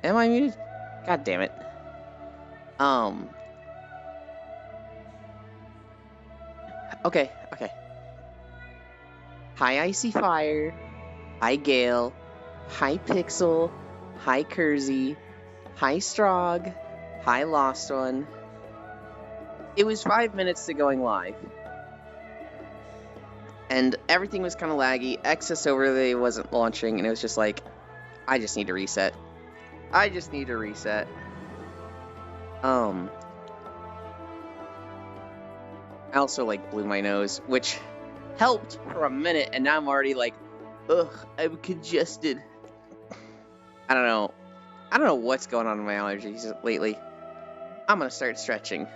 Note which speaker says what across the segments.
Speaker 1: Am I muted? God damn it. Okay. Hi, Icy Fire. Hi, Gale. Hi, Pixel. Hi, Kersey. Hi, Strog. Hi, Lost One. It was 5 minutes to going live. And everything was kind of laggy. Excess overlay wasn't launching, and it was just like, I just need to reset. I also, like, blew my nose, which helped for a minute, and now I'm already like, ugh, I'm congested. I don't know what's going on with my allergies lately. I'm gonna start stretching.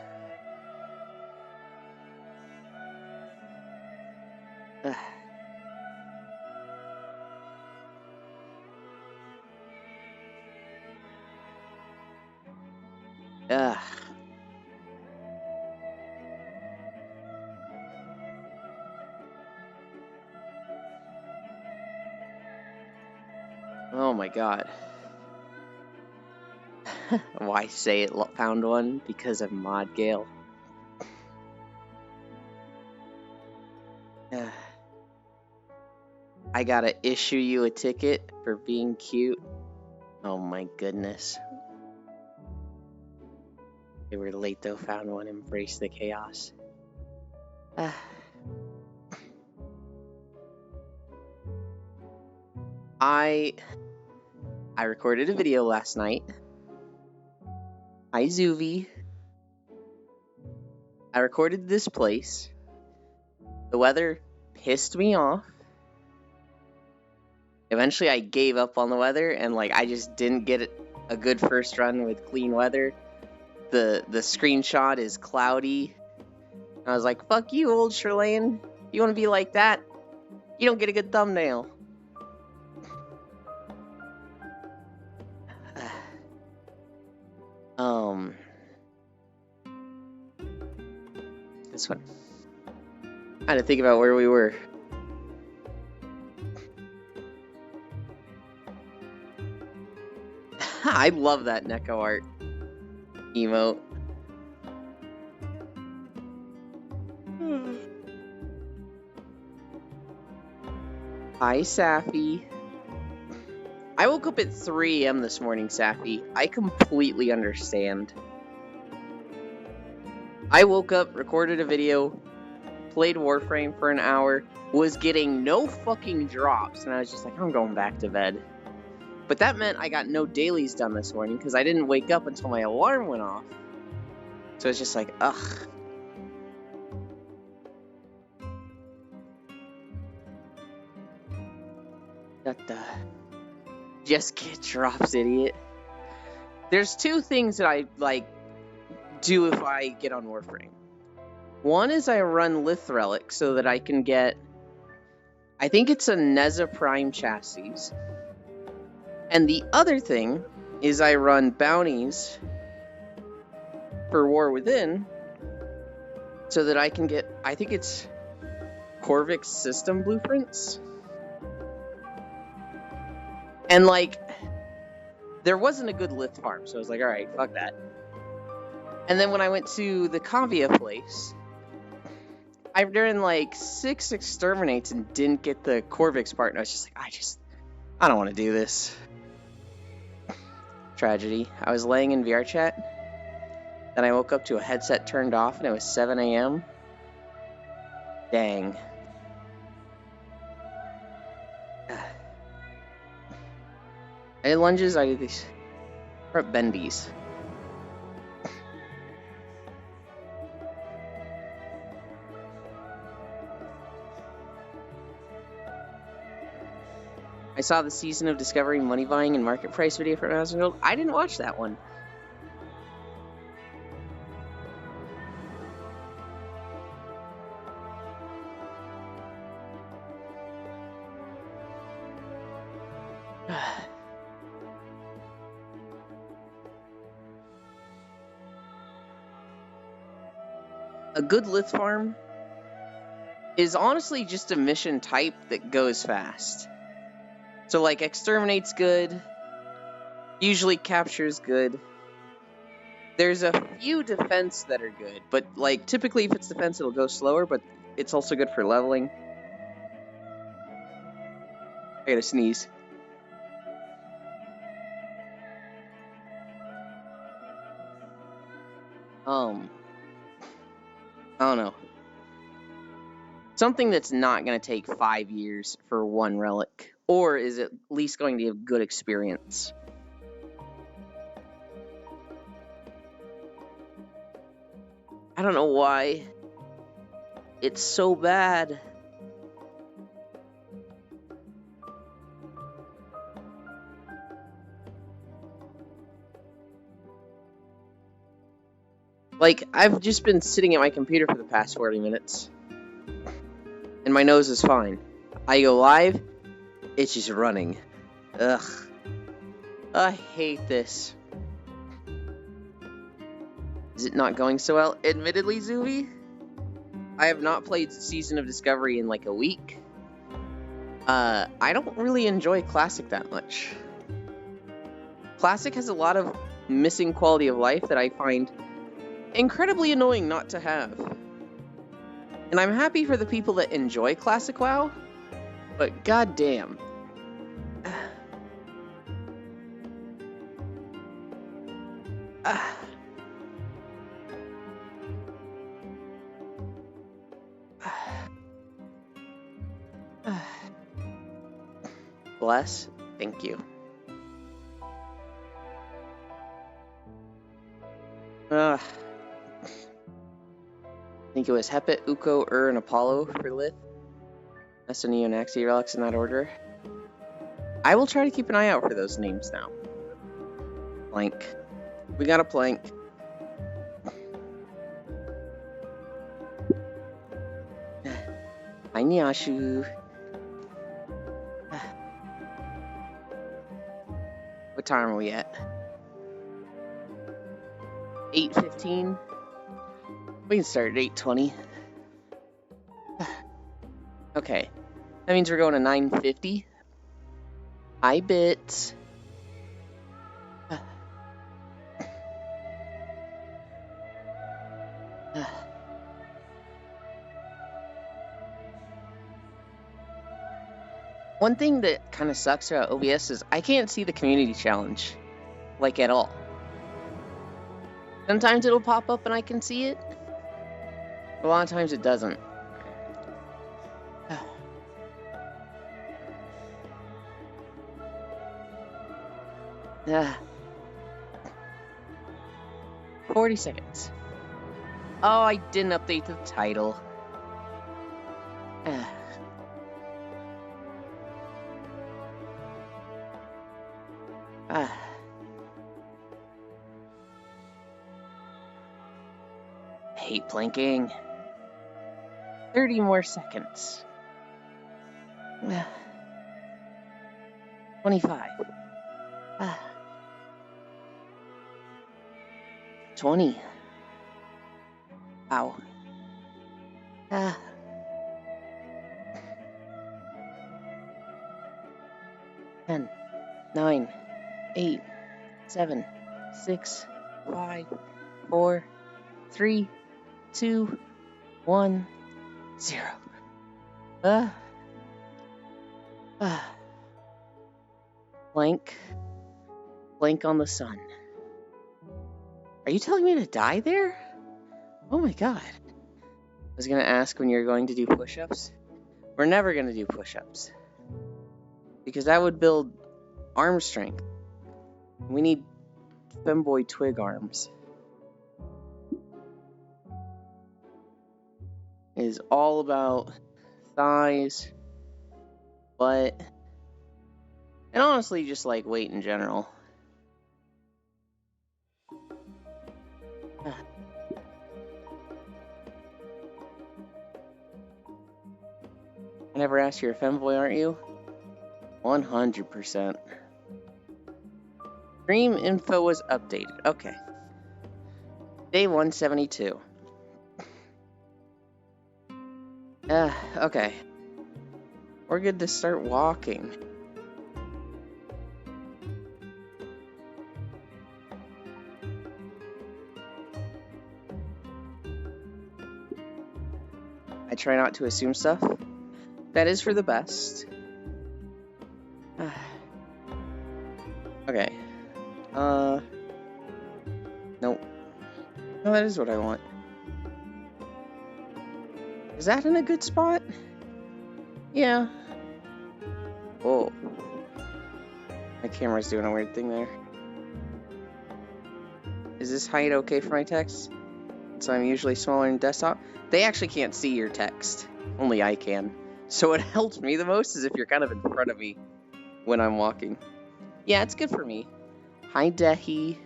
Speaker 1: Ugh. Oh my god. Why say it found one? Because of Mod Gale. I gotta issue you a ticket for being cute. Oh my goodness. They were late though, found one, embrace the chaos. I recorded a video last night. Hi, Zuvi. I recorded this place. The weather pissed me off. Eventually, I gave up on the weather, and like I just didn't get a good first run with clean weather. The screenshot is cloudy. I was like, fuck you, old Sherlane. You want to be like that? You don't get a good thumbnail. This one. I had to think about where we were. I love that Neko art emote. Hi, Safi. I woke up at 3 a.m. this morning, Safi. I completely understand. I woke up, recorded a video, played Warframe for an hour, was getting no fucking drops, and I was just like, I'm going back to bed. But that meant I got no dailies done this morning because I didn't wake up until my alarm went off. So it's just like, ugh. Just get drops, idiot. There's two things that I do if I get on Warframe. One is I run Lith Relic so that I can get, I think it's a Neza Prime chassis. And the other thing is I run bounties for War Within so that I can get, I think it's Corvix system blueprints. And like, there wasn't a good Lith farm, so I was like, alright, fuck that. And then when I went to the Kavia place, I've done like 6 exterminates and didn't get the Corvix part, and I was just like, I don't want to do this. Tragedy. I was laying in VR chat, then I woke up to a headset turned off, and it was 7 a.m. Dang. I did lunges, I did these. Or bendies. I saw the Season of Discovery money buying and market price video for Amazon Gold. I didn't watch that one. A good Lith farm is honestly just a mission type that goes fast. So like Exterminate's good. Usually capture is good. There's a few defense that are good, but like typically if it's defense it'll go slower, but it's also good for leveling. I gotta sneeze. I don't know. Something that's not going to take 5 years for one relic, or is at least going to be a good experience. I don't know why it's so bad. Like, I've just been sitting at my computer for the past 40 minutes. And my nose is fine. I go live, it's just running. Ugh. I hate this. Is it not going so well? Admittedly, Zuvi, I have not played Season of Discovery in like a week. I don't really enjoy Classic that much. Classic has a lot of missing quality of life that I find incredibly annoying not to have. And I'm happy for the people that enjoy Classic WoW, but goddamn. Bless. Thank you. I think it was Hepit, Uko, and Apollo for Lith. Destiny and Axie relics in that order. I will try to keep an eye out for those names now. Plank. We got a plank. Hi, Nyashu. What time are we at? 8:15? We can start at 8:20. Okay. That means we're going to 9:50. I bit. One thing that kind of sucks about OBS is I can't see the community challenge, like at all. Sometimes it'll pop up and I can see it. A lot of times it doesn't. 40 seconds. Oh, I didn't update the title. Hate planking. 30 more seconds. 25. 20. Ow. 10, 9, 8, 7, 6, 5, 4, 3, 2, 1, 0. Blank on the sun. Are you telling me to die there? Oh my god. I was gonna ask when you're going to do push-ups. We're never gonna do push-ups. Because that would build arm strength. We need femboy twig arms. It is all about thighs, butt, and honestly just like weight in general. I never asked you're a femboy, aren't you? 100%. Stream info was updated. Okay. Day 172. Okay. We're good to start walking. try not to assume stuff. That is for the best. Okay. Nope. No, that is what I want. Is that in a good spot? Yeah. Oh. My camera's doing a weird thing there. Is this height okay for my text? So I'm usually smaller in desktop. They actually can't see your text. Only I can. So what helps me the most is if you're kind of in front of me when I'm walking. Yeah, it's good for me. Hi, Dehi.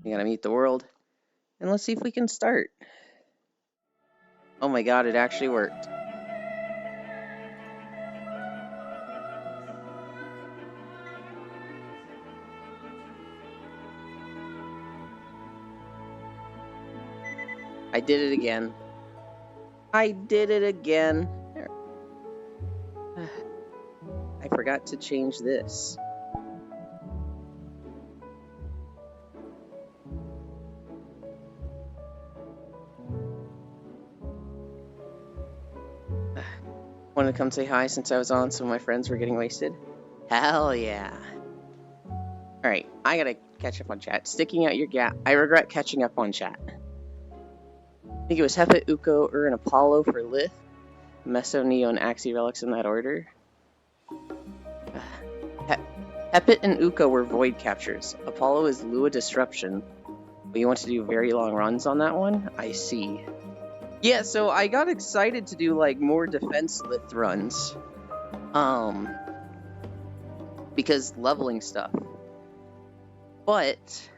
Speaker 1: You gotta meet the world. And let's see if we can start. Oh my god, it actually worked. I did it again. I did it again. I forgot to change this. Wanted to come say hi since I was on, so my friends were getting wasted. Hell yeah. Alright, I gotta catch up on chat. Sticking out your gap. I regret catching up on chat. I think it was Hepit, Uko, and Apollo for Lith. Meso, Neo, and Axie relics in that order. Hepit and Uko were void captures. Apollo is Lua Disruption. But you want to do very long runs on that one? I see. Yeah, so I got excited to do like more defense Lith runs. Because leveling stuff. But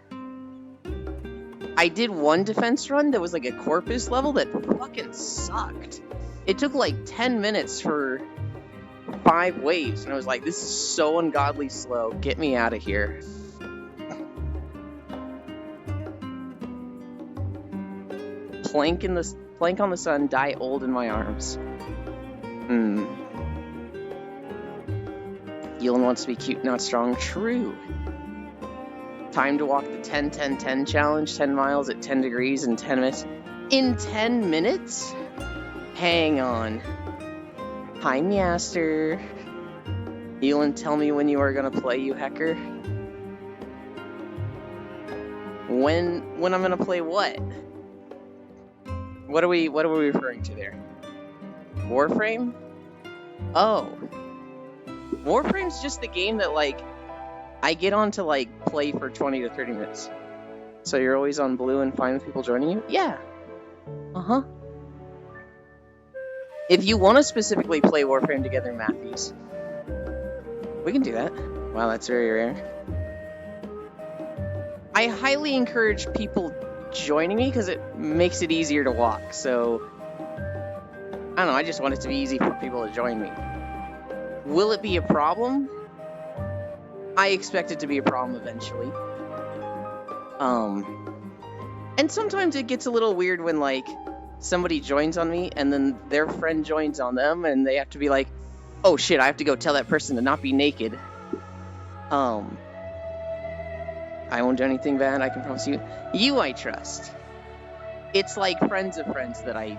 Speaker 1: I did one defense run that was like a Corpus level that fucking sucked. It took like 10 minutes for 5 waves, and I was like, this is so ungodly slow. Get me out of here. Plank on the sun, die old in my arms. Yulin wants to be cute, not strong. True. Time to walk the 10-10-10 challenge, 10 miles at 10 degrees in 10 minutes. In 10 minutes? Hang on. Hi, Measter. Yulin, tell me when you are gonna play, you hacker. When I'm gonna play what? What are we referring to there? Warframe? Oh. Warframe's just the game that, like, I get on to, like, play for 20 to 30 minutes. So you're always on blue and fine with people joining you? Yeah. Uh-huh. If you want to specifically play Warframe together, Matthews, we can do that. Wow, that's very rare. I highly encourage people joining me because it makes it easier to walk, so I don't know, I just want it to be easy for people to join me. Will it be a problem? I expect it to be a problem eventually. And sometimes it gets a little weird when, like, somebody joins on me and then their friend joins on them and they have to be like, oh shit, I have to go tell that person to not be naked. I won't do anything bad, I can promise you. You I trust. It's like friends of friends that I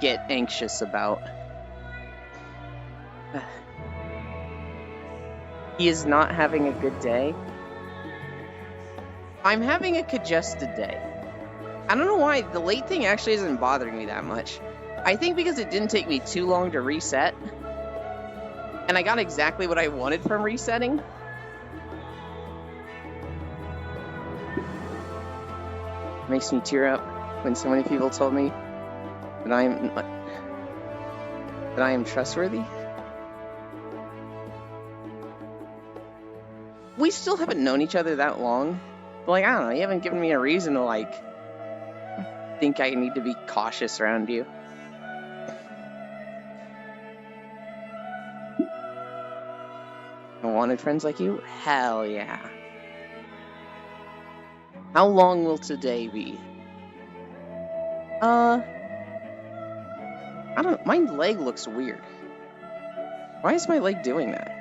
Speaker 1: get anxious about. He is not having a good day. I'm having a congested day. I don't know why, the late thing actually isn't bothering me that much. I think because it didn't take me too long to reset. And I got exactly what I wanted from resetting. Makes me tear up when so many people told me that I am trustworthy. We still haven't known each other that long. But, like, I don't know, you haven't given me a reason to, like, think I need to be cautious around you. I wanted friends like you? Hell yeah. How long will today be? I don't know, my leg looks weird. Why is my leg doing that?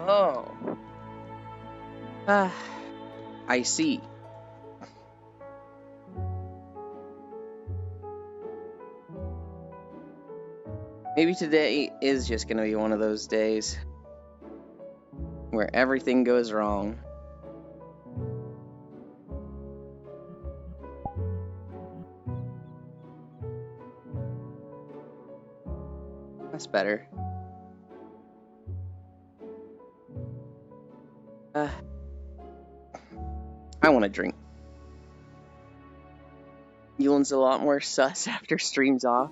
Speaker 1: Oh. I see. Maybe today is just gonna be one of those days where everything goes wrong. That's better. I want a drink. Yulen's a lot more sus after stream's off.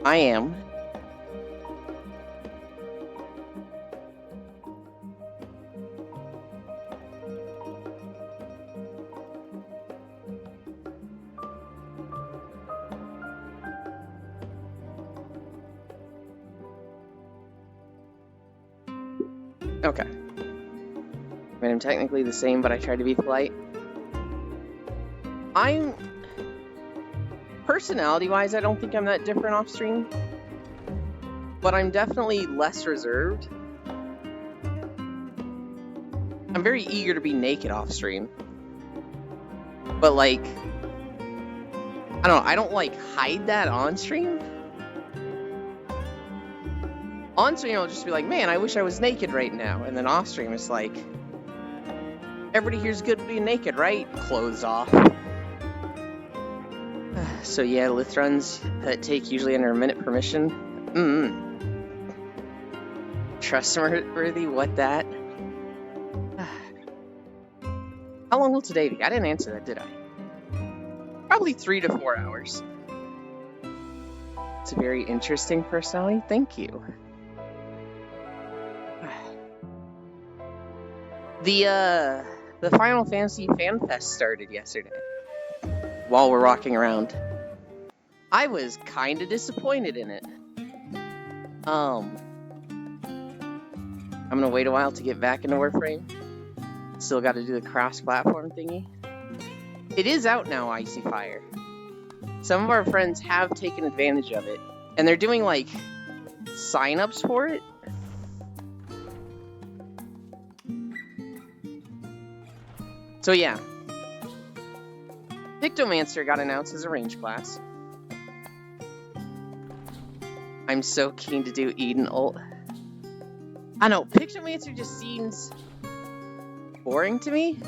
Speaker 1: I am. Okay. I mean, I'm technically the same, but I try to be polite. Personality-wise, I don't think I'm that different off stream. But I'm definitely less reserved. I'm very eager to be naked off stream. But like, I don't know, I don't like hide that on stream. On stream, I'll just be like, man, I wish I was naked right now. And then off stream, it's like, everybody here's good being naked, right? Clothes off. So yeah, Lith runs that take usually under a minute per mission. Trustworthy, what that? How long will today be? I didn't answer that, did I? Probably 3 to 4 hours. It's a very interesting personality. Thank you. The Final Fantasy Fan Fest started yesterday. While we're walking around. I was kinda disappointed in it. I'm gonna wait a while to get back into Warframe. Still gotta do the cross-platform thingy. It is out now, Icy Fire. Some of our friends have taken advantage of it. And they're doing, like, sign-ups for it. So yeah. Pictomancer got announced as a range class. I'm so keen to do Eden ult. I know, Pictomancer just seems boring to me.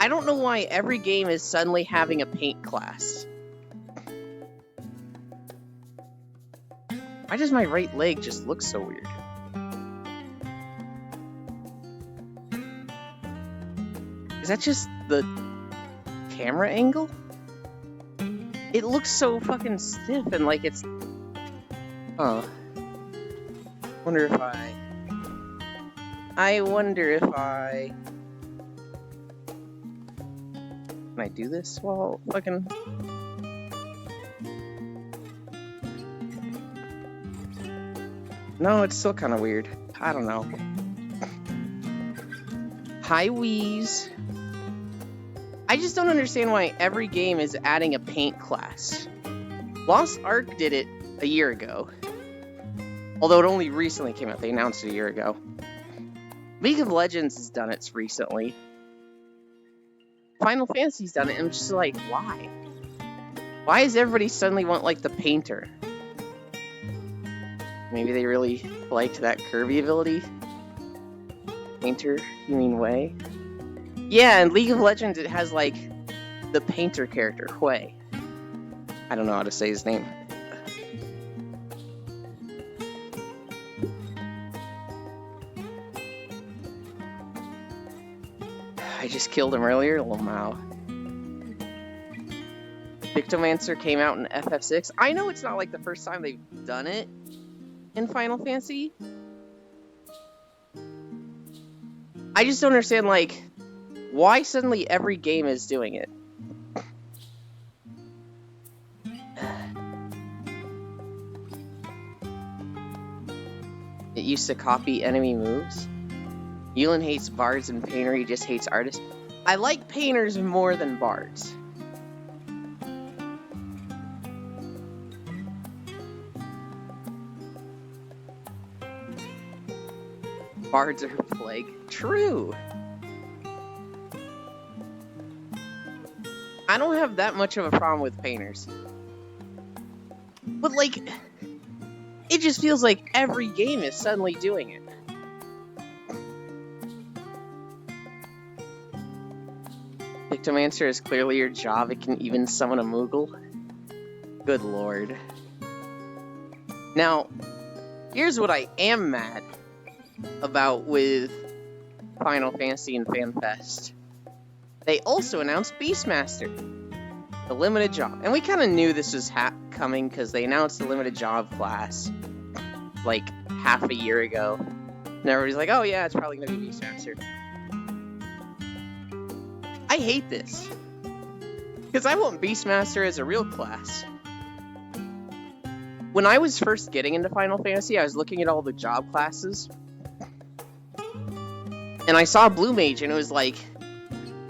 Speaker 1: I don't know why every game is suddenly having a paint class. Why does my right leg just look so weird? Is that just the camera angle? It looks so fucking stiff and like it's... Wonder if I wonder if I... Can I do this while fucking... No, it's still kind of weird. I don't know. Hi, Wheeze. I just don't understand why every game is adding a paint class. Lost Ark did it a year ago. Although it only recently came out. They announced it a year ago. League of Legends has done it recently. Final Fantasy's done it, and I'm just like, why? Why does everybody suddenly want, like, the painter? Maybe they really liked that Kirby ability? Painter, you mean Wei? Yeah, in League of Legends it has, like, the painter character, Hui. I don't know how to say his name. I just killed him earlier, Lamau. Pictomancer came out in FF6. I know it's not like the first time they've done it in Final Fantasy. I just don't understand, like, why suddenly every game is doing it. It used to copy enemy moves. Yulen hates bards and painter, he just hates artists. I like painters more than bards. Bards are a plague. True. I don't have that much of a problem with painters. But, like, it just feels like every game is suddenly doing it. Pictomancer is clearly your job. It can even summon a Moogle. Good lord. Now, here's what I am mad about with Final Fantasy and FanFest. They also announced Beastmaster, the limited job. And we kind of knew this was coming because they announced the limited job class like half a year ago. And everybody's like, oh yeah, it's probably going to be Beastmaster. I hate this. Because I want Beastmaster as a real class. When I was first getting into Final Fantasy, I was looking at all the job classes. And I saw Blue Mage, and it was like,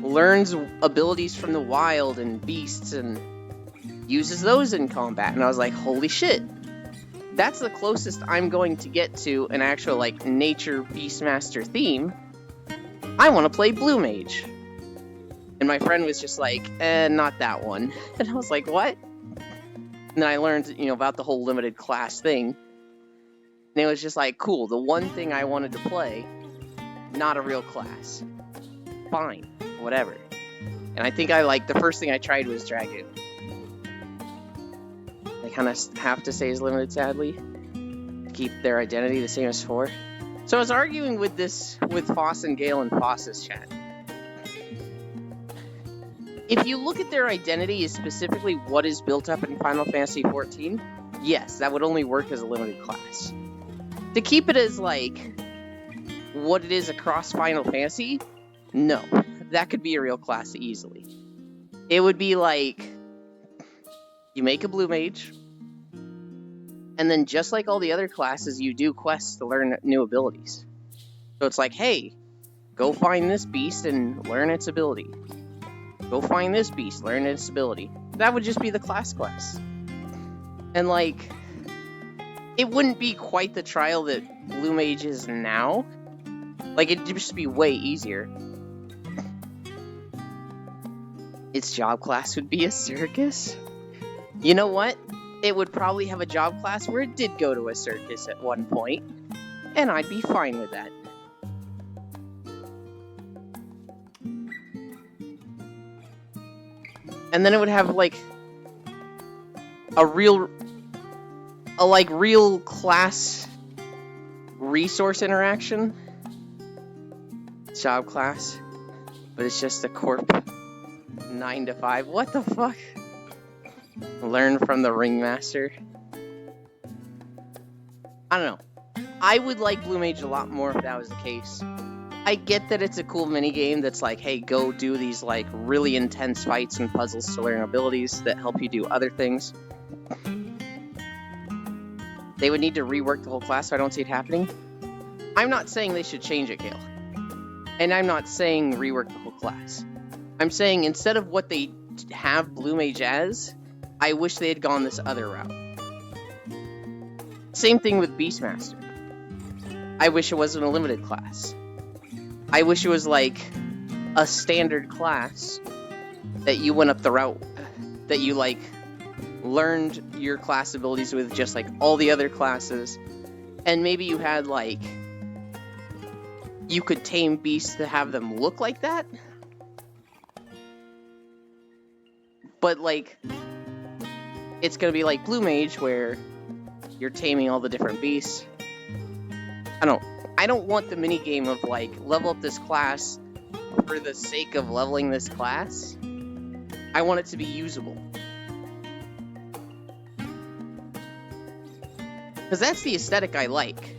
Speaker 1: learns abilities from the wild and beasts, and uses those in combat. And I was like, holy shit. That's the closest I'm going to get to an actual, like, nature Beastmaster theme. I want to play Blue Mage. And my friend was just like, not that one. And I was like, what? And then I learned, about the whole limited class thing. And it was just like, cool, the one thing I wanted to play, not a real class. Fine, whatever. And I think the first thing I tried was Dragoon. They kind of have to say is limited, sadly. Keep their identity the same as 4. So I was arguing with Foss and Gale in Foss's chat. If you look at their identity as specifically what is built up in Final Fantasy XIV, yes, that would only work as a limited class. To keep it as, like, what it is across Final Fantasy, no. That could be a real class easily. It would be like, you make a Blue Mage, and then just like all the other classes, you do quests to learn new abilities. So it's like, hey, go find this beast and learn its ability. Go find this beast, learn its ability. That would just be the class. And, like, it wouldn't be quite the trial that Blue Mage is now. Like, it'd just be way easier. Its job class would be a circus? You know what? It would probably have a job class where it did go to a circus at one point. And I'd be fine with that. And then it would have, like, a real class resource interaction. Job class. But it's just a corp 9 to 5. What the fuck? Learn from the Ringmaster. I don't know. I would like Blue Mage a lot more if that was the case. I get that it's a cool minigame that's like, hey, go do these, like, really intense fights and puzzles to learn abilities that help you do other things. They would need to rework the whole class, so I don't see it happening. I'm not saying they should change it, Kale. And I'm not saying rework the whole class. I'm saying instead of what they have Blue Mage as, I wish they had gone this other route. Same thing with Beastmaster. I wish it wasn't a limited class. I wish it was like a standard class that you went up the route that you, like, learned your class abilities with just like all the other classes, and maybe you had, like, you could tame beasts to have them look like that, but, like, it's gonna be like Blue Mage where you're taming all the different beasts. I don't want the minigame of, like, level up this class for the sake of leveling this class. I want it to be usable. Because that's the aesthetic I like.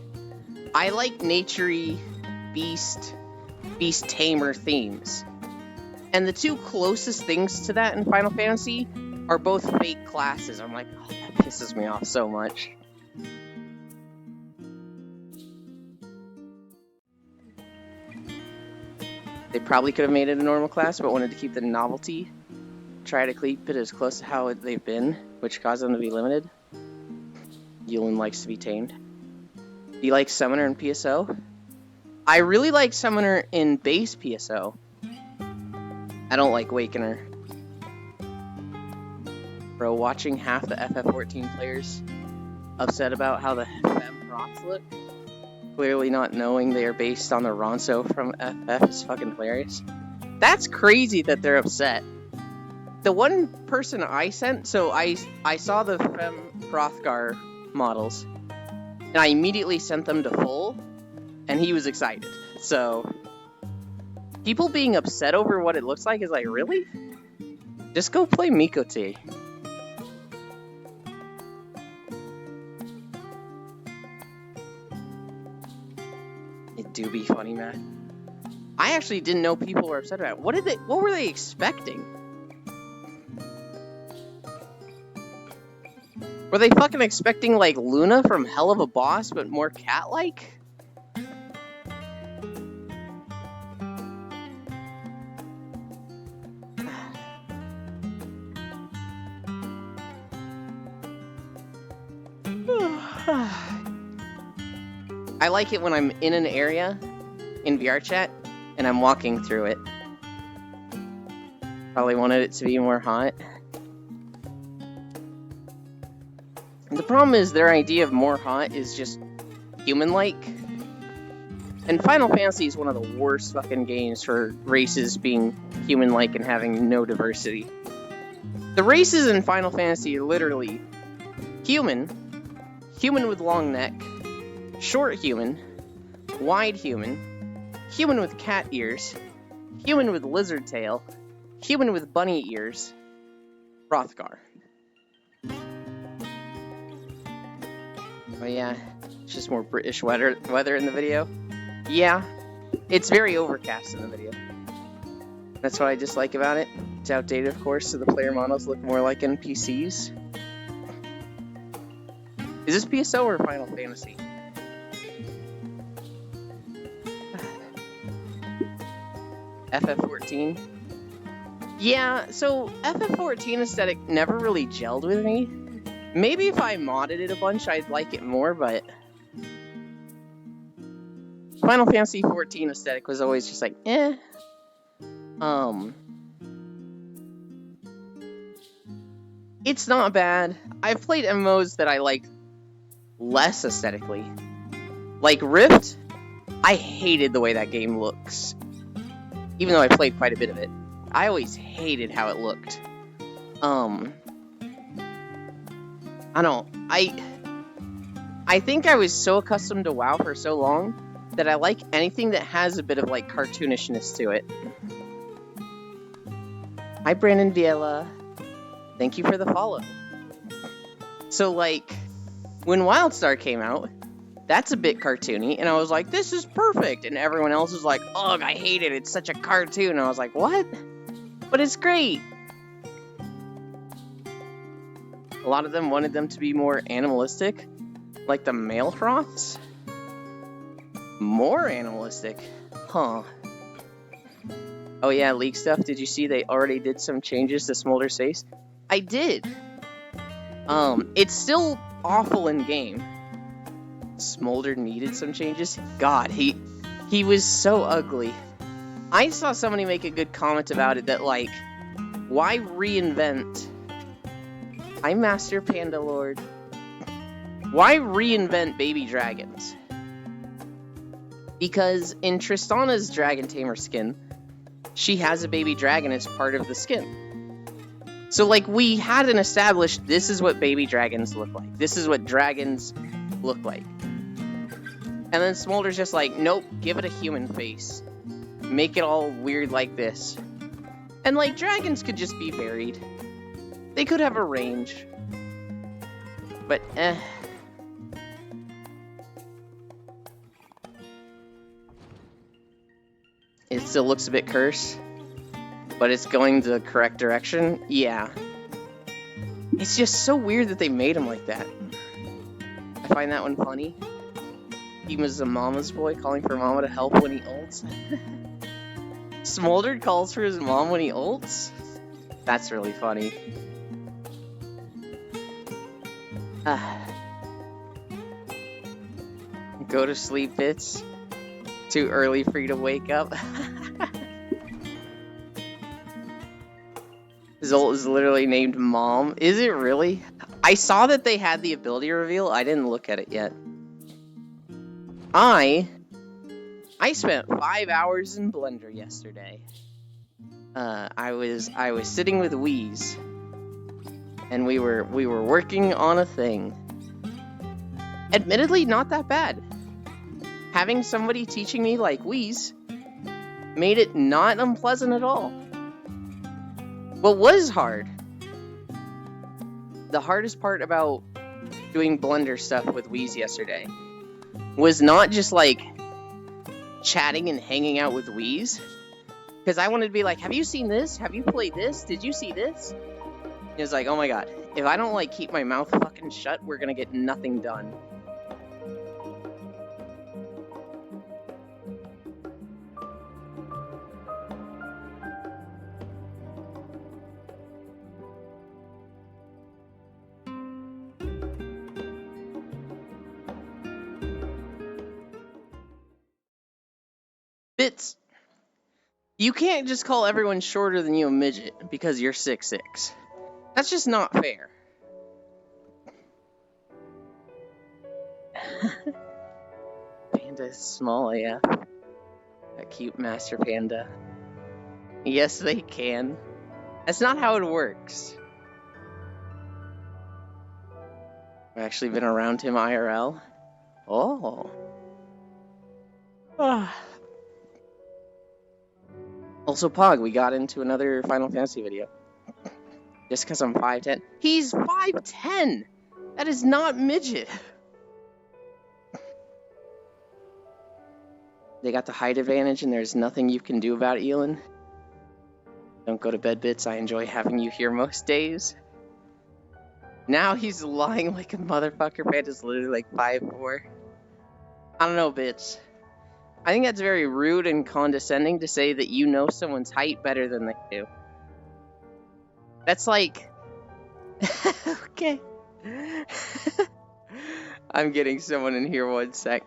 Speaker 1: I like naturey, beast tamer themes. And the two closest things to that in Final Fantasy are both fake classes. I'm like, oh, that pisses me off so much. They probably could have made it a normal class, but wanted to keep the novelty. Try to keep it as close to how they've been, which caused them to be limited. Yulin likes to be tamed. Do you like Summoner and PSO? I really like Summoner in base PSO. I don't like Wakener. Bro, watching half the FF14 players upset about how the FM procs look, clearly not knowing they are based on the Ronso from FF, is fucking hilarious. That's crazy that they're upset. The one person I sent, so I saw the Fem Hrothgar models, and I immediately sent them to Full, and he was excited. So, people being upset over what it looks like is like, really? Just go play Miqo'te. It do be funny, man. I actually didn't know people were upset about it. What were they expecting? Were they fucking expecting, like, Luna from Hell of a Boss, but more cat-like? I like it when I'm in an area in VR chat and I'm walking through it. Probably wanted it to be more hot. The problem is their idea of more hot is just human-like. And Final Fantasy is one of the worst fucking games for races being human-like and having no diversity. The races in Final Fantasy are literally human, human with long neck, short human, wide human, human with cat ears, human with lizard tail, human with bunny ears, Hrothgar. Oh yeah, it's just more British weather in the video. Yeah, it's very overcast in the video. That's what I dislike about it. It's outdated, of course, so the player models look more like NPCs. Is this PSO or Final Fantasy? FF14? Yeah, so FF14 aesthetic never really gelled with me. Maybe if I modded it a bunch, I'd like it more, but Final Fantasy 14 aesthetic was always just like, eh. It's not bad. I've played MMOs that I like less aesthetically. Like Rift, I hated the way that game looks. Even though I played quite a bit of it. I always hated how it looked. I think I was so accustomed to WoW for so long that I like anything that has a bit of, like, cartoonishness to it. Hi, Brandon Viela. Thank you for the follow. So, like, when WildStar came out, that's a bit cartoony, and I was like, this is perfect! And everyone else was like, ugh, I hate it, it's such a cartoon. And I was like, what? But it's great! A lot of them wanted them to be more animalistic, like the male Hroths. More animalistic? Huh. Oh yeah, leak stuff. Did you see they already did some changes to Smolder's face? I did. It's still awful in game. Smolder needed some changes? God, he was so ugly. I saw somebody make a good comment about it that, like, why reinvent? I'm Master Panda Lord. Why reinvent baby dragons? Because in Tristana's Dragon Tamer skin, she has a baby dragon as part of the skin. So, like, we hadn't established this is what baby dragons look like. This is what dragons look like. And then Smolder's just like, nope, give it a human face. Make it all weird like this. And, like, dragons could just be varied. They could have a range. But, It still looks a bit cursed. But it's going the correct direction? Yeah. It's just so weird that they made him like that. I find that one funny. He was a mama's boy calling for mama to help when he ults. Smolder calls for his mom when he ults? That's really funny. Go to sleep, bits. Too early for you to wake up. Zolt is literally named Mom. Is it really? I saw that they had the ability reveal. I didn't look at it yet. I spent 5 hours in Blender yesterday. I was sitting with Wheeze, and we were working on a thing. Admittedly, not that bad. Having somebody teaching me like Wheeze made it not unpleasant at all. What was hard, the hardest part about doing Blender stuff with Wheeze yesterday was not just like chatting and hanging out with Wheeze, because I wanted to be like, have you seen this? Have you played this? Did you see this? He was like, oh my god, if I don't like keep my mouth fucking shut, we're gonna get nothing done. Bits, you can't just call everyone shorter than you a midget because you're 6'6". That's just not fair. Panda is small AF. A cute Master Panda. Yes, they can. That's not how it works. I've actually been around him IRL. Oh. Also, Pog, we got into another Final Fantasy video. Just because I'm 5'10". He's 5'10"! That is not midget! They got the height advantage and there's nothing you can do about it, Elin. Don't go to bed, Bits. I enjoy having you here most days. Now he's lying like a motherfucker. Panda's literally like 5'4". I don't know, Bits. I think that's very rude and condescending to say that you know someone's height better than they do. That's like... okay. I'm getting someone in here 1 sec.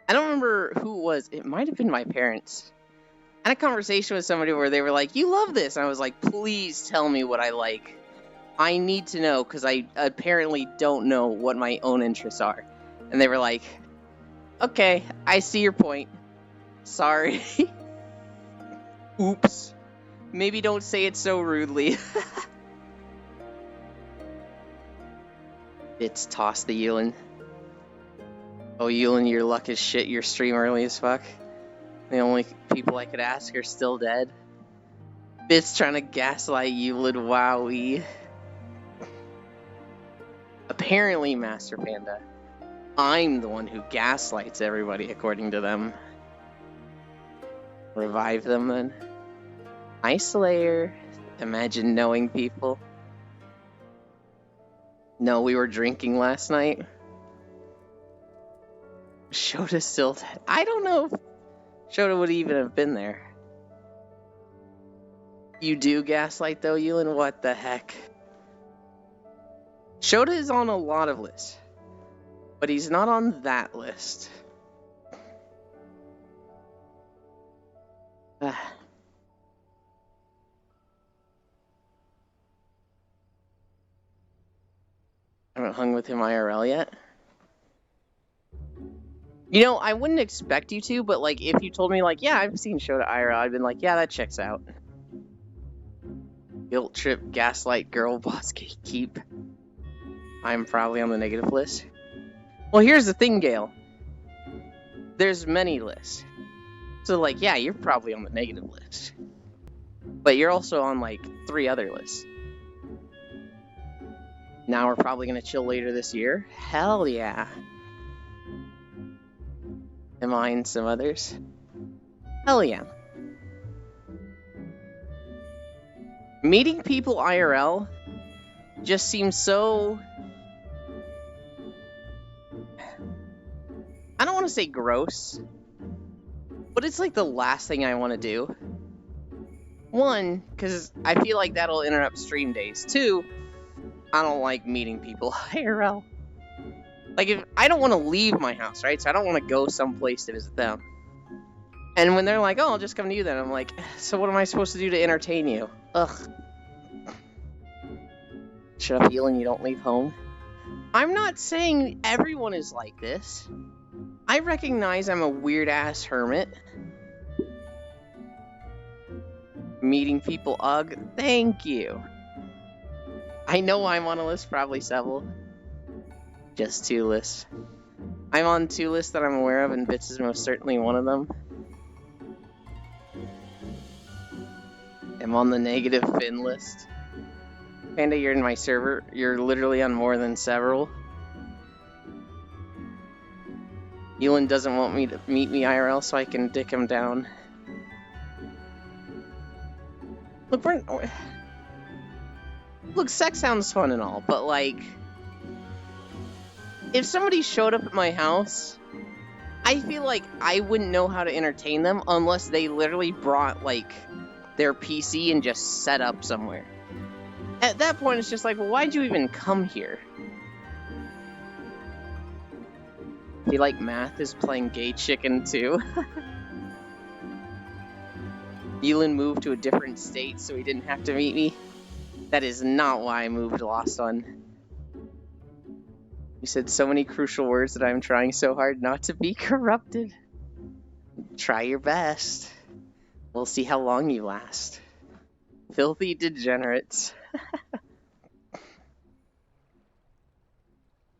Speaker 1: I don't remember who it was. It might have been my parents. I had a conversation with somebody where they were like, you love this. And I was like, please tell me what I like. I need to know, because I apparently don't know what my own interests are. And they were like, okay, I see your point. Sorry. Oops. Maybe don't say it so rudely. It's toss the Yulin. Oh, Yulin, your luck is shit. Your stream early as fuck. The only people I could ask are still dead. Bit's trying to gaslight Yulin. Wowie. Apparently, Master Panda, I'm the one who gaslights everybody according to them. Revive them then. Hi, Slayer. Imagine knowing people. No, we were drinking last night. Shota's still dead. I don't know if Shota would even have been there. You do gaslight though, Yulin? What the heck? Shota is on a lot of lists, but he's not on that list. I haven't hung with him IRL yet. You know, I wouldn't expect you to, but like if you told me like, yeah, I've seen Shota IRL, I'd been like, yeah, that checks out. Guilt trip, gaslight, girl boss, gatekeep. I'm probably on the negative list. Well, here's the thing, Gale. There's many lists. So, like, yeah, you're probably on the negative list. But you're also on, like, 3 other lists. Now we're probably going to chill later this year. Hell yeah. Am I and some others? Hell yeah. Meeting people IRL just seems so... I don't want to say gross, but it's like the last thing I want to do. 1, because I feel like that'll interrupt stream days. 2, I don't like meeting people IRL. Like, if I don't want to leave my house, right? So I don't want to go someplace to visit them. And when they're like, oh, I'll just come to you then, I'm like, so what am I supposed to do to entertain you? Ugh. Shut up, Elin, you don't leave home. I'm not saying everyone is like this. I recognize I'm a weird-ass hermit. Meeting people, ugh. Thank you. I know I'm on a list, probably several. Just 2 lists. I'm on 2 lists that I'm aware of, and Bits is most certainly one of them. I'm on the negative Finn list. Panda, you're in my server. You're literally on more than several. Elin doesn't want me to meet me IRL, so I can dick him down. Look, sex sounds fun and all, but like, if somebody showed up at my house, I feel like I wouldn't know how to entertain them unless they literally brought, like, their PC and just set up somewhere. At that point, it's just like, well, why'd you even come here? I feel like Math is playing Gay Chicken too. Elin moved to a different state so he didn't have to meet me. That is not why I moved Lost on. You said so many crucial words that I'm trying so hard not to be corrupted. Try your best. We'll see how long you last. Filthy degenerates.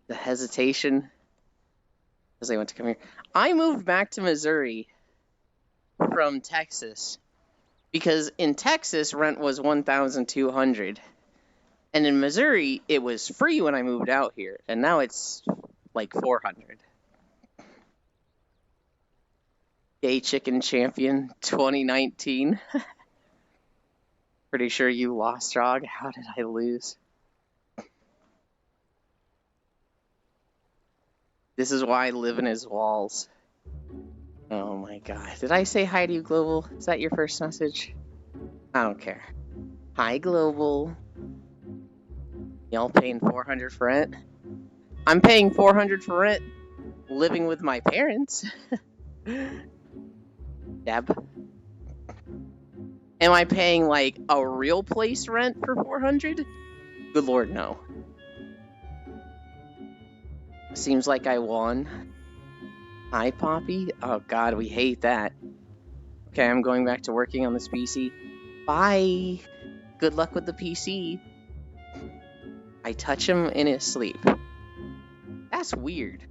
Speaker 1: The hesitation as I went to come here. I moved back to Missouri from Texas because in Texas rent was $1,200, and in Missouri it was free when I moved out here, and now it's like $400. Gay Chicken Champion 2019. Pretty sure you lost, Rog. How did I lose? This is why I live in his walls. Oh my god. Did I say hi to you, Global? Is that your first message? I don't care. Hi, Global. Y'all paying $400 for rent? I'm paying $400 for rent living with my parents. Deb. Am I paying like a real place rent for $400? Good lord, no. Seems like I won. Hi, Poppy. Oh god, we hate that. Okay, I'm going back to working on this PC. Bye. Good luck with the PC. I touch him in his sleep. That's weird.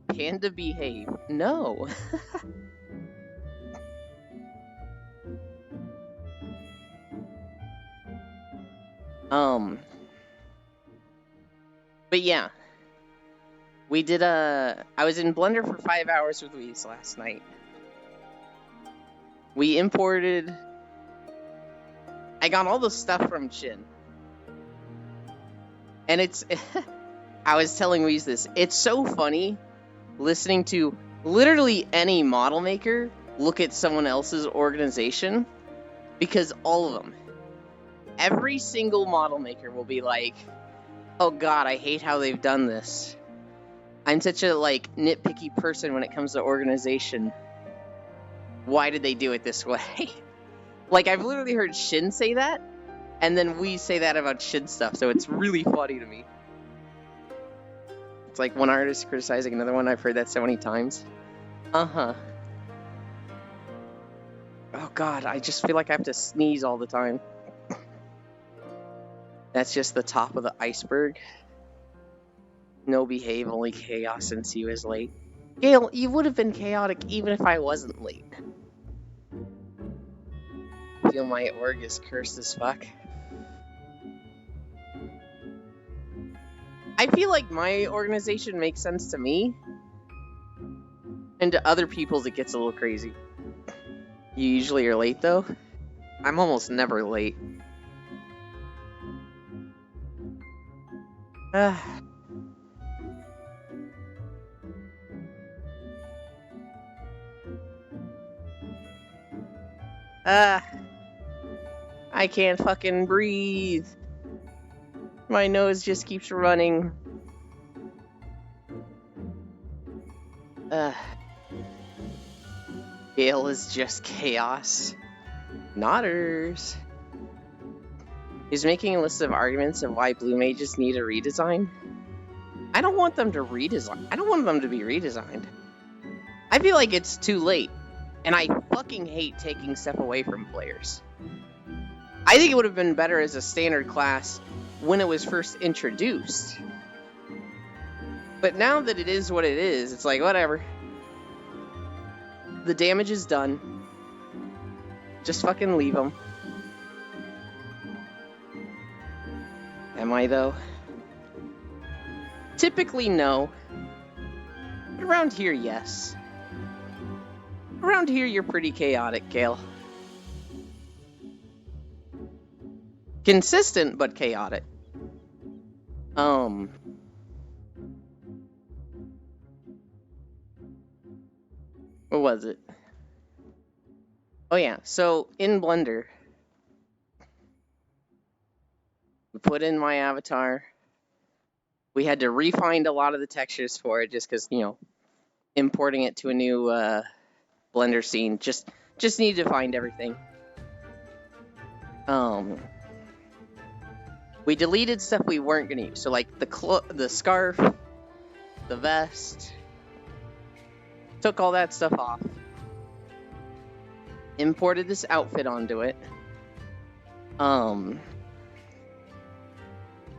Speaker 1: Panda behave. No. But yeah. We did I was in Blender for 5 hours with Weez last night. We imported... I got all the stuff from Chin. And it's... I was telling Weez this. It's so funny listening to literally any model maker look at someone else's organization. Because all of them. Every single model maker will be like, oh god, I hate how they've done this. I'm such a, like, nitpicky person when it comes to organization. Why did they do it this way? Like, I've literally heard Shin say that, and then we say that about Shin stuff, so it's really funny to me. It's like one artist criticizing another one. I've heard that so many times. Uh-huh. Oh god, I just feel like I have to sneeze all the time. That's just the top of the iceberg. No behave, only chaos since he was late. Gale, you would have been chaotic even if I wasn't late. I feel my org is cursed as fuck. I feel like my organization makes sense to me. And to other people's it gets a little crazy. You usually are late though? I'm almost never late. I can't fucking breathe. My nose just keeps running. Uh, Gale is just chaos. Nodders. He's making a list of arguments of why blue mages need a redesign. I don't want them to redesign. I don't want them to be redesigned. I feel like it's too late. And I fucking hate taking stuff away from players. I think it would have been better as a standard class when it was first introduced. But now that it is what it is, it's like, whatever. The damage is done. Just fucking leave them. Am I, though? Typically, no. But around here, yes. Around here, you're pretty chaotic, Gale. Consistent, but chaotic. What was it? Oh yeah, so in Blender, we put in my avatar. We had to refind a lot of the textures for it just because, you know, importing it to a new Blender scene. Just needed to find everything. We deleted stuff we weren't gonna use. So like the scarf, the vest, took all that stuff off. Imported this outfit onto it.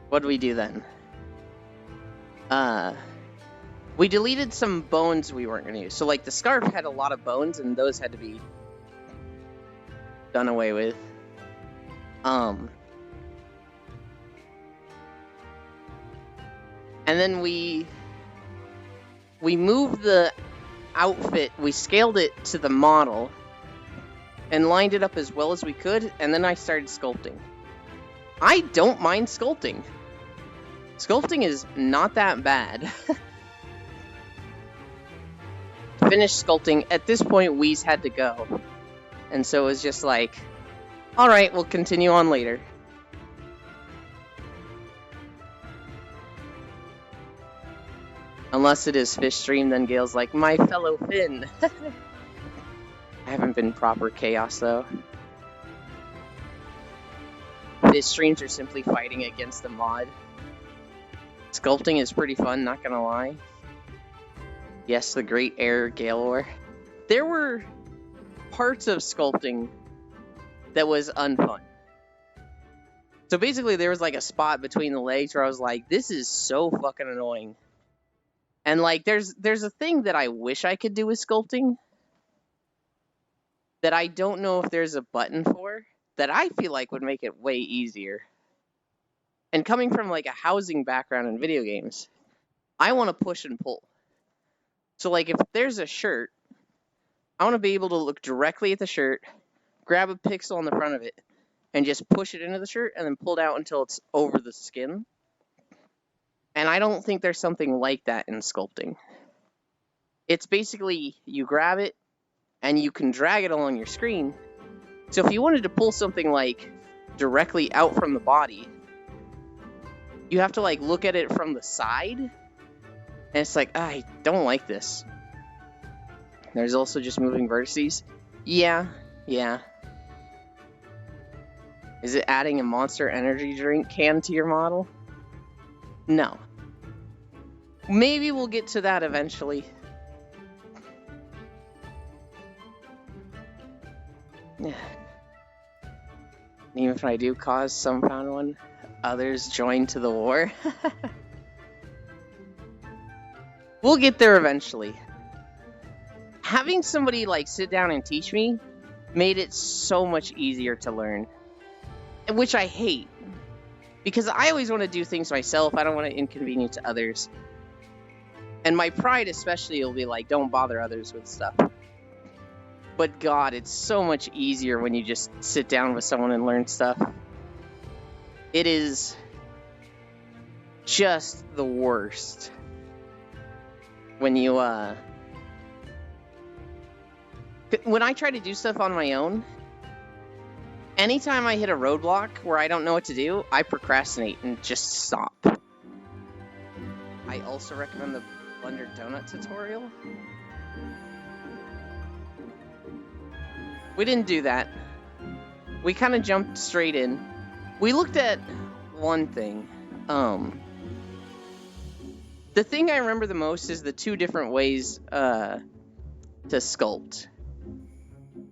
Speaker 1: What did we do then? We deleted some bones we weren't gonna use. So like the scarf had a lot of bones and those had to be done away with. And then we moved the outfit, we scaled it to the model and lined it up as well as we could, and then I started sculpting. I don't mind sculpting. Sculpting is not that bad. Finished sculpting. At this point, Wheeze had to go. And so it was just like, alright, we'll continue on later. Unless it is Fish Stream, then Gale's like, my fellow Finn. I haven't been proper chaos, though. Fish Streams are simply fighting against the mod. Sculpting is pretty fun, not gonna lie. Yes, the great error, Galore. There were parts of sculpting that was unfun. So basically, there was like a spot between the legs where I was like, this is so fucking annoying. And like, there's a thing that I wish I could do with sculpting that I don't know if there's a button for that I feel like would make it way easier. And coming from like a housing background in video games, I want to push and pull. So like if there's a shirt, I want to be able to look directly at the shirt, grab a pixel on the front of it, and just push it into the shirt and then pull it out until it's over the skin. And I don't think there's something like that in sculpting. It's basically you grab it and you can drag it along your screen. So if you wanted to pull something like directly out from the body, you have to like look at it from the side. And it's like, I don't like this. There's also just moving vertices. Yeah. Is it adding a Monster Energy drink can to your model? No. Maybe we'll get to that eventually. Even if I do cause some found one, others join to the war. We'll get there eventually. Having somebody like sit down and teach me made it so much easier to learn. Which I hate. Because I always want to do things myself. I don't want to inconvenience others. And my pride especially will be like, don't bother others with stuff. But God, it's so much easier when you just sit down with someone and learn stuff. It is just the worst. When you, when I try to do stuff on my own, anytime I hit a roadblock where I don't know what to do, I procrastinate and just stop. I also recommend the Blender Donut tutorial. We didn't do that. We kind of jumped straight in. We looked at one thing. The thing I remember the most is the two different ways to sculpt.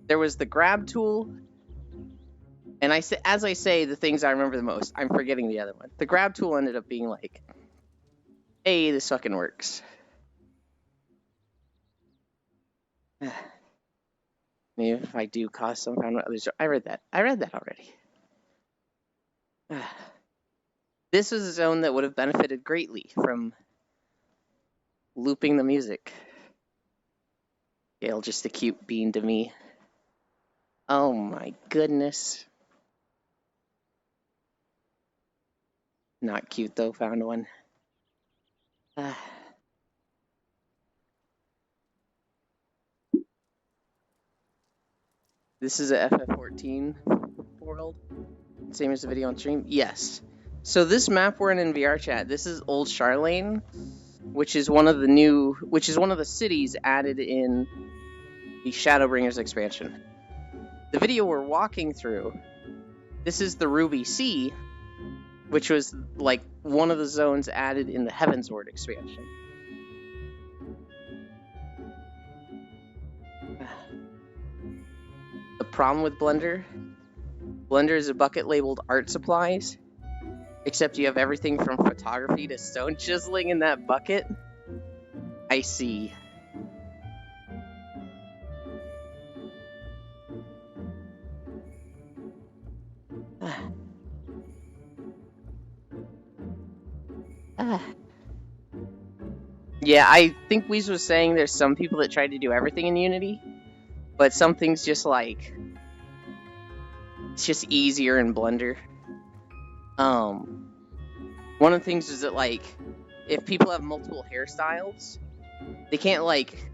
Speaker 1: There was the grab tool, and as I say the things I remember the most, I'm forgetting the other one. The grab tool ended up being like, hey, this fucking works. Maybe if I do cause some found others. I read that already. This was a zone that would have benefited greatly from looping the music. Gail, just a cute bean to me. Oh my goodness. Not cute though, found one. This is a FF14 world. Same as the video on stream? Yes. So this map we're in VR chat, this is Old Charlene, which is one of the cities added in the Shadowbringers expansion. The video we're walking through, this is the Ruby Sea, which was like one of the zones added in the Heavensward expansion. The problem with Blender is a bucket labeled art supplies, except you have everything from photography to stone chiseling in that bucket. I see. Yeah, I think Weez was saying there's some people that tried to do everything in Unity, but some things just like, it's just easier in Blender. One of the things is that like, if people have multiple hairstyles, they can't like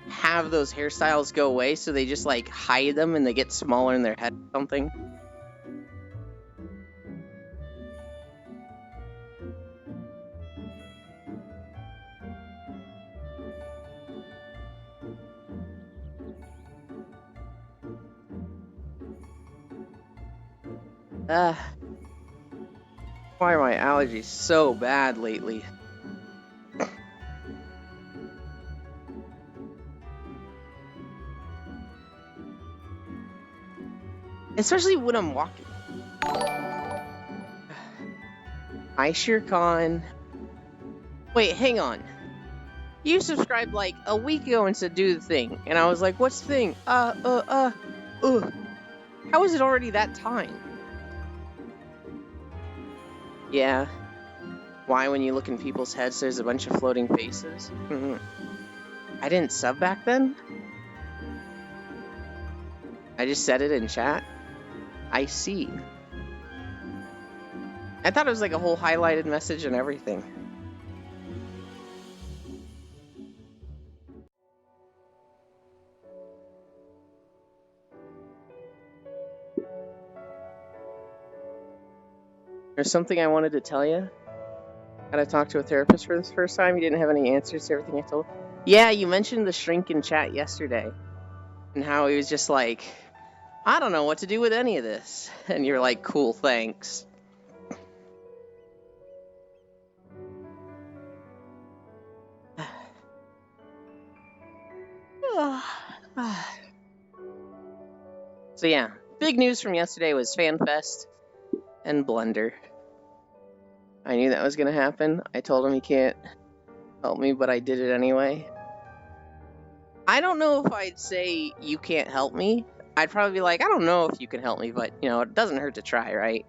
Speaker 1: have those hairstyles go away, so they just like hide them and they get smaller in their head or something. Why are my allergies so bad lately? Especially when I'm walking. Hi, Shirkan. Wait, hang on. You subscribed like a week ago and said do the thing, and I was like, what's the thing? How is it already that time? Yeah. Why, when you look in people's heads, there's a bunch of floating faces? I didn't sub back then? I just said it in chat? I see. I thought it was like a whole highlighted message and everything. There's something I wanted to tell you. Had I talked to a therapist for this first time? You didn't have any answers to everything I told. Yeah, you mentioned the shrink in chat yesterday. And how he was just like, I don't know what to do with any of this. And you're like, cool, thanks. So yeah, big news from yesterday was FanFest and Blender. I knew that was gonna happen. I told him he can't help me, but I did it anyway. I don't know if I'd say you can't help me. I'd probably be like, I don't know if you can help me, but you know, it doesn't hurt to try, right?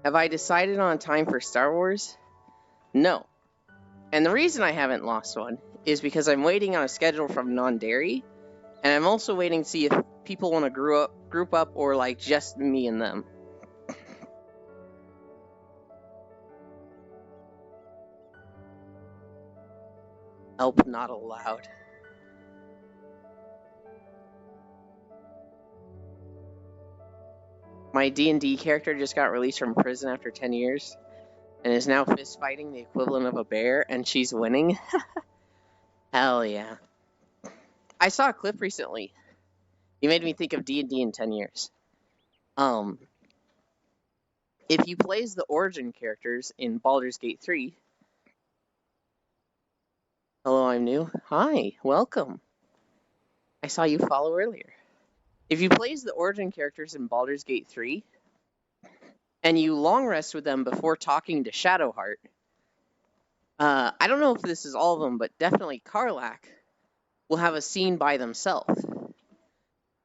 Speaker 1: Have I decided on a time for Star Wars? No. And the reason I haven't lost one is because I'm waiting on a schedule from Non-Dairy, and I'm also waiting to see if people want to group up or like just me and them. Help not allowed. My D&D character just got released from prison after 10 years and is now fist fighting the equivalent of a bear, and she's winning. Hell yeah. I saw a clip recently. You made me think of D&D in 10 years. If you play as the origin characters in Baldur's Gate 3... Hello, I'm new. Hi, welcome. I saw you follow earlier. If you play as the origin characters in Baldur's Gate 3, and you long rest with them before talking to Shadowheart, I don't know if this is all of them, but definitely Karlach will have a scene by themselves.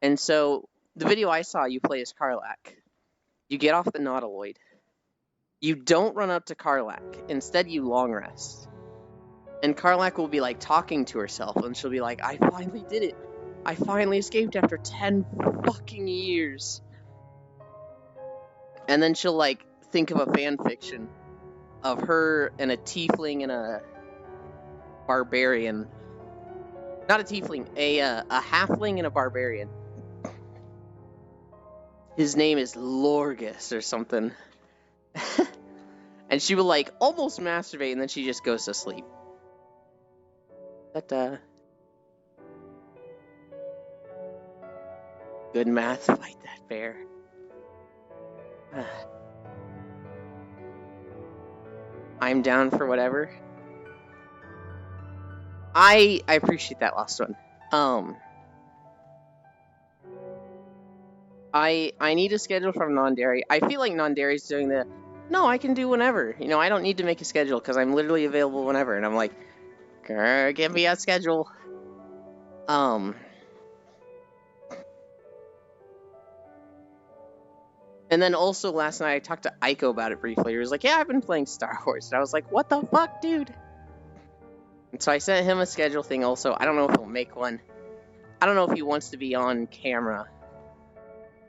Speaker 1: And so, the video I saw, you play as Karlach. You get off the Nautiloid. You don't run up to Karlach. Instead, you long rest. And Karlach will be, like, talking to herself, and she'll be like, I finally did it. I finally escaped after 10 fucking years. And then she'll, like, think of a fan fiction of her and a tiefling and a barbarian. Not a tiefling, a halfling and a barbarian. His name is Lorgus or something. And she will, like, almost masturbate, and then she just goes to sleep. But, good math, fight that bear. I'm down for whatever. I appreciate that last one. I need a schedule from Nondary. I feel like Nondary's doing the, no, I can do whenever. You know, I don't need to make a schedule because I'm literally available whenever. And I'm like, grr, give me a schedule. And then also last night I talked to Aiko about it briefly. He was like, yeah, I've been playing Star Wars. And I was like, what the fuck, dude? And so I sent him a schedule thing also. I don't know if he'll make one. I don't know if he wants to be on camera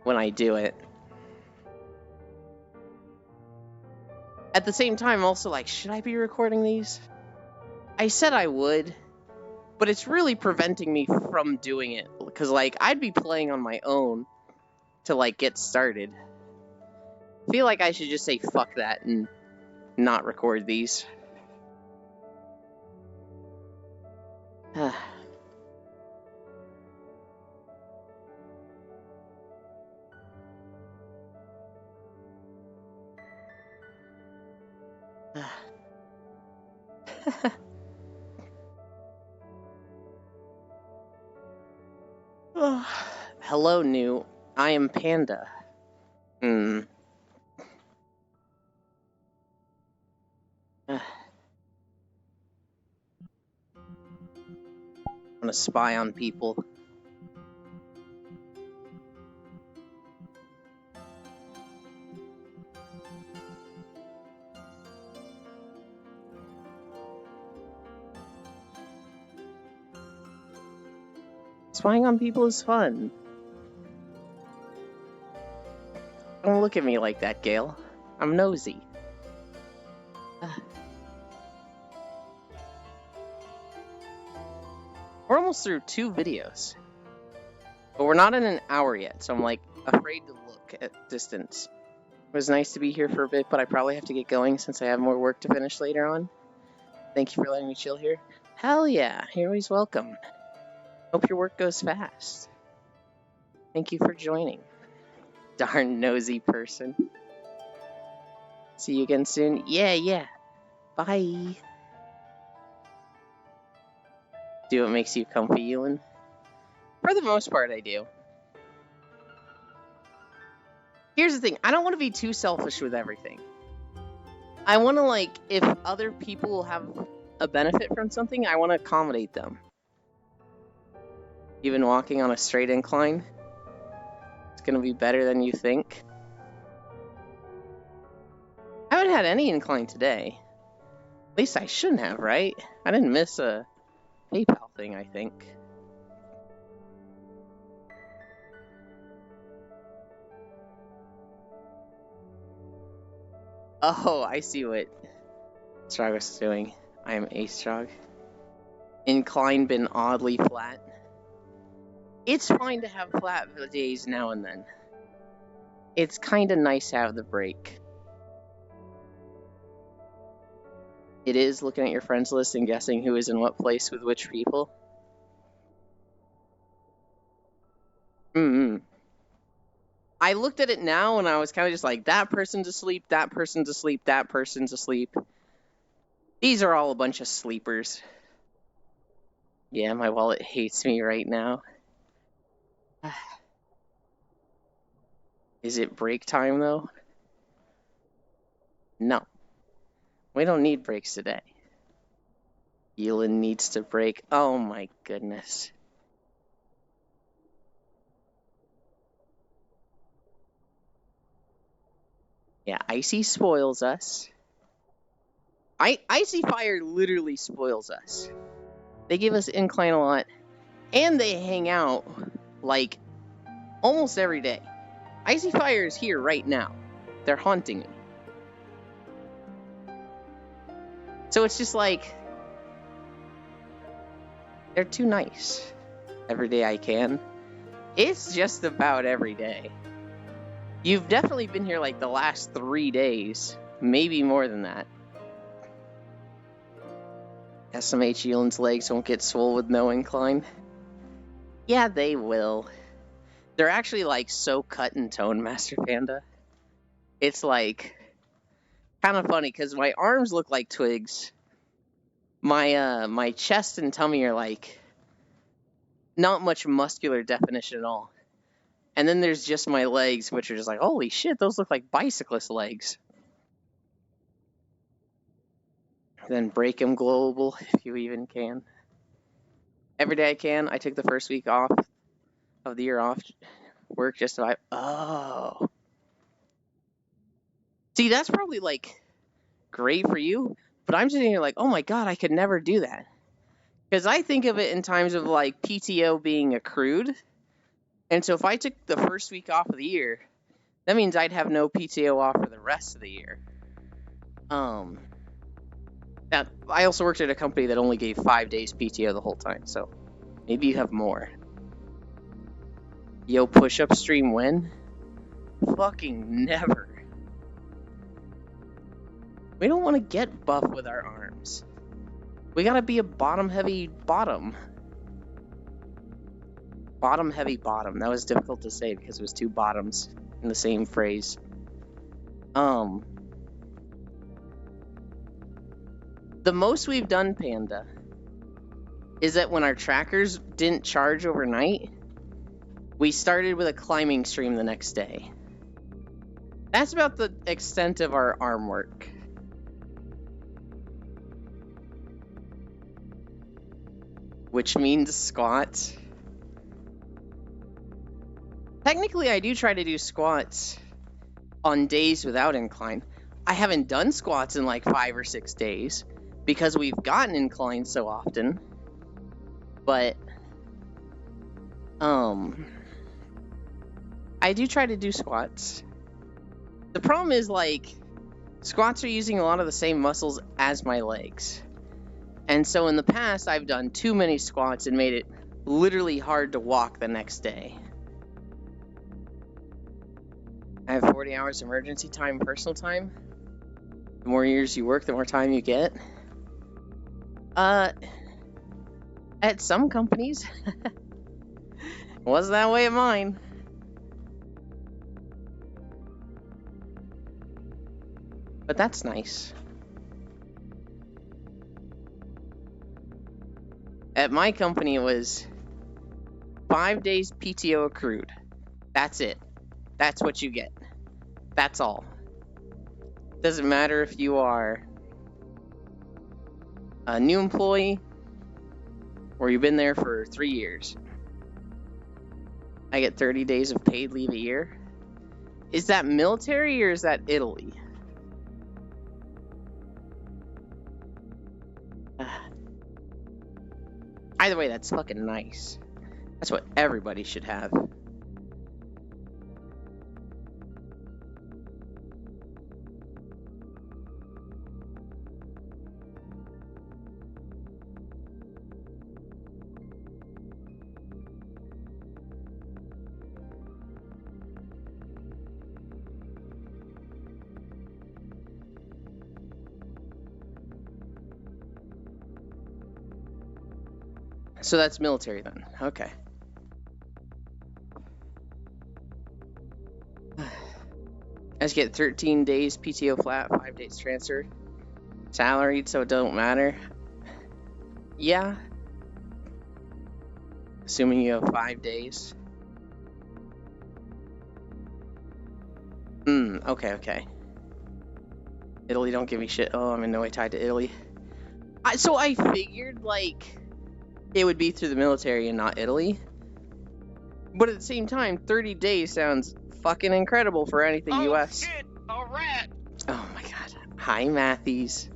Speaker 1: when I do it. At the same time, also, like, should I be recording these? I said I would, but it's really preventing me from doing it. Because, like, I'd be playing on my own to, like, get started. I feel like I should just say fuck that and not record these. Hello, new. I am Panda. I'm gonna spy on people. Spying on people is fun. Don't look at me like that, Gale. I'm nosy. We're almost through 2 videos. But we're not in an hour yet, so I'm, like, afraid to look at distance. It was nice to be here for a bit, but I probably have to get going since I have more work to finish later on. Thank you for letting me chill here. Hell yeah, you're always welcome. Hope your work goes fast. Thank you for joining. Darn nosy person. See you again soon. Yeah. Bye. Do what makes you comfy, Ewan. For the most part, I do. Here's the thing. I don't want to be too selfish with everything. I want to, like, if other people have a benefit from something, I want to accommodate them. Even walking on a straight incline, it's going to be better than you think. I haven't had any incline today. At least I shouldn't have, right? I didn't miss a PayPal thing, I think. Oh, I see what Strog was doing. I am Astrog. Incline been oddly flat. It's fine to have flat days now and then. it's kind of nice to have the break. It is looking at your friends list and guessing who is in what place with which people. I looked at it now and I was kind of just like, that person's asleep, that person's asleep, that person's asleep. These are all a bunch of sleepers. Yeah, my wallet hates me right now. Is it break time, though? No. We don't need breaks today. Elin needs to break. Oh my goodness. Yeah, Icy spoils us. Icy Fire literally spoils us. They give us incline a lot, and they hang out, like, almost every day. Icy Fire is here right now. They're haunting me. So it's just like, they're too nice. Every day I can. It's just about every day. You've definitely been here like the last 3 days. Maybe more than that. SMH Elan's legs won't get swole with no incline. Yeah, they will. They're actually like so cut in tone, Master Panda. It's like kind of funny because my arms look like twigs. My chest and tummy are like not much muscular definition at all. And then there's just my legs, which are just like, holy shit, those look like bicyclist legs. Then break them global, if you even can. Every day I can. I took the first week off of the year off work just to... Oh. See, that's probably, like, great for you, but I'm sitting here like, oh my god, I could never do that. Because I think of it in times of, like, PTO being accrued. And so if I took the first week off of the year, that means I'd have no PTO off for the rest of the year. I also worked at a company that only gave 5 days PTO the whole time, so maybe you have more. Yo, push-up stream when? Fucking never. We don't want to get buff with our arms. We gotta be a bottom-heavy bottom. Bottom-heavy bottom. That was difficult to say because it was two bottoms in the same phrase. The most we've done, Panda, is that when our trackers didn't charge overnight, we started with a climbing stream the next day. That's about the extent of our arm work. Which means squats. Technically, I do try to do squats on days without incline. I haven't done squats in like 5 or 6 days because we've gotten incline so often. But, I do try to do squats. The problem is, like, squats are using a lot of the same muscles as my legs. And so in the past, I've done too many squats and made it literally hard to walk the next day. I have 40 hours emergency time, personal time. The more years you work, the more time you get. At some companies. Wasn't that way at mine. But that's nice. At my company, it was 5 days PTO accrued. That's it. That's what you get. That's all. Doesn't matter if you are a new employee or you've been there for 3 years. I get 30 days of paid leave a year. Is that military or is that Italy? Either way, that's fucking nice. That's what everybody should have. So that's military then. Okay. I just get 13 days PTO flat, 5 days transferred. Salaried, so it don't matter. Yeah. Assuming you have 5 days. Okay. Italy don't give me shit. Oh, I'm in no way tied to Italy. So I figured, like, it would be through the military and not Italy. But at the same time, 30 days sounds fucking incredible for anything US.
Speaker 2: Shit, a rat!
Speaker 1: Oh my god. Hi, Matthews.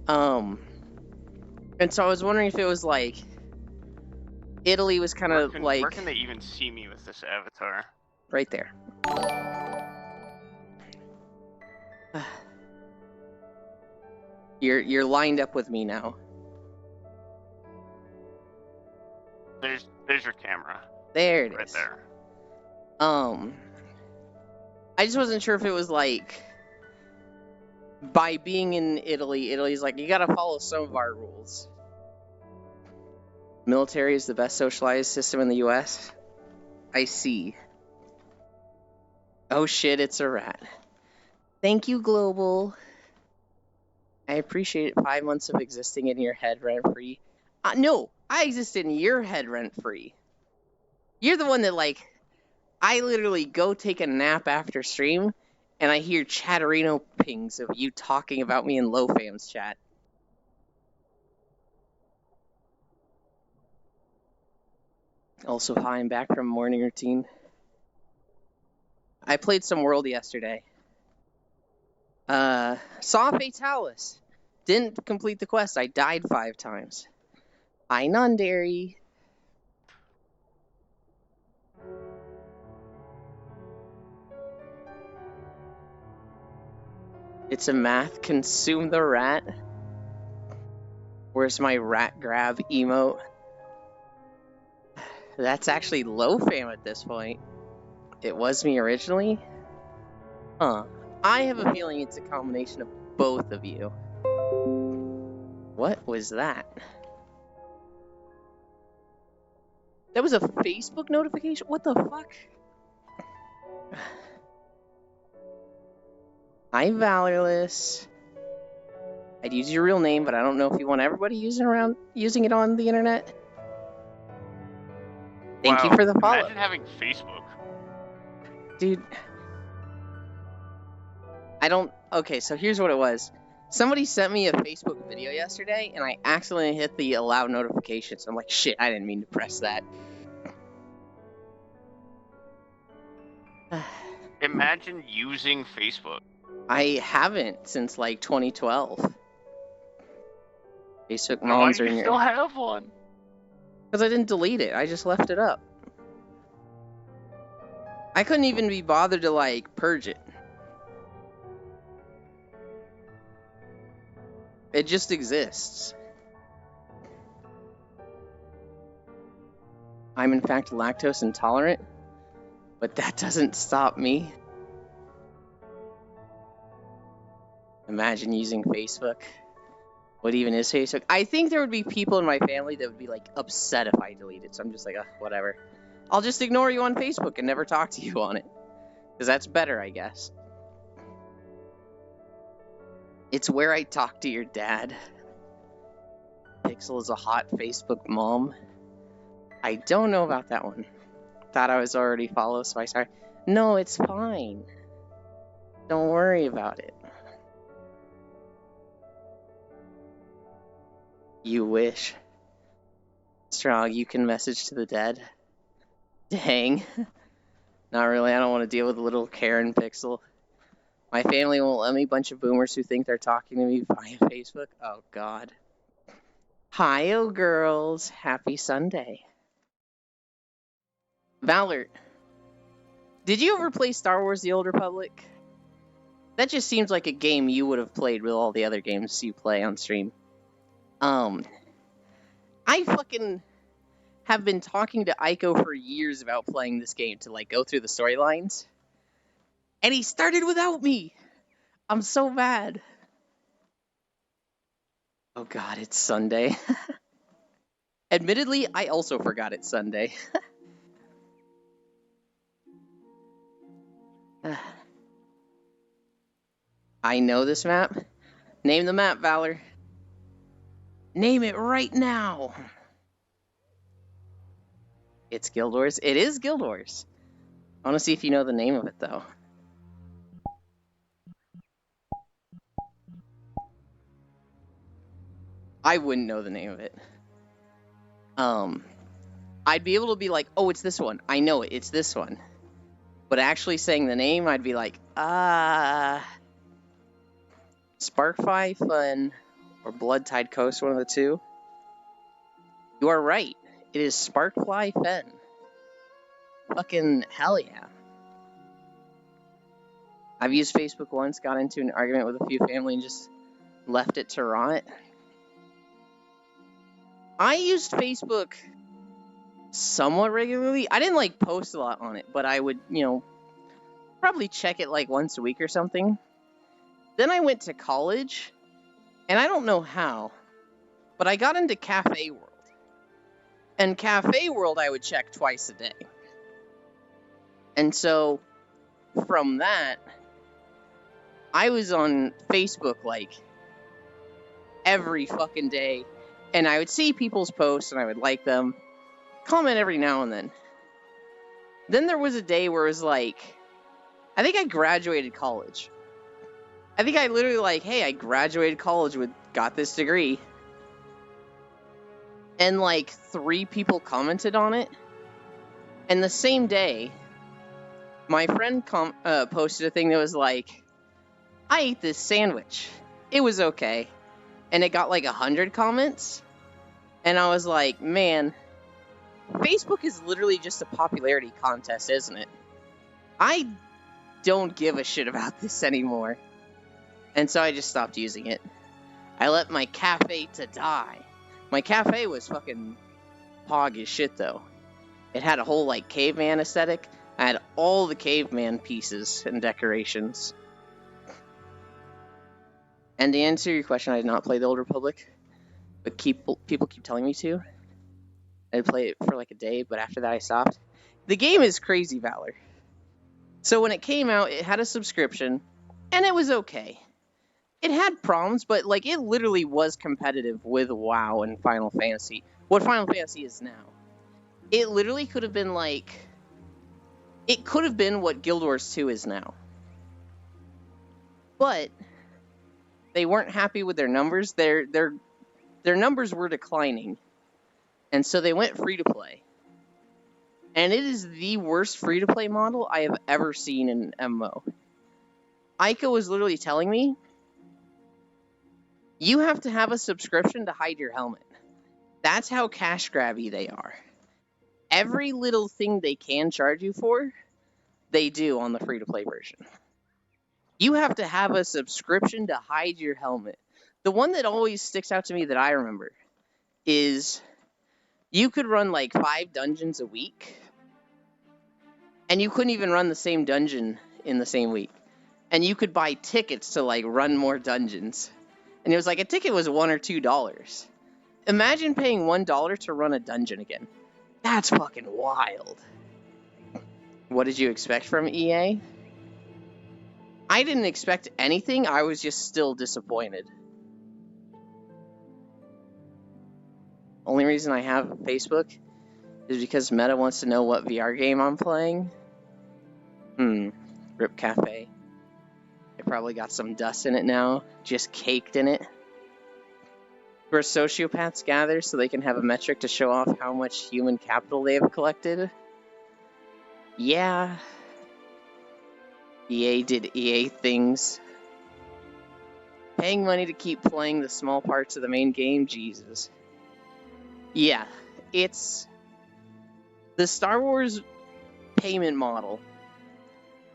Speaker 1: And so I was wondering if it was like Italy was kind of like
Speaker 2: where can they even see me with this avatar?
Speaker 1: right there. You're lined up with me now.
Speaker 2: There's your camera.
Speaker 1: There it
Speaker 2: right
Speaker 1: is.
Speaker 2: There.
Speaker 1: I just wasn't sure if it was like by being in Italy, Italy's like, you gotta follow some of our rules. Military is the best socialized system in the US. I see. Oh shit, it's a rat. Thank you, Global. I appreciate it. 5 months of existing in your head rent-free. No, I exist in your head rent-free. You're the one that, like, I literally go take a nap after stream, and I hear Chatterino pings of you talking about me in LowFam's chat. Also, hi, I'm back from morning routine. I played some World yesterday. Saw Fatalis. Didn't complete the quest. I died 5 times. Hi, Nondary. It's a math. Consume the rat. Where's my rat grab emote? That's actually LowFam at this point. It was me originally? Huh. I have a feeling it's a combination of both of you. What was that? That was a Facebook notification? What the fuck? Hi, Valorless. I'd use your real name, but I don't know if you want everybody using it on the internet. Thank you for the follow.
Speaker 2: Imagine having Facebook.
Speaker 1: Dude. I don't... Okay, so here's what it was. Somebody sent me a Facebook video yesterday, and I accidentally hit the allow notifications. I'm like, shit, I didn't mean to press that.
Speaker 2: Imagine using Facebook.
Speaker 1: I haven't since, like, 2012. Facebook
Speaker 2: Why
Speaker 1: moms
Speaker 2: do
Speaker 1: are
Speaker 2: you
Speaker 1: in
Speaker 2: still
Speaker 1: your...
Speaker 2: have one?
Speaker 1: Because I didn't delete it. I just left it up. I couldn't even be bothered to, like, purge it. It just exists. I'm in fact lactose intolerant, but that doesn't stop me. Imagine using Facebook. What even is Facebook? I think there would be people in my family that would be like upset if I delete it, so I'm just like, whatever. I'll just ignore you on Facebook and never talk to you on it. Because that's better, I guess. It's where I talk to your dad. Pixel is a hot Facebook mom. I don't know about that one. Thought I was already followed, so I started. No, it's fine. Don't worry about it. You wish. Strong, you can message to the dead. Dang. Not really, I don't want to deal with a little Karen Pixel. My family won't let me. Bunch of boomers who think they're talking to me via Facebook. Oh, God. Hi-oh, girls. Happy Sunday. Valor, did you ever play Star Wars The Old Republic? That just seems like a game you would have played with all the other games you play on stream. I fucking have been talking to Aiko for years about playing this game to, like, go through the storylines. And he started without me. I'm so mad. Oh, God, it's Sunday. Admittedly, I also forgot it's Sunday. I know this map. Name the map, Valor. Name it right now. It's Guild Wars. It is Guild Wars. I want to see if you know the name of it, though. I wouldn't know the name of it. I'd be able to be like, oh, it's this one. I know it. It's this one. But actually saying the name, I'd be like, Sparkfly Fun or Bloodtide Coast, one of the two. You are right. It is Sparkfly Fen. Fucking hell yeah. I've used Facebook once, got into an argument with a few family and just left it to rot. I used Facebook somewhat regularly. I didn't like post a lot on it, but I would, probably check it like once a week or something. Then I went to college, and I don't know how, but I got into Cafe World. And Cafe World I would check twice a day. And so, from that, I was on Facebook like every fucking day, and I would see people's posts and I would like them, comment every now and then. Then there was a day where it was like, I think I graduated college. I think I literally like, hey, I graduated college got this degree. And like 3 people commented on it. And the same day, my friend posted a thing that was like, I ate this sandwich. It was okay. And it got like 100 comments. And I was like, man, Facebook is literally just a popularity contest, isn't it? I don't give a shit about this anymore. And so I just stopped using it. I let my cafe to die. My cafe was fucking pog as shit, though. It had a whole, like, caveman aesthetic. I had all the caveman pieces and decorations. And to answer your question, I did not play the Old Republic, but people keep telling me to. I played it for like a day, but after that I stopped. The game is crazy, Valor. So when it came out, it had a subscription, and it was okay. It had problems, but like it literally was competitive with WoW and Final Fantasy. What Final Fantasy is now. It literally could have been like... It could have been what Guild Wars 2 is now. But they weren't happy with their numbers. Their numbers were declining. And so they went free-to-play. And it is the worst free-to-play model I have ever seen in MMO. Aiko was literally telling me, you have to have a subscription to hide your helmet. That's how cash grabby they are. Every little thing they can charge you for, they do on the free-to-play version. You have to have a subscription to hide your helmet. The one that always sticks out to me that I remember is you could run like 5 dungeons a week, and you couldn't even run the same dungeon in the same week. And you could buy tickets to like run more dungeons. And it was like a ticket was $1 or $2. Imagine paying $1 to run a dungeon again. That's fucking wild. What did you expect from EA? I didn't expect anything. I was just still disappointed. Only reason I have Facebook is because Meta wants to know what VR game I'm playing. Rip Cafe. It probably got some dust in it now, just caked in it. Where sociopaths gather so they can have a metric to show off how much human capital they have collected. Yeah. EA did EA things. Paying money to keep playing the small parts of the main game, Jesus. Yeah, it's... The Star Wars payment model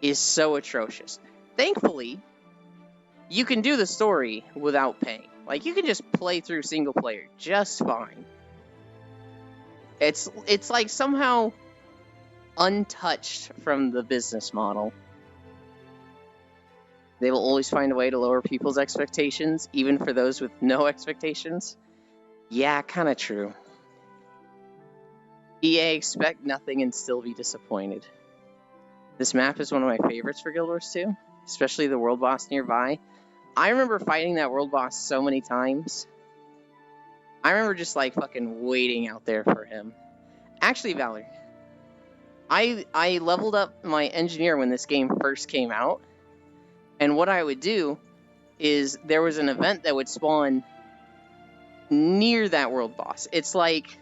Speaker 1: is so atrocious. Thankfully, you can do the story without paying. Like, you can just play through single player just fine. It's like somehow untouched from the business model. They will always find a way to lower people's expectations, even for those with no expectations. Yeah, kind of true. EA, expect nothing and still be disappointed. This map is one of my favorites for Guild Wars 2, especially the world boss nearby. I remember fighting that world boss so many times. I remember just like fucking waiting out there for him. Actually, Valerie, I leveled up my engineer when this game first came out, and what I would do is there was an event that would spawn near that world boss. It's like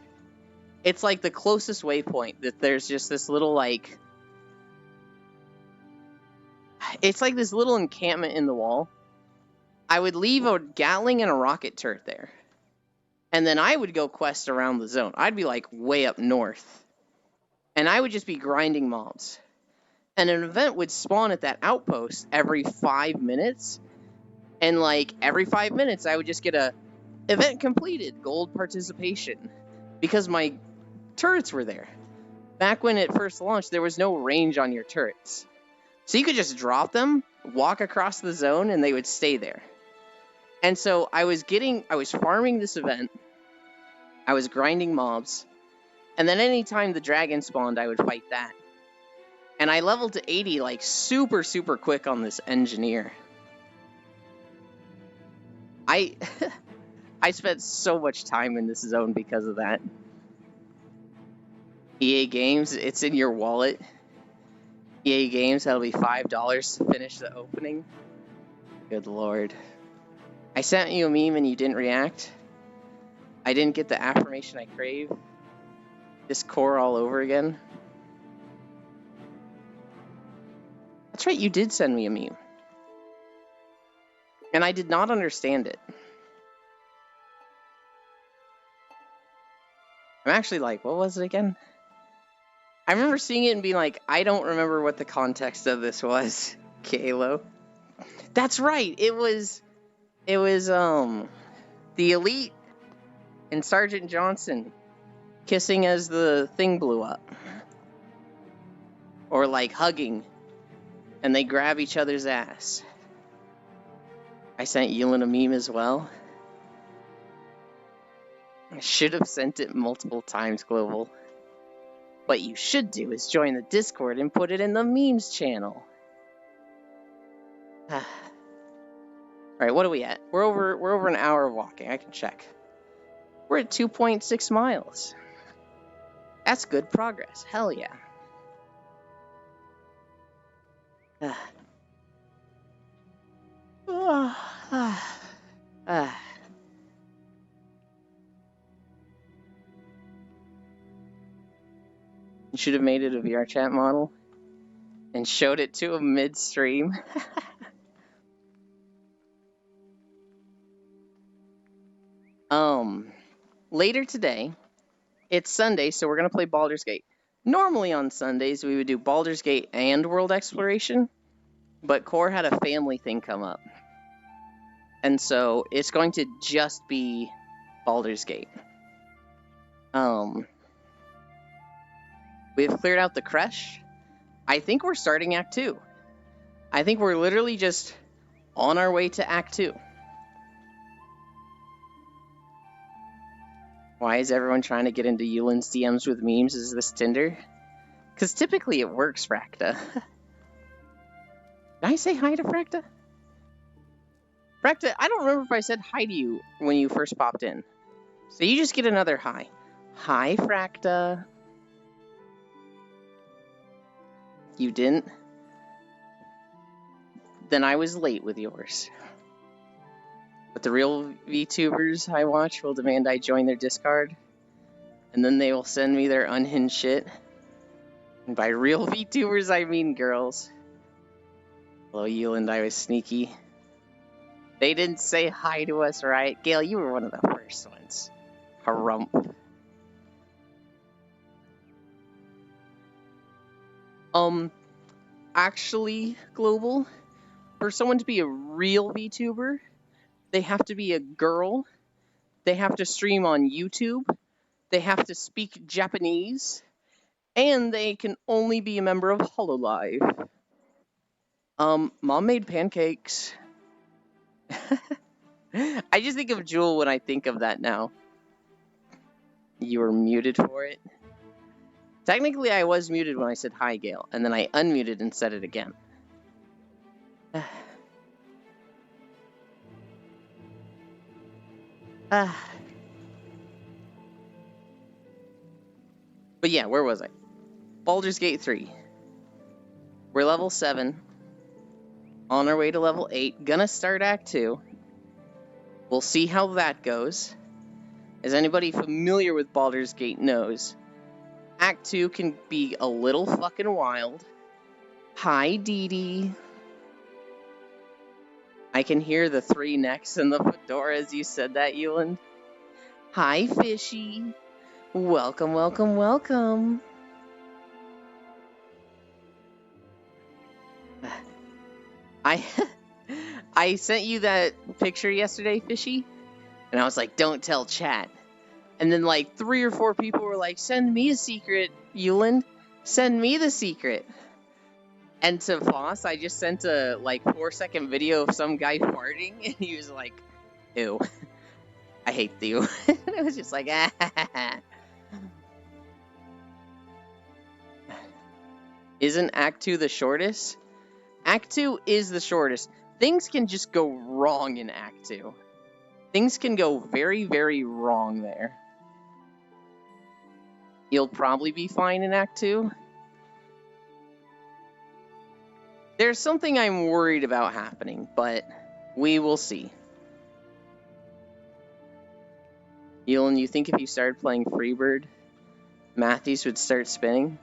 Speaker 1: the closest waypoint that there's just this little like, it's like this little encampment in the wall. I would leave a Gatling and a rocket turret there. And then I would go quest around the zone. I'd be like way up north. And I would just be grinding mobs. And an event would spawn at that outpost every 5 minutes. And like every 5 minutes I would just get a event completed, gold participation. Because my turrets were there. Back when it first launched, there was no range on your turrets. So you could just drop them, walk across the zone, and they would stay there. And so I was farming this event, I was grinding mobs, and then anytime the dragon spawned, I would fight that. And I leveled to 80 like super, super quick on this engineer. I spent so much time in this zone because of that. EA Games, it's in your wallet. EA Games, that'll be $5 to finish the opening. Good lord. I sent you a meme and you didn't react. I didn't get the affirmation I crave. This core all over again. That's right, you did send me a meme. And I did not understand it. I'm actually like, what was it again? I remember seeing it and being like, I don't remember what the context of this was, Kalo. That's right, it was the Elite and Sergeant Johnson kissing as the thing blew up. Or like hugging, and they grab each other's ass. I sent Yulin a meme as well. I should have sent it multiple times, Global. What you should do is join the Discord and put it in the memes channel. Alright, what are we at? We're over an hour of walking. I can check. We're at 2.6 miles. That's good progress. Hell yeah. You should have made it a VRChat model and showed it to him midstream. Later today, it's Sunday, so we're gonna play Baldur's Gate. Normally on Sundays, we would do Baldur's Gate and World Exploration, but Core had a family thing come up. And so it's going to just be Baldur's Gate. We've cleared out the creche. I think we're starting Act 2. I think we're literally just on our way to Act 2. Why is everyone trying to get into Yulin's DMs with memes? Is this Tinder? Because typically it works, Fracta. Did I say hi to Fracta? Fracta, I don't remember if I said hi to you when you first popped in. So you just get another hi. Hi, Fracta. You didn't? Then I was late with yours. But the real VTubers I watch will demand I join their Discord, and then they will send me their unhinged shit. And by real VTubers, I mean girls. Hello, Yulin, I was sneaky. They didn't say hi to us, right? Gail, you were one of the first ones. Harump. Actually, Global, for someone to be a real VTuber, they have to be a girl, they have to stream on YouTube, they have to speak Japanese, and they can only be a member of Hololive. Mom made pancakes. I just think of Jewel when I think of that now. You were muted for it. Technically, I was muted when I said hi, Gale, and then I unmuted and said it again. But yeah, where was I? Baldur's Gate 3. We're level 7. On our way to level 8. Gonna start Act 2. We'll see how that goes. As anybody familiar with Baldur's Gate knows, Act 2 can be a little fucking wild. Hi, Dee Dee. I can hear the 3 necks in the fedora as you said that, Ewan. Hi, Fishy. Welcome, welcome, welcome. I sent you that picture yesterday, Fishy, and I was like, don't tell chat. And then like 3 or 4 people were like, send me a secret, Ewan. Send me the secret. And to Voss, I just sent a like 4-second video of some guy farting, and he was like, ew. I hate you. And it was just like, ah. Isn't Act 2 the shortest? Act 2 is the shortest. Things can just go wrong in Act 2. Things can go very, very wrong there. You'll probably be fine in Act 2. There's something I'm worried about happening, but we will see. Ewan, you think if you started playing Freebird, Matthews would start spinning?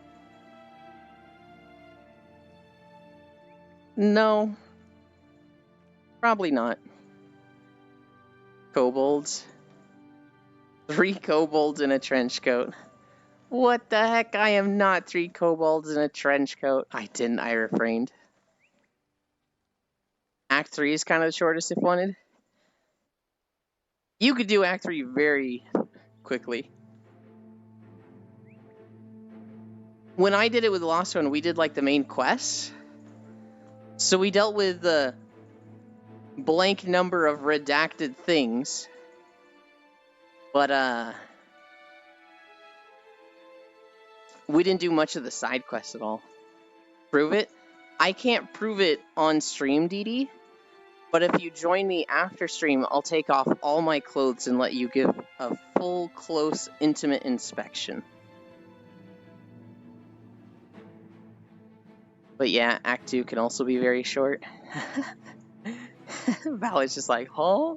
Speaker 1: No. Probably not. Kobolds. 3 kobolds in a trench coat. What the heck? I am not 3 kobolds in a trench coat. I refrained. Act 3 is kind of the shortest if wanted. You could do Act 3 very quickly. When I did it with Lost One, we did like the main quests. So we dealt with the blank number of redacted things. But, we didn't do much of the side quests at all. Prove it? I can't prove it on stream, Dee Dee. But if you join me after stream, I'll take off all my clothes and let you give a full, close, intimate inspection. But yeah, Act 2 can also be very short. Valor's just like, huh?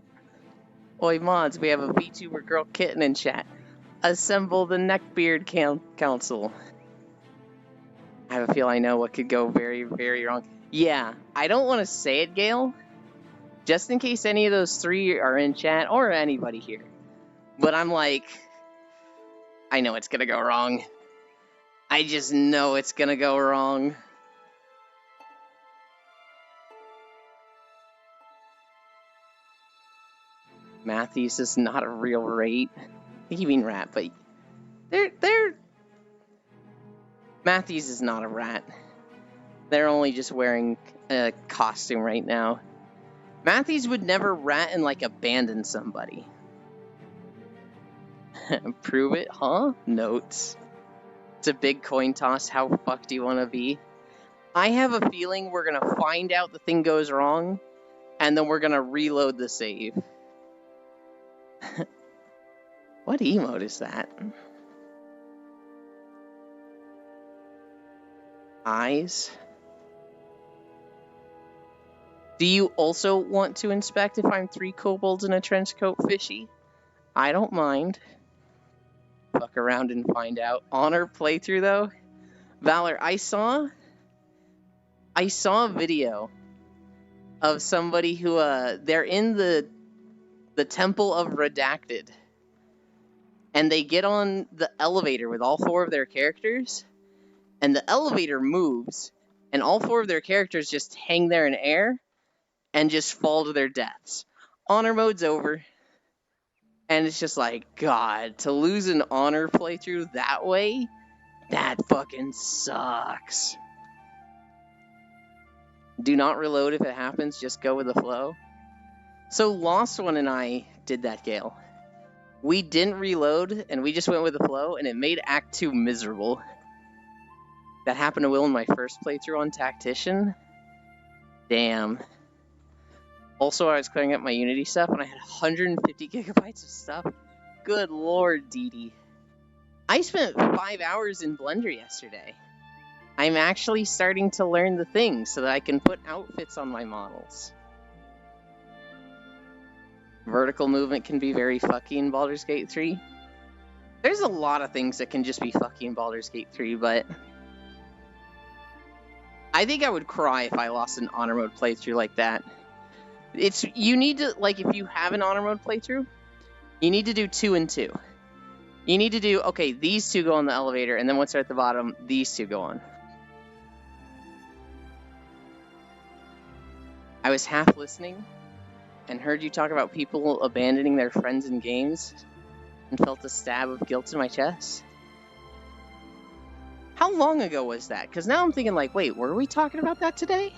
Speaker 1: Oi mods, we have a VTuber girl kitten in chat. Assemble the Neckbeard Council. I have a feel I know what could go very, very wrong. Yeah, I don't want to say it, Gale. Just in case any of those 3 are in chat, or anybody here. But I'm like, I know it's gonna go wrong. I just know it's gonna go wrong. Matthews is not a real rate. I think you mean rat, but they're... Matthews is not a rat. They're only just wearing a costume right now. Matthews would never rat and, like, abandon somebody. Prove it, huh? Notes. It's a big coin toss. How fucked do you want to be? I have a feeling we're going to find out the thing goes wrong, and then we're going to reload the save. What emote is that? Eyes? Do you also want to inspect if I'm 3 kobolds in a trench coat, Fishy? I don't mind. Fuck around and find out. Honor playthrough, though? Valor, I saw a video of somebody who, they're in the Temple of Redacted. And they get on the elevator with all 4 of their characters. And the elevator moves. And all 4 of their characters just hang there in air. And just fall to their deaths. Honor mode's over. And it's just like, God, to lose an honor playthrough that way, that fucking sucks. Do not reload if it happens, just go with the flow. So Lost One and I did that, Gale. We didn't reload, and we just went with the flow, and it made Act 2 miserable. That happened to Will in my first playthrough on Tactician. Damn. Also, I was clearing up my Unity stuff and I had 150 gigabytes of stuff. Good lord, Dee. I spent 5 hours in Blender yesterday. I'm actually starting to learn the things so that I can put outfits on my models. Vertical movement can be very fucky in Baldur's Gate 3. There's a lot of things that can just be fucky in Baldur's Gate 3, but I think I would cry if I lost an honor mode playthrough like that. You need to, like, if you have an honor mode playthrough, you need to do 2 and 2. You need to do, okay, these two go on the elevator, and then once they're at the bottom, these two go on. I was half listening and heard you talk about people abandoning their friends in games and felt a stab of guilt in my chest. How long ago was that? Because now I'm thinking, like, wait, were we talking about that today?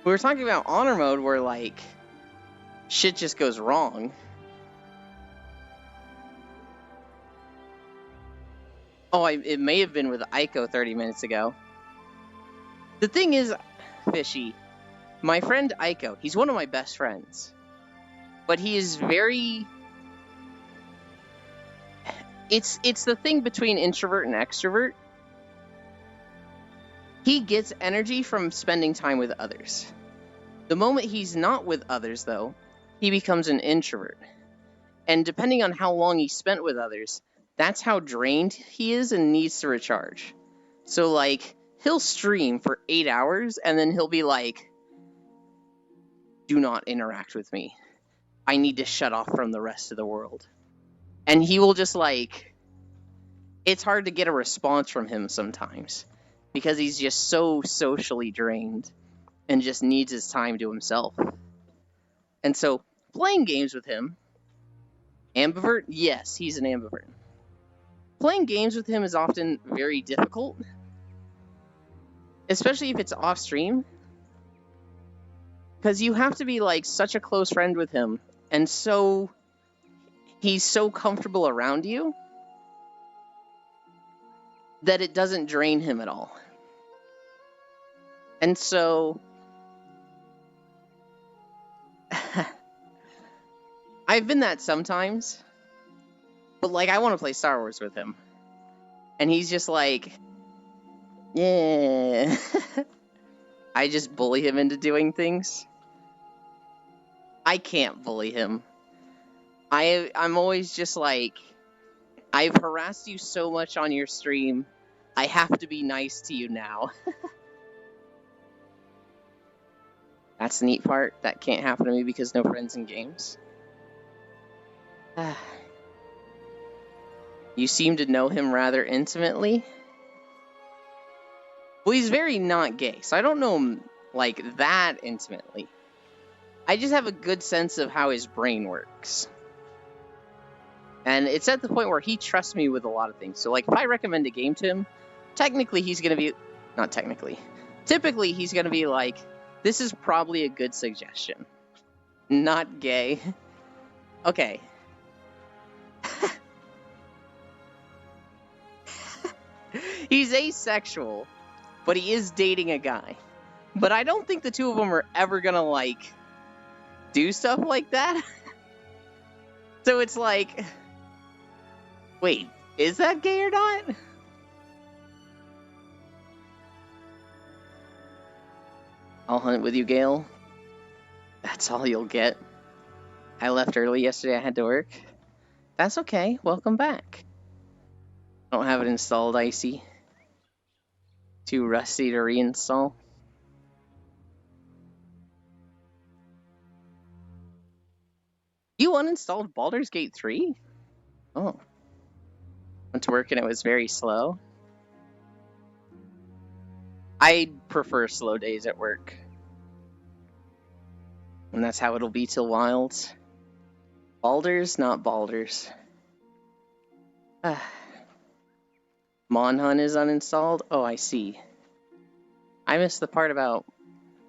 Speaker 1: We were talking about honor mode where, like, shit just goes wrong. Oh, it may have been with Aiko 30 minutes ago. The thing is, Fishy, my friend Aiko, he's one of my best friends. But he is very... It's the thing between introvert and extrovert. He gets energy from spending time with others. The moment he's not with others, though, he becomes an introvert. And depending on how long he spent with others, that's how drained he is and needs to recharge. So, like, he'll stream for 8 hours, and then he'll be like, do not interact with me. I need to shut off from the rest of the world. And he will just, like... It's hard to get a response from him sometimes, because he's just so socially drained and just needs his time to himself. And so, playing games with him... Ambivert? Yes, he's an ambivert. Playing games with him is often very difficult, especially if it's off stream, because you have to be like such a close friend with him, and so he's so comfortable around you that it doesn't drain him at all. And so I've been that sometimes, but like I want to play Star Wars with him, and he's just like, yeah. I just bully him into doing things. I can't bully him. I'm always just like, I've harassed you so much on your stream, I have to be nice to you now. That's the neat part. That can't happen to me because no friends in games. You seem to know him rather intimately. Well, he's very not gay, so I don't know him like that intimately. I just have a good sense of how his brain works. And it's at the point where he trusts me with a lot of things. So, like, if I recommend a game to him, technically he's going to be... Not technically. Typically, he's going to be like, this is probably a good suggestion. Not gay. Okay. He's asexual, but he is dating a guy. But I don't think the two of them are ever going to, like, do stuff like that. So it's like... Wait, is that gay or not? I'll hunt with you, Gale. That's all you'll get. I left early yesterday, I had to work. That's okay, welcome back. I don't have it installed, Icy. Too rusty to reinstall. You uninstalled Baldur's Gate 3? Oh. Went to work and it was very slow. I prefer slow days at work. And that's how it'll be till Wilds. Baldur's, not Baldur's. Monhun is uninstalled? Oh, I see. I missed the part about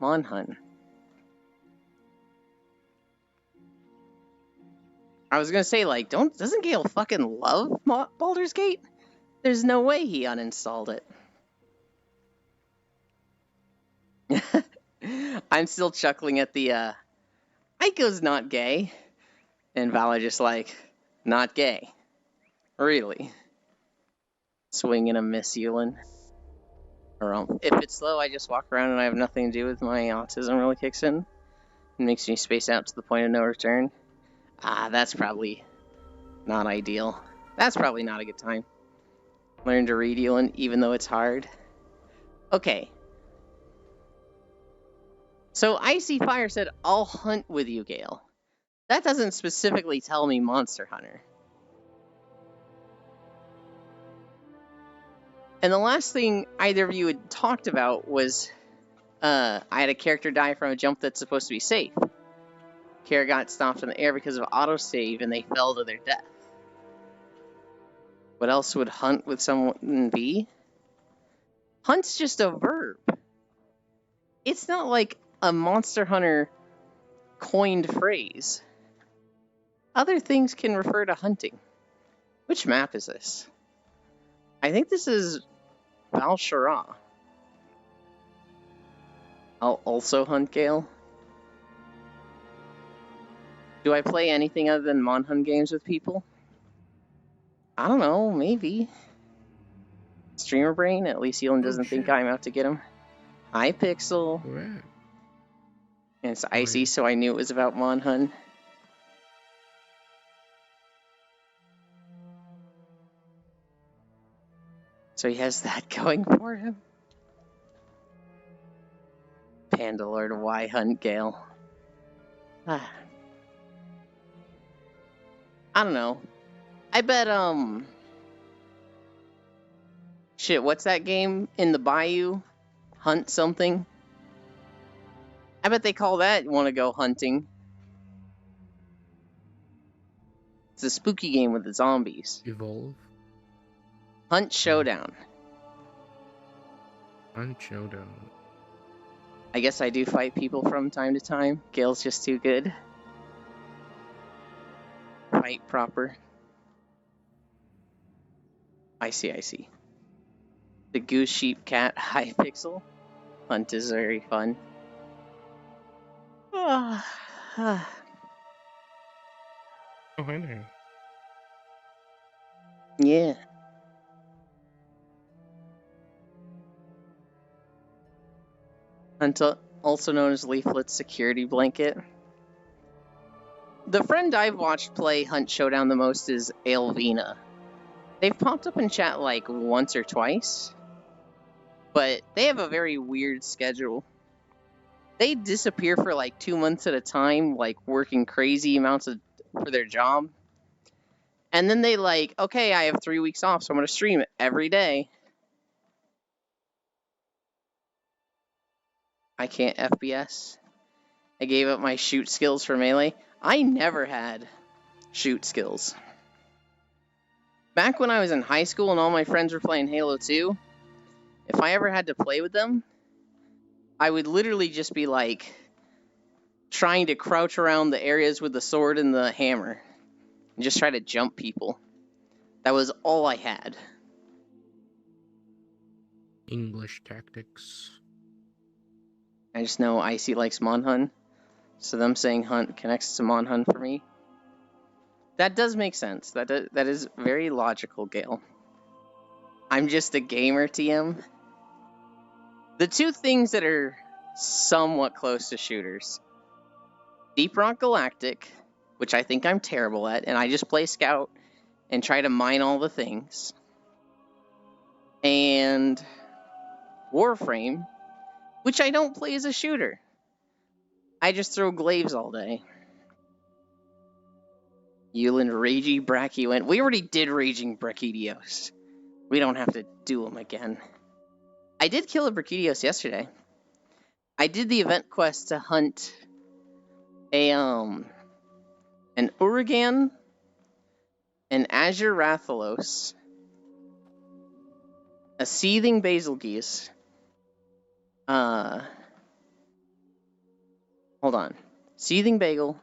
Speaker 1: Monhun. I was gonna say, like, doesn't Gale fucking love Baldur's Gate? There's no way he uninstalled it. I'm still chuckling at the, Aiko's not gay. And Vala just like, not gay. Really. Swinging a Miss Yulin. Or, if it's slow, I just walk around and I have nothing to do with my autism really kicks in. It makes me space out to the point of no return. That's probably not ideal. That's probably not a good time. Learn to read Yulin, even though it's hard. Okay. So Icy Fire said, I'll hunt with you, Gale. That doesn't specifically tell me Monster Hunter. And the last thing either of you had talked about was I had a character die from a jump that's supposed to be safe. Kara got stopped in the air because of autosave and they fell to their death. What else would hunt with someone be? Hunt's just a verb. It's not like a Monster Hunter coined phrase. Other things can refer to hunting. Which map is this? I think this is Val Shara. I'll also hunt Gale. Do I play anything other than Monhunt games with people? I don't know, maybe. Streamer brain? At least Elon doesn't think I'm out to get him. Hi, Pixel.
Speaker 3: Right.
Speaker 1: And it's icy, so I knew it was about Monhunt. So he has that going for him. Panda Lord, why hunt Gale? I don't know. I bet, shit, what's that game in the bayou? Hunt something? I bet they call that Want to Go Hunting. It's a spooky game with the zombies.
Speaker 3: Evolve.
Speaker 1: Hunt Showdown.
Speaker 3: Hunt Showdown.
Speaker 1: I guess I do fight people from time to time. Gale's just too good. Fight proper. I see. The goose, sheep, cat, high pixel. Hunt is very fun.
Speaker 3: Oh, hi there.
Speaker 1: Yeah. Hunt, also known as Leaflet's security blanket. The friend I've watched play Hunt Showdown the most is Alvina. They've popped up in chat like once or twice, but they have a very weird schedule. They disappear for like 2 months at a time, like working crazy amounts for their job. And then they like, okay, I have 3 weeks off, so I'm going to stream every day. I can't FPS. I gave up my shoot skills for Melee. I never had shoot skills. Back when I was in high school and all my friends were playing Halo 2, if I ever had to play with them, I would literally just be like trying to crouch around the areas with the sword and the hammer and just try to jump people. That was all I had.
Speaker 3: English tactics.
Speaker 1: I just know Icy likes Monhunt, so them saying Hunt connects to Monhunt for me. That does make sense. That is very logical, Gale. I'm just a gamer, TM. The two things that are somewhat close to shooters. Deep Rock Galactic, which I think I'm terrible at, and I just play Scout and try to mine all the things. And Warframe, which I don't play as a shooter. I just throw glaives all day. Yulin, Ragey Brachioent. We already did Raging Brachydios. We don't have to do them again. I did kill a Brachydios yesterday. I did the event quest to hunt an Uragan, an Azure Rathalos, a Seething Basilgeuse. Hold on. Seething Bagel,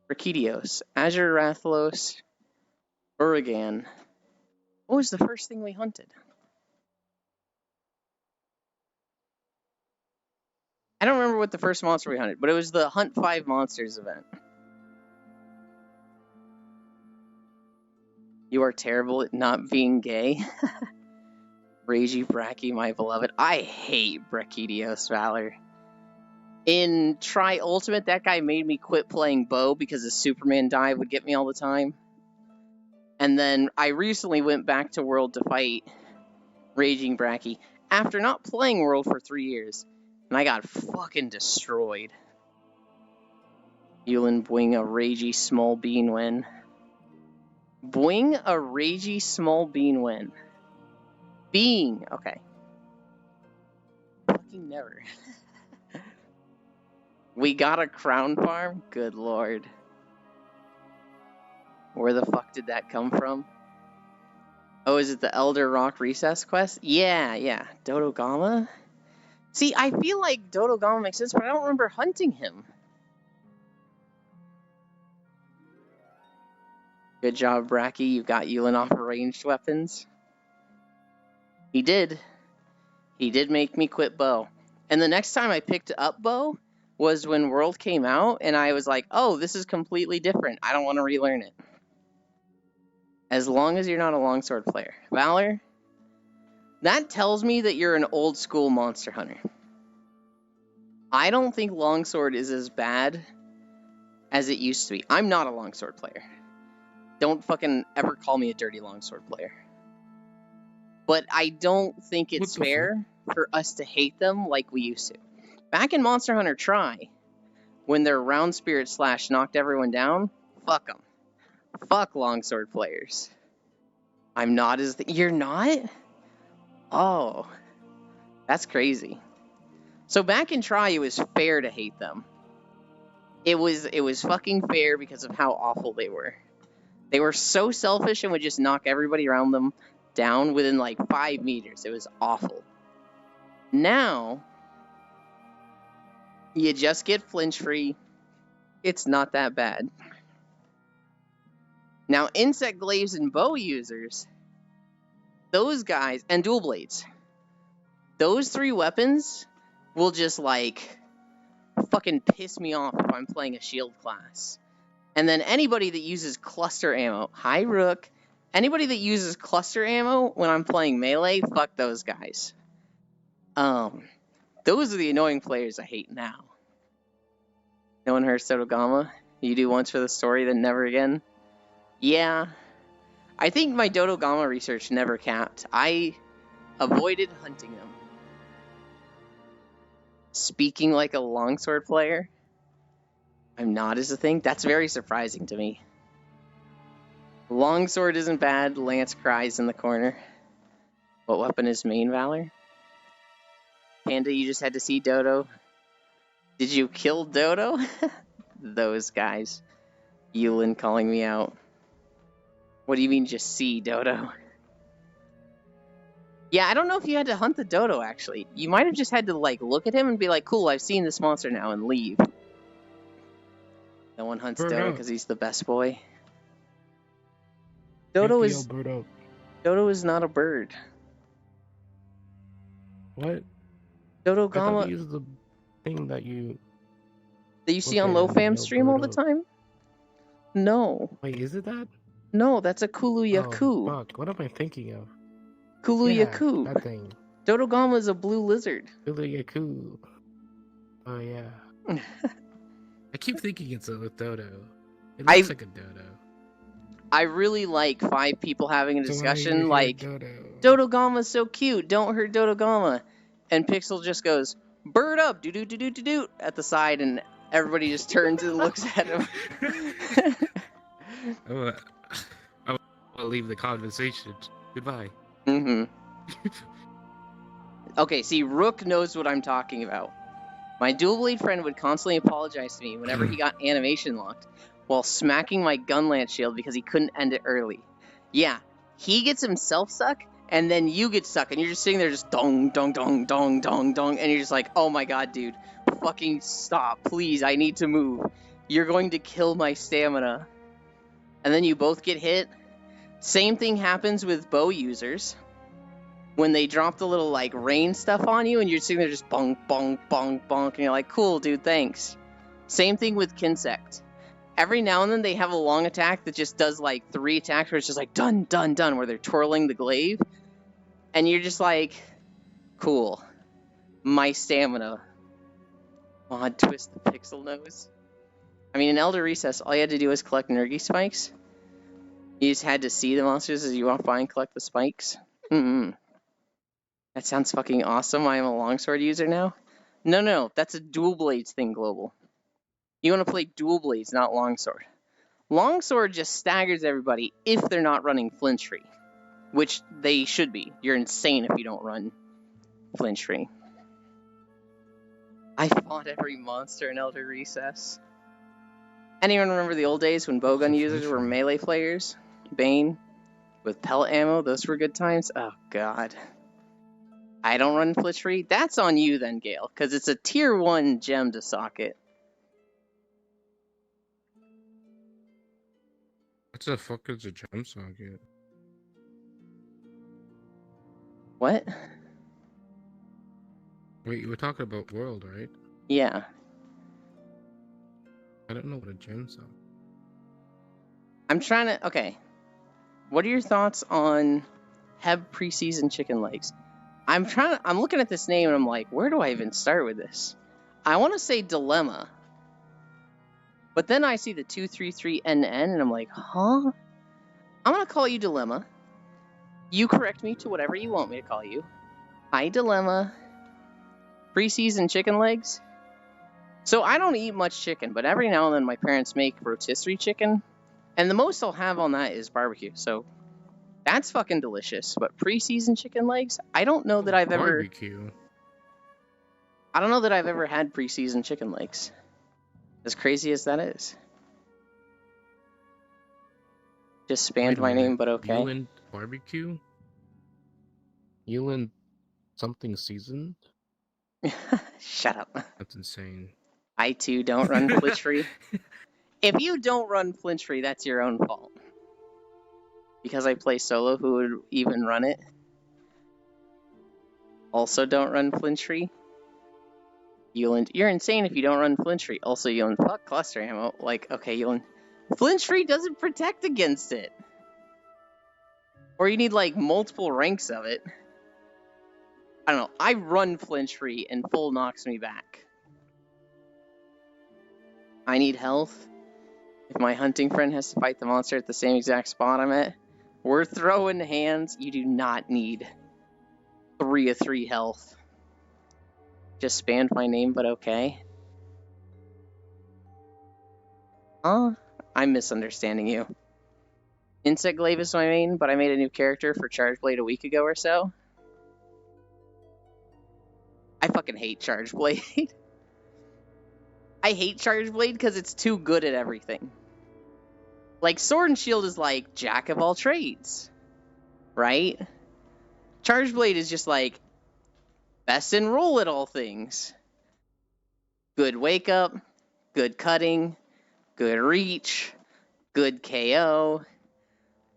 Speaker 1: Brachydios, Azure Rathalos, Uragan. What was the first thing we hunted? I don't remember what the first monster we hunted, but it was the Hunt 5 Monsters event. You are terrible at not being gay. Ragi Bracky, my beloved. I hate Brachydios Valor. In Tri Ultimate, that guy made me quit playing Bow because the Superman dive would get me all the time. And then I recently went back to World to fight Raging Bracky after not playing World for 3 years. And I got fucking destroyed. Yulin Boing a Ragey Small Bean win. Boing a Ragey Small Bean win. Being. Okay. Fucking never. We got a crown farm? Good lord. Where the fuck did that come from? Oh, is it the Elder Rock Recess quest? Yeah. Dodogama? See, I feel like Dodogama makes sense, but I don't remember hunting him. Good job, Bracky. You got Yulin off of ranged weapons. He did. He did make me quit Bow. And the next time I picked up Bow was when World came out, and I was like, oh, this is completely different. I don't want to relearn it. As long as you're not a longsword player. Valor, that tells me that you're an old school monster hunter. I don't think longsword is as bad as it used to be. I'm not a longsword player. Don't fucking ever call me a dirty longsword player. But I don't think it's fair for us to hate them like we used to. Back in Monster Hunter Tri, when their round spirit slash knocked everyone down, fuck them. Fuck longsword players. I'm not as... You're not? Oh. That's crazy. So back in Tri, it was fair to hate them. It was fucking fair because of how awful they were. They were so selfish and would just knock everybody around them down within like 5 meters. It was awful. Now, you just get flinch free. It's not that bad. Now, insect glaives and bow users, those guys, and dual blades, those 3 weapons will just like fucking piss me off if I'm playing a shield class. And then anybody that uses cluster ammo, hi Rook, anybody that uses cluster ammo when I'm playing melee, fuck those guys. Those are the annoying players I hate now. No one heard Dodogama? You do once for the story, then never again? Yeah. I think my Dodogama research never capped. I avoided hunting them. Speaking like a longsword player? I'm not as a thing? That's very surprising to me. Longsword isn't bad, Lance cries in the corner. What weapon is main Valor? Panda, you just had to see Dodo. Did you kill Dodo? Those guys. Yulin calling me out. What do you mean just see Dodo? Yeah, I don't know if you had to hunt the Dodo, actually. You might have just had to, like, look at him and be like, cool, I've seen this monster now, and leave. No one hunts Dodo because he's the best boy. Dodo is not a bird.
Speaker 3: What?
Speaker 1: Dodogama
Speaker 3: is the thing that you
Speaker 1: see on LoFam stream all the time? No.
Speaker 3: Wait, is it that?
Speaker 1: No, that's a Kulu Yaku.
Speaker 3: Oh, fuck. What am I thinking of?
Speaker 1: Kulu Yaku.
Speaker 3: That thing.
Speaker 1: Dodogama is a blue lizard.
Speaker 3: Kulu Yaku. Oh, yeah. I keep thinking it's a dodo. It looks like a dodo.
Speaker 1: I really like 5 people having a discussion like, Dodogama's so cute, don't hurt Dodogama. And Pixel just goes, bird up, do-do-do-do-do-do, at the side, and everybody just turns and looks at him.
Speaker 3: I'll leave the conversation. Goodbye.
Speaker 1: Okay, see, Rook knows what I'm talking about. My dual blade friend would constantly apologize to me whenever he got animation locked while smacking my gunlance shield because he couldn't end it early. Yeah, he gets himself stuck, and then you get stuck, and you're just sitting there just dong, dong, dong, dong, dong, dong, and you're just like, oh my god, dude, fucking stop, please, I need to move. you're going to kill my stamina. And then you both get hit. Same thing happens with bow users. When they drop the little, like, rain stuff on you, and you're sitting there just bonk, bonk, bonk, bonk, and you're like, cool, dude, thanks. Same thing with Kinsect. Every now and then they have a long attack that just does, like, 3 attacks where it's just like, done, done, done, where they're twirling the glaive. And you're just like, cool. My stamina. Mod twist the pixel nose. I mean, in Elder Recess, all you had to do was collect Nergy spikes. You just had to see the monsters as you walk by and collect the spikes. That sounds fucking awesome. I am a longsword user now. No, that's a dual blades thing, Global. You want to play dual blades, not longsword. Longsword just staggers everybody if they're not running flinch free, which they should be. You're insane if you don't run flinch free. I fought every monster in Elder Recess. Anyone remember the old days when bowgun users were melee players? Bane with pellet ammo, those were good times. Oh god. I don't run flinch free. That's on you then, Gale, because it's a tier 1 gem to socket.
Speaker 3: What the fuck is a gem socket?
Speaker 1: What?
Speaker 3: Wait, you were talking about World, right?
Speaker 1: Yeah.
Speaker 3: I don't know what a gem socket.
Speaker 1: I'm trying to... Okay. What are your thoughts on Heb preseason chicken legs? I'm looking at this name and I'm like, where do I even start with this? I want to say Dilemma. But then I see the 233NN and I'm like, huh? I'm going to call you Dilemma. You correct me to whatever you want me to call you. Hi, Dilemma. Preseason chicken legs? So I don't eat much chicken, but every now and then my parents make rotisserie chicken. And the most I'll have on that is barbecue. So that's fucking delicious. But preseason chicken legs? I don't know that I've ever...
Speaker 3: Barbecue?
Speaker 1: I don't know that I've ever had preseason chicken legs. As crazy as that is. Just spammed my name, but okay.
Speaker 3: Euland barbecue? Euland something seasoned?
Speaker 1: Shut up.
Speaker 3: That's insane.
Speaker 1: I too don't run flinch free. If you don't run flinch free, that's your own fault. Because I play solo, who would even run it? Also don't run flinch free. Euland, you're insane if you don't run flinch free. Also, Euland, fuck cluster ammo. Like, okay, Euland, flinch free doesn't protect against it. Or you need, like, multiple ranks of it. I don't know. I run flinch free and full knocks me back. I need health. If my hunting friend has to fight the monster at the same exact spot I'm at, we're throwing hands. You do not need 3 of 3 health. Just spammed my name, but okay. Huh? I'm misunderstanding you. Insect Glaive is my main, but I made a new character for Charge Blade a week ago or so. I fucking hate Charge Blade. I hate Charge Blade because it's too good at everything. Like, Sword and Shield is like jack of all trades, right? Charge Blade is just like best in roll at all things. Good wake up, good cutting, good reach, good KO,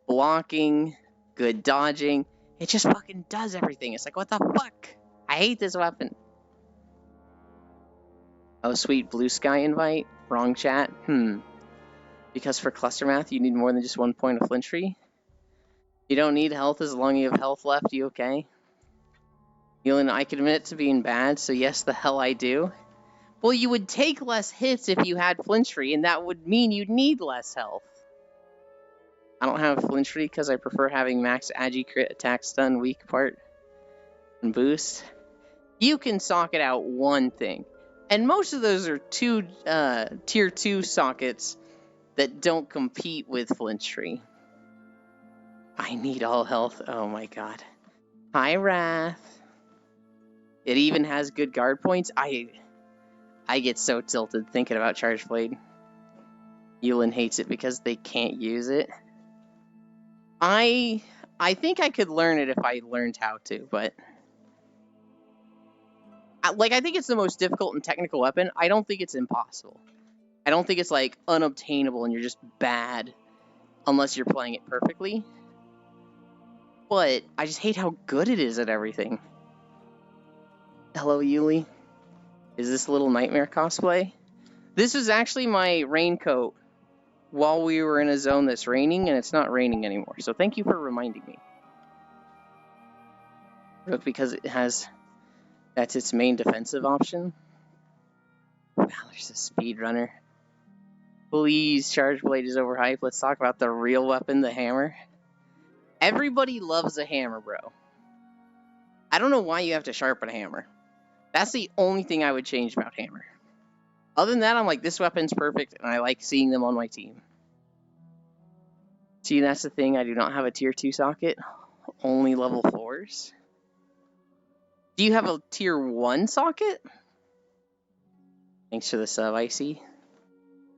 Speaker 1: blocking, good dodging. It just fucking does everything. It's like, what the fuck? I hate this weapon. Oh, sweet blue sky invite. Wrong chat. Because for cluster math, you need more than just 1 point of flinch free. You don't need health as long as you have health left. You okay? Euland, I can admit to being bad, so yes, the hell I do. Well, you would take less hits if you had flinch free, and that would mean you'd need less health. I don't have flinch free because I prefer having max agi crit, attack, stun, weak part, and boost. You can socket out one thing. And most of those are tier 2 sockets that don't compete with flinch free. I need all health. Oh my god. Hi, Wrath. It even has good guard points. I get so tilted thinking about Charge Blade. Euland hates it because they can't use it. I think I could learn it if I learned how to, but... I think it's the most difficult and technical weapon. I don't think it's impossible. I don't think it's like unobtainable and you're just bad unless you're playing it perfectly. But I just hate how good it is at everything. Hello, Yuli. Is this a little nightmare cosplay? This is actually my raincoat while we were in a zone that's raining, and it's not raining anymore. So thank you for reminding me. But because that's its main defensive option. Valor's a speedrunner. Please, Charge Blade is overhyped. Let's talk about the real weapon, the hammer. Everybody loves a hammer, bro. I don't know why you have to sharpen a hammer. That's the only thing I would change about hammer. Other than that, I'm like, this weapon's perfect, and I like seeing them on my team. See, that's the thing. I do not have a tier 2 socket. Only level 4s. Do you have a tier 1 socket? Thanks for the sub, Icy.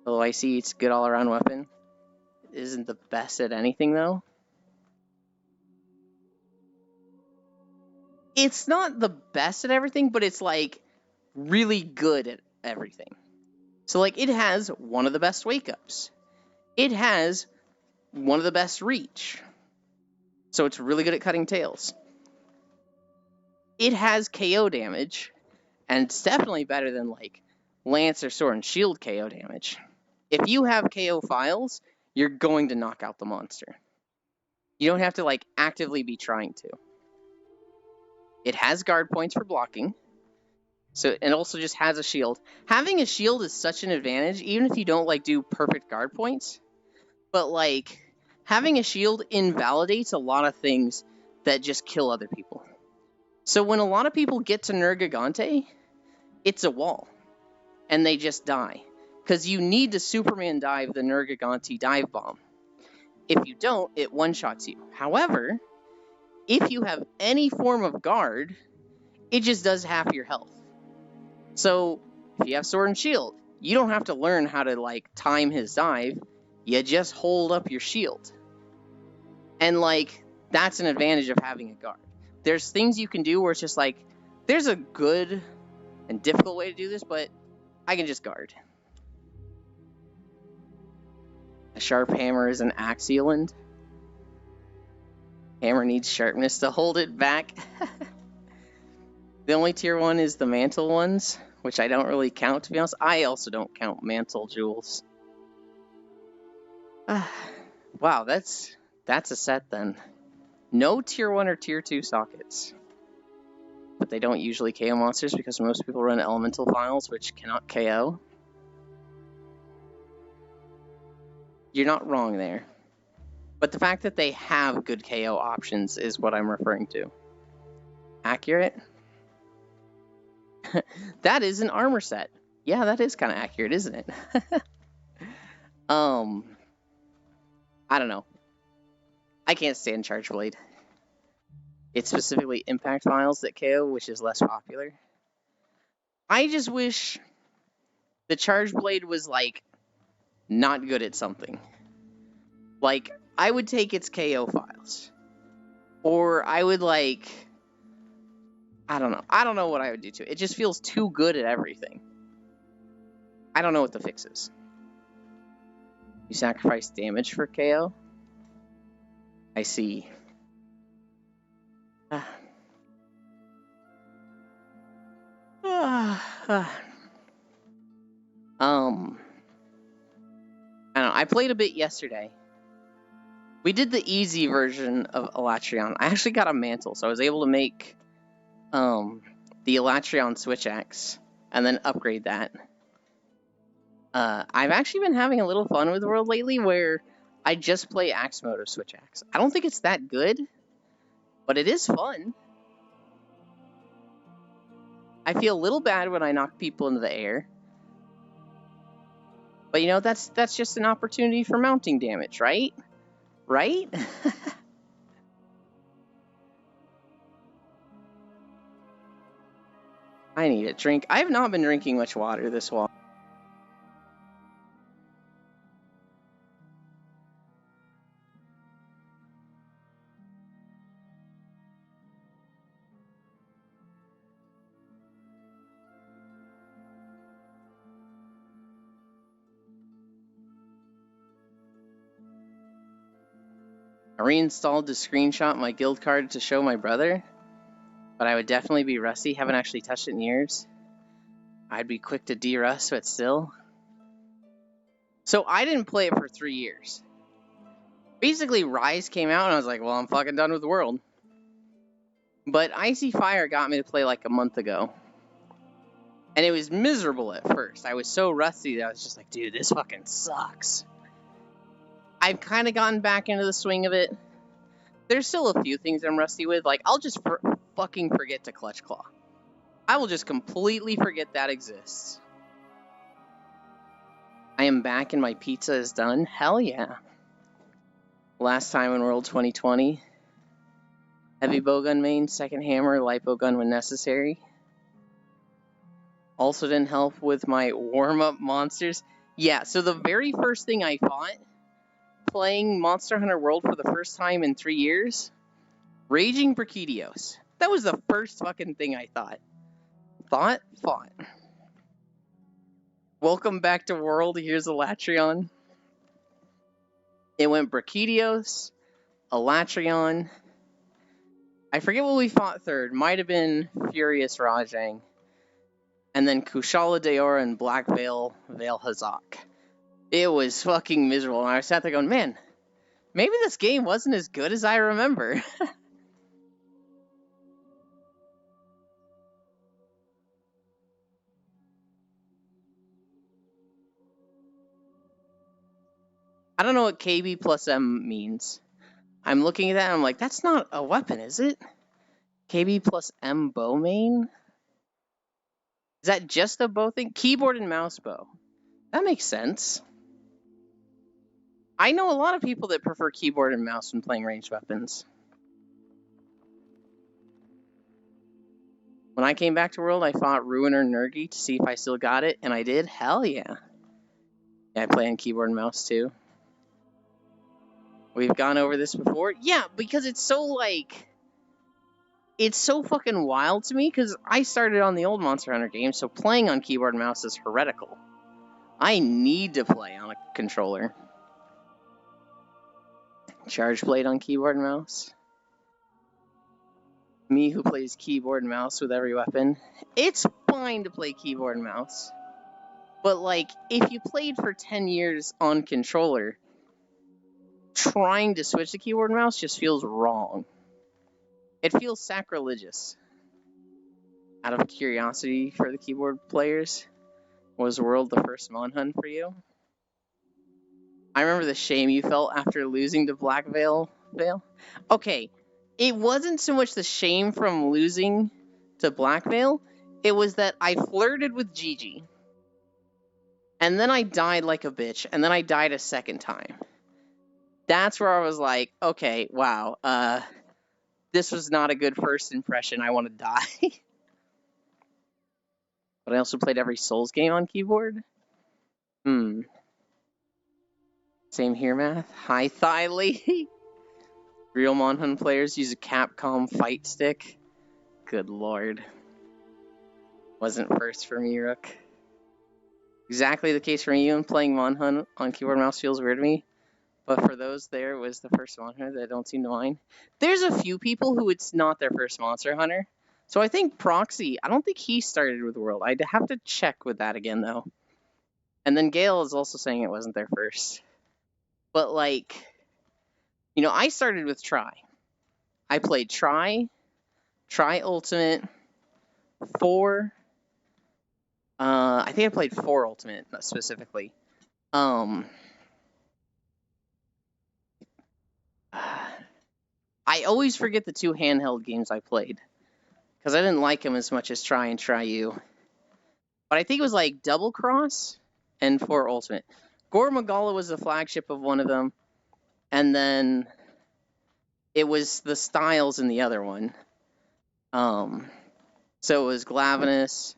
Speaker 1: Although Icy, it's a good all-around weapon. It isn't the best at anything, though. It's not the best at everything, but it's, like, really good at everything. So, like, it has one of the best wake-ups. It has one of the best reach. So it's really good at cutting tails. It has KO damage, and it's definitely better than, like, Lance or Sword and Shield KO damage. If you have KO files, you're going to knock out the monster. You don't have to, like, actively be trying to. It has guard points for blocking. So it also just has a shield. Having a shield is such an advantage, even if you don't, like, do perfect guard points. But, like, having a shield invalidates a lot of things that just kill other people. So when a lot of people get to Nergigante, it's a wall. And they just die. Because you need to Superman dive the Nergigante dive bomb. If you don't, it one-shots you. However, if you have any form of guard, it just does half your health. So, if you have Sword and Shield, you don't have to learn how to, like, time his dive. You just hold up your shield. And, like, that's an advantage of having a guard. There's things you can do where it's just like, there's a good and difficult way to do this, but I can just guard. A sharp hammer is an Axioland. Hammer needs sharpness to hold it back. The only tier 1 is the mantle ones, which I don't really count, to be honest. I also don't count mantle jewels. Wow, that's a set then. No tier 1 or tier 2 sockets. But they don't usually KO monsters because most people run elemental files, which cannot KO. You're not wrong there. But the fact that they have good KO options is what I'm referring to. Accurate? That is an armor set. Yeah, that is kind of accurate, isn't it? I don't know. I can't stand Charge Blade. It's specifically impact files that KO, which is less popular. I just wish the Charge Blade was, like, not good at something. Like, I would take its KO files. Or I would, like, I don't know. I don't know what I would do to it. It just feels too good at everything. I don't know what the fix is. You sacrifice damage for KO? I see. I don't know. I played a bit yesterday. We did the easy version of Elatrion. I actually got a mantle, so I was able to make the Elatrion switch axe and then upgrade that. I've actually been having a little fun with the world lately where I just play axe mode of switch axe. I don't think it's that good, but it is fun. I feel a little bad when I knock people into the air. But you know, that's just an opportunity for mounting damage, right? Right? I need a drink. I have not been drinking much water this while. I reinstalled to screenshot my guild card to show my brother, but I would definitely be rusty. Haven't actually touched it in years. I'd be quick to de-rust, but still. So I didn't play it for 3 years. Basically, Rise came out, and I was like, well, I'm fucking done with the world. But Icy Fire got me to play like a month ago. And it was miserable at first. I was so rusty that I was just like, dude, this fucking sucks. I've kind of gotten back into the swing of it. There's still a few things I'm rusty with. Like, I'll just fucking forget to Clutch Claw. I will just completely forget that exists. I am back and my pizza is done. Hell yeah. Last time in World 2020. Heavy bowgun main, second hammer, lipo gun when necessary. Also didn't help with my warm-up monsters. Yeah, so the very first thing I fought, playing Monster Hunter World for the first time in 3 years, Raging Brachydios. That was the first fucking thing I thought. Fought. Welcome back to World, here's Alatreon. It went Brachydios, Alatreon. I forget what we fought third. Might have been Furious Rajang. And then Kushala Daora and Black Veil Hazak. It was fucking miserable. And I sat there going, man, maybe this game wasn't as good as I remember. I don't know what KB plus M means. I'm looking at that and I'm like, that's not a weapon, is it? KB plus M bow main? Is that just a bow thing? Keyboard and mouse bow. That makes sense. I know a lot of people that prefer keyboard and mouse when playing ranged weapons. When I came back to World, I fought Ruiner Nergi to see if I still got it, and I did. Hell yeah. Yeah, I play on keyboard and mouse too. We've gone over this before. Yeah, because it's so, like... It's so fucking wild to me, because I started on the old Monster Hunter game, so playing on keyboard and mouse is heretical. I need to play on a controller. Charge Blade on keyboard and mouse. Me who plays keyboard and mouse with every weapon. It's fine to play keyboard and mouse. But, like, if you played for 10 years on controller, trying to switch to keyboard and mouse just feels wrong. It feels sacrilegious. Out of curiosity for the keyboard players, was World the first Mon Hun for you? I remember the shame you felt after losing to Black Veil. Okay, it wasn't so much the shame from losing to Black Veil, it was that I flirted with Gigi. And then I died like a bitch, and then I died a second time. That's where I was like, okay, wow, this was not a good first impression, I want to die. But I also played every Souls game on keyboard. Same here, Math. Hi, Thyley. Real Mon Hun players use a Capcom fight stick. Good lord. Wasn't first for me, Rook. Exactly the case for me. Even playing Mon Hun on keyboard and mouse feels weird to me. But for those there, it was the first Monster Hunter that I don't seem to mind. There's a few people who it's not their first Monster Hunter. So I think Proxy, I don't think he started with World. I'd have to check with that again, though. And then Gale is also saying it wasn't their first. But, like, you know, I started with Tri. I played Tri Ultimate, 4. I think I played 4 Ultimate, specifically. I always forget the 2 handheld games I played. Because I didn't like them as much as Tri and Tri-U. But I think it was like Double Cross and 4 Ultimate. Gore Magala was the flagship of one of them. And then it was the Styles in the other one. So it was Glavenus,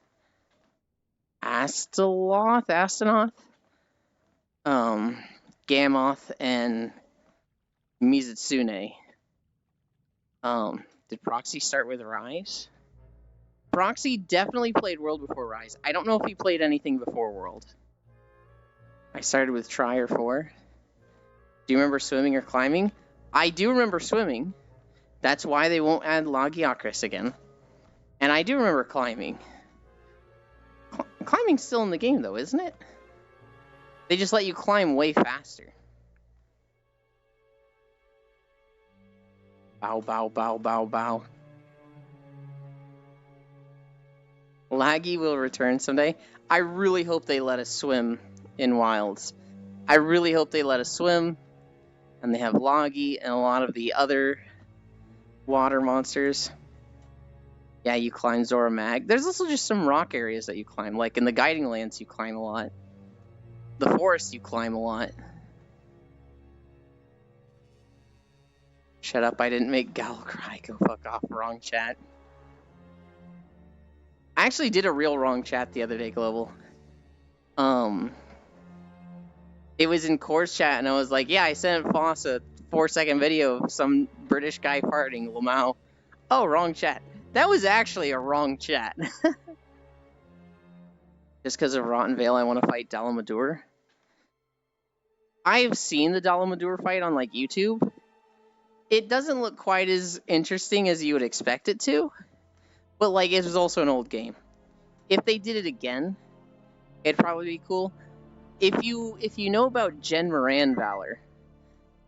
Speaker 1: Astanoth, Gamoth, and Mizutsune. Did Proxy start with Rise? Proxy definitely played World before Rise. I don't know if he played anything before World. I started with Tri or 4. Do you remember swimming or climbing? I do remember swimming. That's why they won't add Lagiacrus again. And I do remember climbing. Climbing's still in the game, though, isn't it? They just let you climb way faster. Bow, bow, bow, bow, bow. Laggy will return someday. I really hope they let us swim in Wilds. I really hope they let us swim. And they have Loggy and a lot of the other water monsters. Yeah, you climb Zora Mag. There's also just some rock areas that you climb. Like in the Guiding Lands, you climb a lot. The forest, you climb a lot. Shut up, I didn't make Gal cry. Go fuck off, wrong chat. I actually did a real wrong chat the other day, Global. It was in Core's chat, and I was like, yeah, I sent Foss a 4-second video of some British guy farting, Lamau. Oh, wrong chat. That was actually a wrong chat. Just because of Rotten Vale, I want to fight Dalamadur. I've seen the Dalamadur fight on, like, YouTube. It doesn't look quite as interesting as you would expect it to. But, like, it was also an old game. If they did it again, it'd probably be cool. If you know about Jen Moran Valor,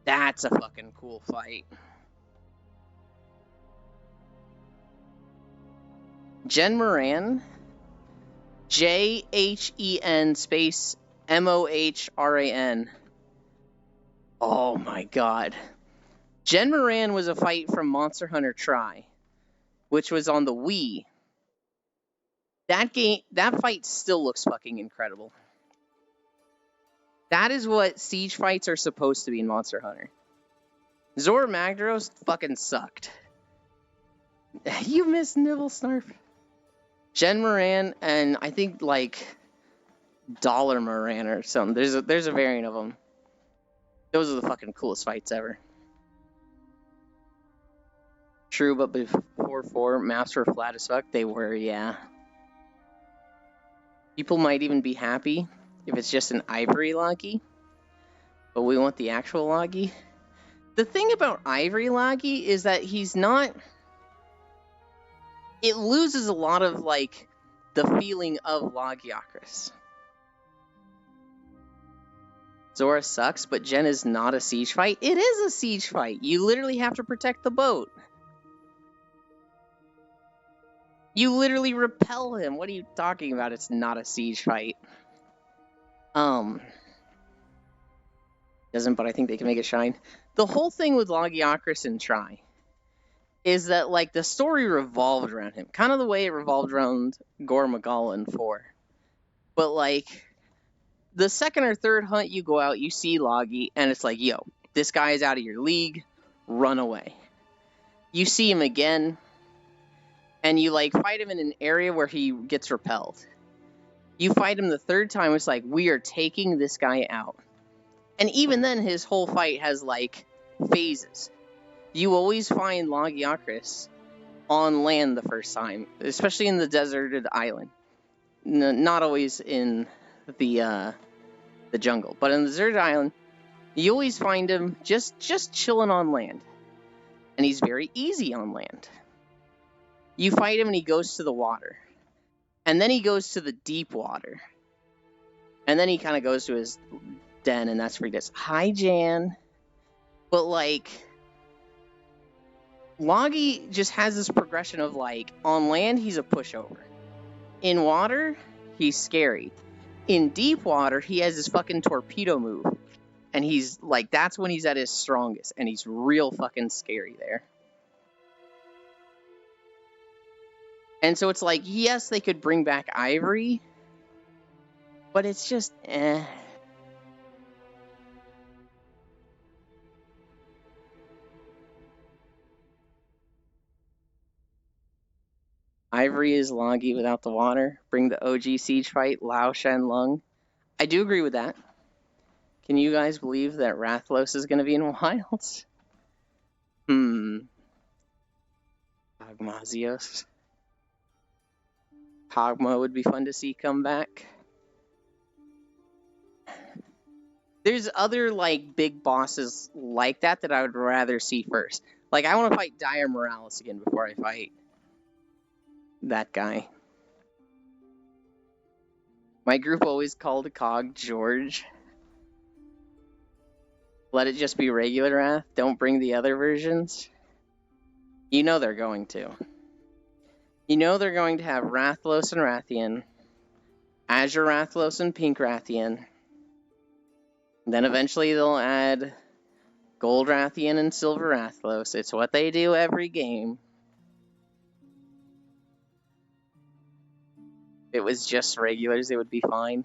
Speaker 1: that's a fucking cool fight. Jen Moran, Jen space Mohran. Oh my god. Jen Moran was a fight from Monster Hunter Tri, which was on the Wii. That fight still looks fucking incredible. That is what siege fights are supposed to be in Monster Hunter. Zora Magdaros fucking sucked. You missed Nibble Snarf. Jen Moran and I think like Dollar Moran or something. There's a variant of them. Those are the fucking coolest fights ever. True, but before 4, maps were flat as fuck. They were, yeah. People might even be happy if it's just an Ivory Loggy, but we want the actual Loggy. The thing about Ivory Loggy is that he's not... It loses a lot of, like, the feeling of Lagiacrus. Zora sucks, but Jen is not a siege fight. It is a siege fight. You literally have to protect the boat. You literally repel him. What are you talking about? It's not a siege fight. Doesn't, but I think they can make it shine. The whole thing with Lagiacrus and Tri is that, like, the story revolved around him. Kind of the way it revolved around Gore Magala in 4. But, like, the second or third hunt you go out, you see Loggy, and it's like, yo, this guy is out of your league, run away. You see him again, and you, like, fight him in an area where he gets repelled. You fight him the third time, it's like, we are taking this guy out. And even then, his whole fight has, like, phases. You always find Lagiacrus on land the first time, especially in the deserted island. Not always in the jungle, but in the deserted island, you always find him just chilling on land. And he's very easy on land. You fight him and he goes to the water. And then he goes to the deep water. And then he kind of goes to his den, and that's where he does, hi, Jan. But, like, Loggy just has this progression of, like, on land, he's a pushover. In water, he's scary. In deep water, he has this fucking torpedo move. And he's, like, that's when he's at his strongest. And he's real fucking scary there. And so it's like, yes, they could bring back Ivory. But it's just, eh. Ivory is Loggy without the water. Bring the OG siege fight, Lao Shen Lung. I do agree with that. Can you guys believe that Rathlos is going to be in Wilds? Pagmazios. Pagma would be fun to see come back. There's other, like, big bosses like that I would rather see first. Like, I want to fight Dire Morales again before I fight that guy. My group always called Cog George. Let it just be regular Wrath. Don't bring the other versions. You know they're going to. You know they're going to have Rathlos and Rathian, Azure Rathlos and Pink Rathian. Then eventually they'll add Gold Rathian and Silver Rathlos. It's what they do every game. If it was just regulars, it would be fine.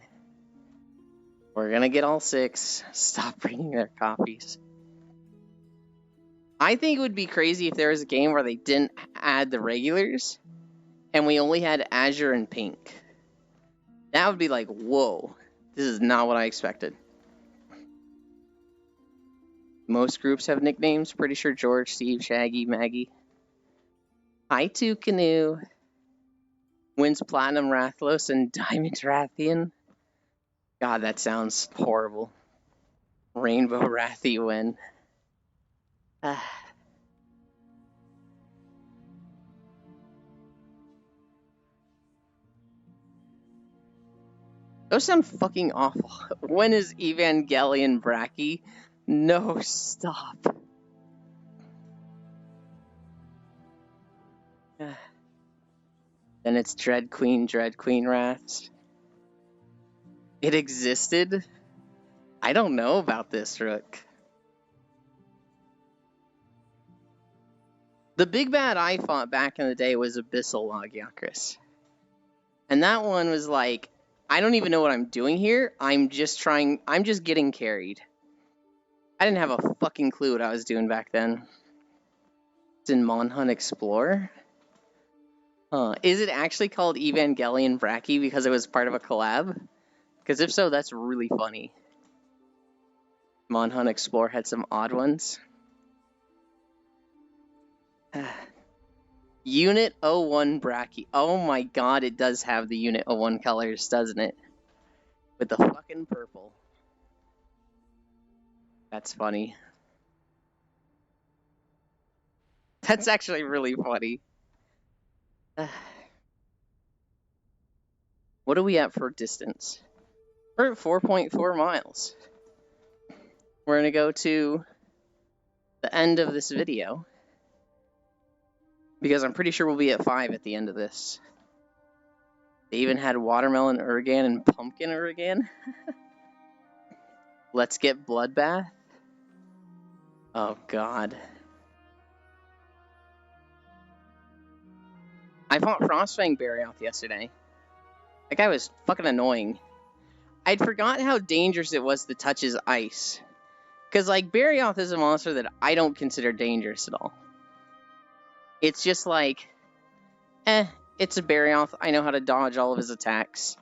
Speaker 1: We're gonna get all 6. Stop bringing their copies. I think it would be crazy if there was a game where they didn't add the regulars, and we only had Azure and Pink. That would be like, whoa, this is not what I expected. Most groups have nicknames. Pretty sure George, Steve, Shaggy, Maggie. Hi, Two Canoe. Wins Platinum Rathlos and Diamond Rathian. God, that sounds horrible. Rainbow Rathi win. Those sound fucking awful. When is Evangelion Bracky? No, stop. Then it's Dread Queen Wraths. It existed? I don't know about this, Rook. The big bad I fought back in the day was Abyssal Logiakris. And that one was like, I don't even know what I'm doing here. I'm just getting carried. I didn't have a fucking clue what I was doing back then. It's in Monhunt Explorer. Is it actually called Evangelion Bracky because it was part of a collab? Because if so, that's really funny. Monhunt Explorer had some odd ones. Unit 01 Bracky. Oh my god, it does have the Unit 01 colors, doesn't it? With the fucking purple. That's funny. That's actually really funny. What are we at for distance? We're at 4.4 miles. We're gonna go to the end of this video, because I'm pretty sure we'll be at 5 at the end of this. They even had Watermelon Uragan and Pumpkin Uragan. Let's get Bloodbath. Oh god. I fought Frostfang Barioth yesterday. That guy was fucking annoying. I'd forgotten how dangerous it was to touch his ice. Because, like, Barioth is a monster that I don't consider dangerous at all. It's just like, it's a Barioth. I know how to dodge all of his attacks.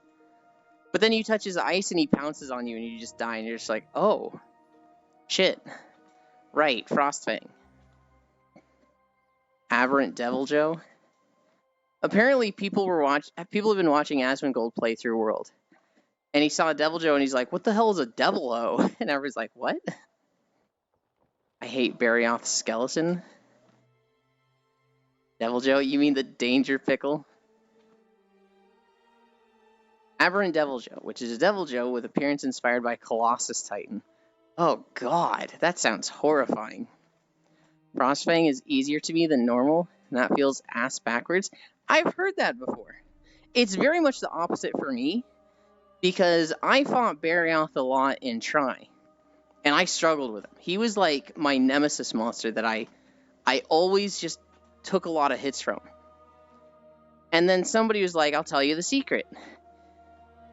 Speaker 1: But then you touch his ice and he pounces on you and you just die and you're just like, oh, shit. Right, Frostfang. Aberrant Deviljho. Apparently people have been watching Asmongold play through World. And he saw Deviljho and he's like, what the hell is a Deviljho? And everyone's like, what? I hate Barioth's skeleton. Deviljho, you mean the Danger Pickle? Aberrant Deviljho, which is a Deviljho with appearance inspired by Colossus Titan. Oh god, that sounds horrifying. Frostfang is easier to me than normal, and that feels ass backwards. I've heard that before. It's very much the opposite for me, because I fought Barioth a lot in Tri, and I struggled with him. He was like my nemesis monster that I always just took a lot of hits from. And then somebody was like, I'll tell you the secret.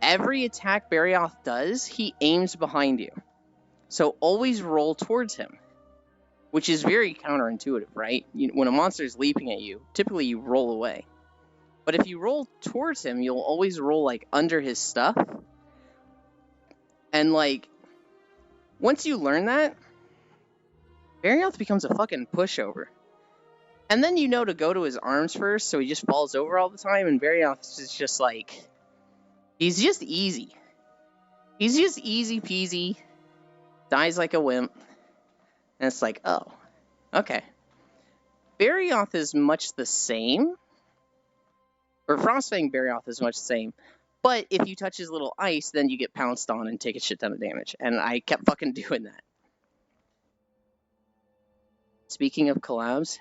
Speaker 1: Every attack Barioth does, he aims behind you. So always roll towards him, which is very counterintuitive, right? When a monster is leaping at you, typically you roll away. But if you roll towards him, you'll always roll, like, under his stuff. And, like, once you learn that, Barioth becomes a fucking pushover. And then you know to go to his arms first, so he just falls over all the time, and Barioth is just, like, he's just easy. He's just easy peasy. dies like a wimp, and it's like, oh, okay. Barioth is much the same, or Frostfang Barioth is much the same, but if you touch his little ice, then you get pounced on and take a shit ton of damage, and I kept fucking doing that. Speaking of collabs,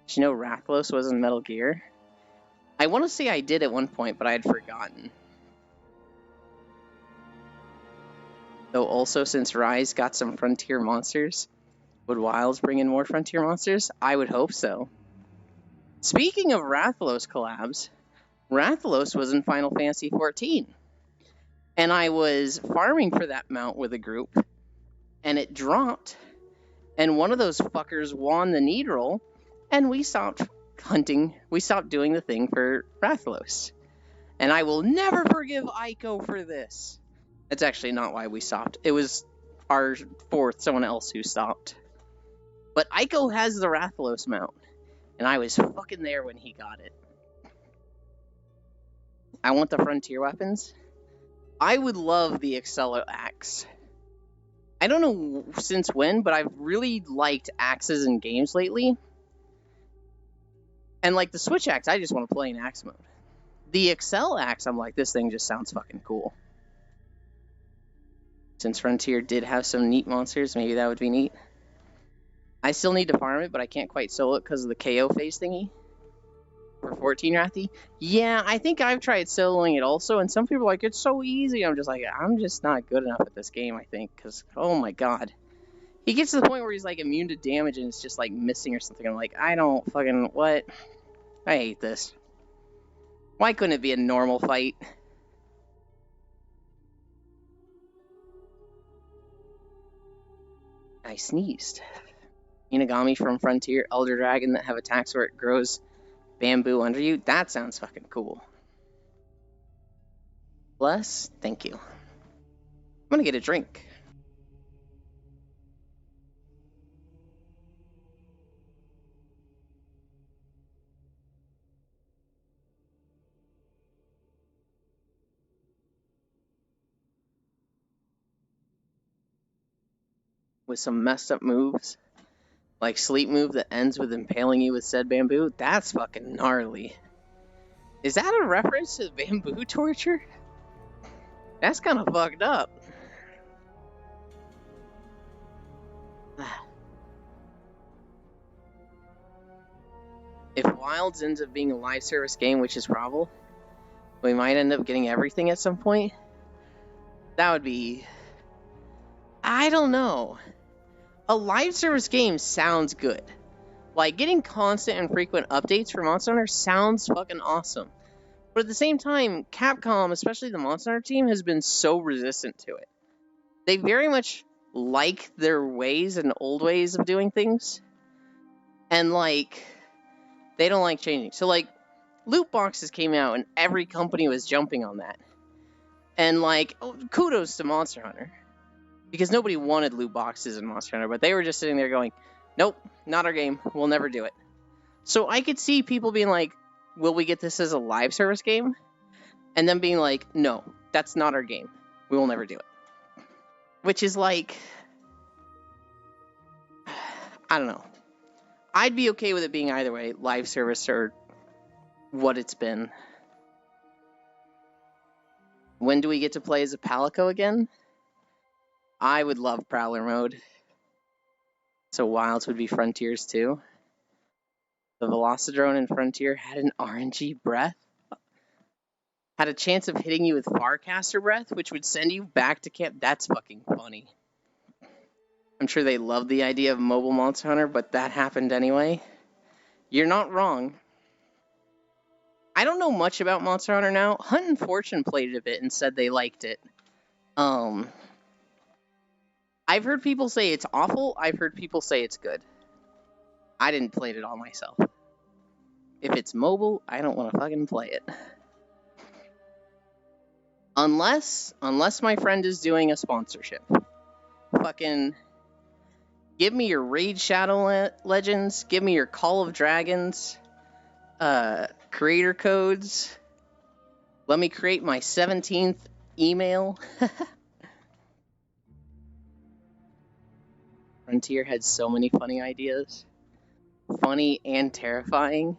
Speaker 1: did you know Rathalos was in Metal Gear? I want to say I did at one point, but I had forgotten. Though also, since Rise got some Frontier monsters, would Wilds bring in more Frontier monsters? I would hope so. Speaking of Rathalos collabs, Rathalos was in Final Fantasy XIV. And I was farming for that mount with a group, and it dropped, and one of those fuckers won the need roll, and we stopped hunting. We stopped doing the thing for Rathalos. And I will never forgive Aiko for this. That's actually not why we stopped. It was our someone else who stopped. But Aiko has the Rathalos mount, and I was fucking there when he got it. I want the Frontier weapons. I would love the Excello axe. I don't know since when, but I've really liked axes in games lately. And like the Switch axe, I just want to play in axe mode. The Excel axe, I'm like, this thing just sounds fucking cool. Since Frontier did have some neat monsters, maybe that would be neat. I still need to farm it, but I can't quite solo it because of the KO phase thingy. For 14 Rathy? Yeah, I think I've tried soloing it also, and some people are like, it's so easy. I'm just like, I'm just not good enough at this game, I think, because, oh my god. He gets to the point where he's like immune to damage and it's just like missing or something. I'm like, I don't fucking, what? I hate this. Why couldn't it be a normal fight? I sneezed. Inagami from Frontier, Elder Dragon that have attacks where it grows bamboo under you. That sounds fucking cool. Bless, thank you. I'm gonna get a drink. With some messed up moves. Like sleep move that ends with impaling you with said bamboo. That's fucking gnarly. Is that a reference to bamboo torture? That's kind of fucked up. If Wilds ends up being a live service game, which is probable, we might end up getting everything at some point. That would be... I don't know. A live service game sounds good. Like, getting constant and frequent updates for Monster Hunter sounds fucking awesome. But at the same time, Capcom, especially the Monster Hunter team, has been so resistant to it. They very much like their ways and old ways of doing things. And, like, they don't like changing. So, like, loot boxes came out and every company was jumping on that. And, like, kudos to Monster Hunter. Because nobody wanted loot boxes in Monster Hunter, but they were just sitting there going, nope, not our game, we'll never do it. So I could see people being like, will we get this as a live service game? And then being like, no, that's not our game, we will never do it. Which is like, I don't know. I'd be okay with it being either way, live service or what it's been. When do we get to play as a Palico again? I would love Prowler mode. So Wilds would be Frontiers too. The Velocidrone in Frontier had an RNG breath. Had a chance of hitting you with Farcaster breath, which would send you back to camp. That's fucking funny. I'm sure they love the idea of mobile Monster Hunter, but that happened anyway. You're not wrong. I don't know much about Monster Hunter now. Hunt and Fortune played it a bit and said they liked it. I've heard people say it's awful. I've heard people say it's good. I didn't play it all myself. If it's mobile, I don't want to fucking play it. Unless my friend is doing a sponsorship. Fucking give me your Raid Shadow Legends. Give me your Call of Dragons. Creator codes. Let me create my 17th email. Frontier had so many funny ideas. Funny and terrifying.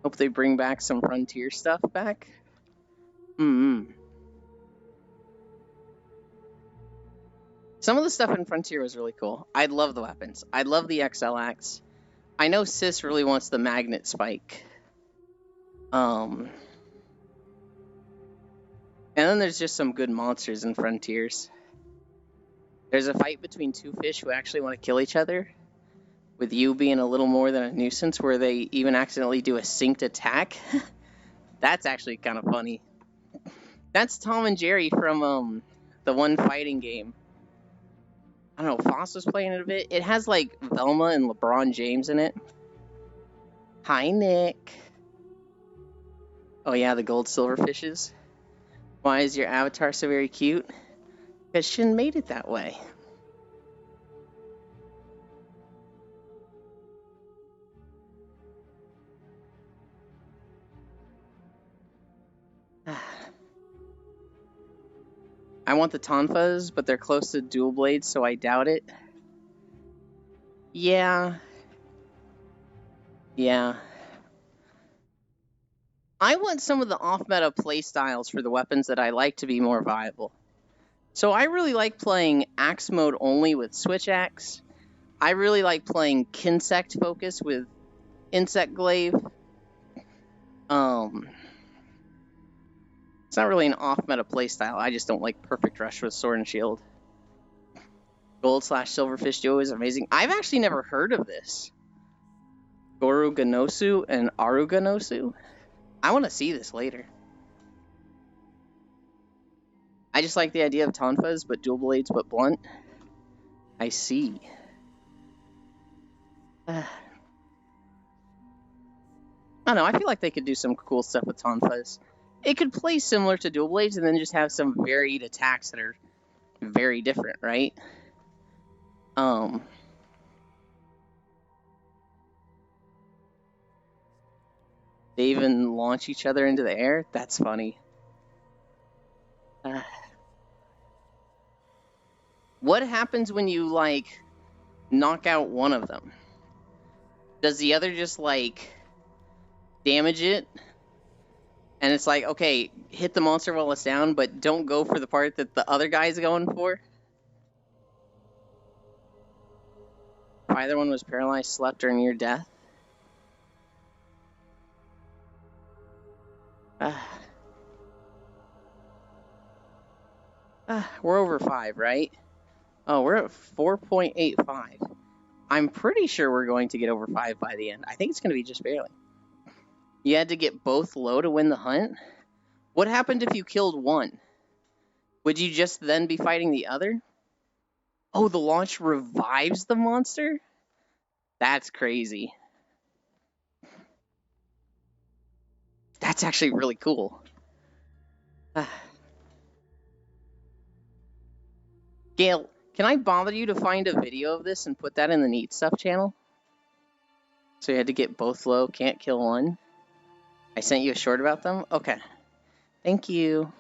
Speaker 1: Hope they bring back some Frontier stuff back. Some of the stuff in Frontier was really cool. I love the weapons. I love the XL Axe. I know Sis really wants the magnet spike. And then there's just some good monsters in Frontiers. There's a fight between two fish who actually want to kill each other, with you being a little more than a nuisance, where they even accidentally do a synced attack. That's actually kind of funny. That's Tom and Jerry from the one fighting game. I don't know, Foss was playing it a bit. It has like Velma and LeBron James in it. Hi, Nick. Oh yeah, the gold silverfishes. Why is your avatar so very cute? Because Shin made it that way. I want the Tonfas, but they're close to dual blades, so I doubt it. Yeah. I want some of the off-meta playstyles for the weapons that I like to be more viable. So I really like playing Axe mode only with Switch Axe. I really like playing Kinsect focus with Insect Glaive. It's not really an off-meta playstyle. I just don't like Perfect Rush with Sword and Shield. Gold/Silverfish duo is amazing. I've actually never heard of this. Goruganosu and Aruganosu. I want to see this later. I just like the idea of Tonfas, but dual blades, but blunt. I see. I don't know, I feel like they could do some cool stuff with Tonfas. It could play similar to dual blades and then just have some varied attacks that are very different, right? They even launch each other into the air? That's funny. What happens when you, like, knock out one of them? Does the other just, like, damage it? And it's like, okay, hit the monster while it's down, but don't go for the part that the other guy's going for? If either one was paralyzed, slept, or near death? We're over 5, right? Oh, we're at 4.85. I'm pretty sure we're going to get over 5 by the end. I think it's going to be just barely. You had to get both low to win the hunt? What happened if you killed one? Would you just then be fighting the other? Oh, the launch revives the monster? That's crazy. That's actually really cool. Gail, can I bother you to find a video of this and put that in the Neat Stuff channel? So you had to get both low, can't kill one. I sent you a short about them? Okay. Thank you.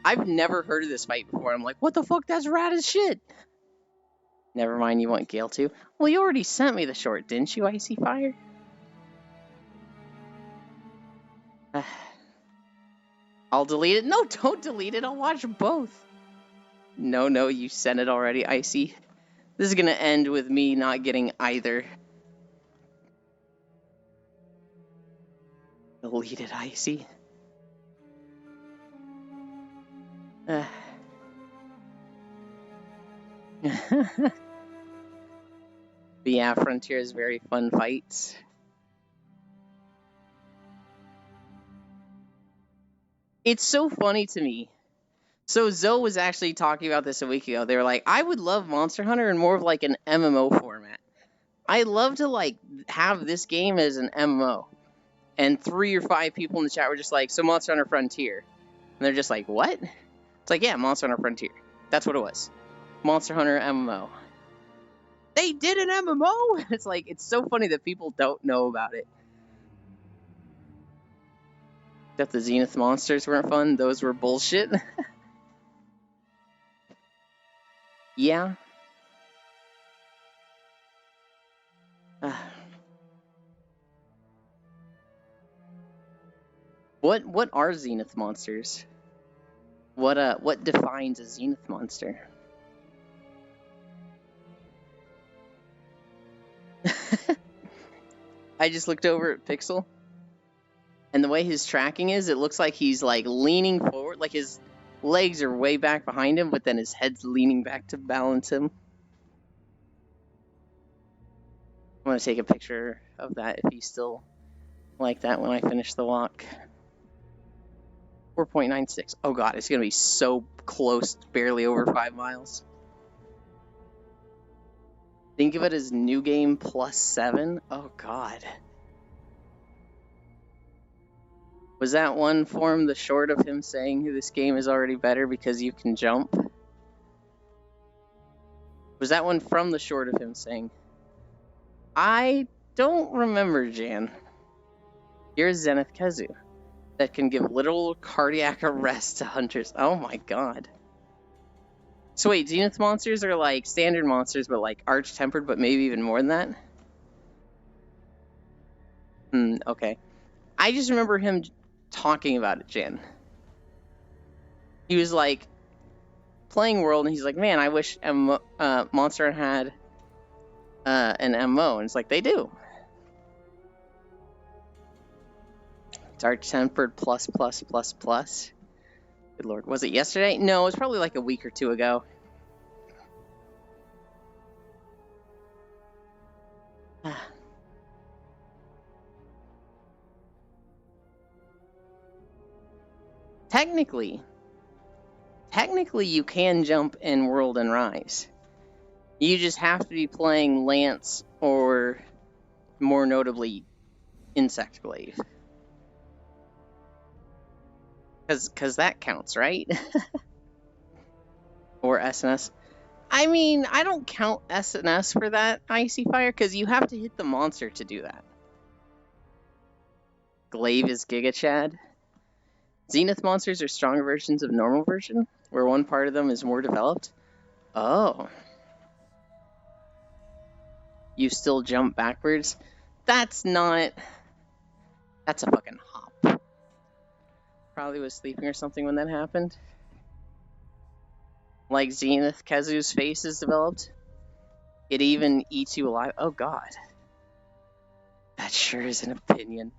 Speaker 1: I've never heard of this fight before. I'm like, what the fuck? That's rad as shit. Never mind, you want Gale too? Well, you already sent me the short, didn't you, Icy Fire? I'll delete it. No, don't delete it. I'll watch both. No, you sent it already, Icy. This is gonna end with me not getting either. Delete it, Icy. But yeah, Frontier is very fun fights. It's so funny to me. So Zoe was actually talking about this a week ago. They were like, I would love Monster Hunter in more of like an MMO format. I love to like have this game as an MMO. And 3 or 5 people in the chat were just like, so Monster Hunter Frontier. And they're just like, what? It's like, yeah, Monster Hunter Frontier. That's what it was. Monster Hunter MMO. They did an MMO? It's like, it's so funny that people don't know about it. That the Zenith monsters weren't fun. Those were bullshit. Yeah. What are Zenith monsters? What defines a Zenith monster? I just looked over at Pixel, and the way his tracking is, it looks like he's like leaning forward, like his legs are way back behind him, but then his head's leaning back to balance him. I'm gonna take a picture of that if he's still like that when I finish the walk. 4.96. Oh god, it's gonna be so close, barely over 5 miles. Think of it as new game plus 7. Oh god. Was that one form the short of him saying this game is already better because you can jump? Was that one from the short of him saying? I don't remember, Jan. Here's Zenith Kezu that can give literal cardiac arrest to hunters. Oh my god. So wait, Zenith monsters are like standard monsters, but like arch-tempered, but maybe even more than that? Okay. I just remember him talking about it, Jan. He was like playing World, and he's like, man, I wish Monster had an MO, and it's like, they do. It's arch-tempered plus. Good lord. Was it yesterday? No, it was probably like a week or two ago. Technically you can jump in World and Rise. You just have to be playing Lance or, more notably, Insect Glaive. Because that counts, right? Or SNS. I mean, I don't count SNS for that, Icy Fire, because you have to hit the monster to do that. Glaive is Giga Chad. Zenith monsters are stronger versions of normal version, where one part of them is more developed. Oh. You still jump backwards? That's a fucking hop. Probably was sleeping or something when that happened. Like Zenith Kezu's face is developed. It even eats you alive. Oh god. That sure is an opinion.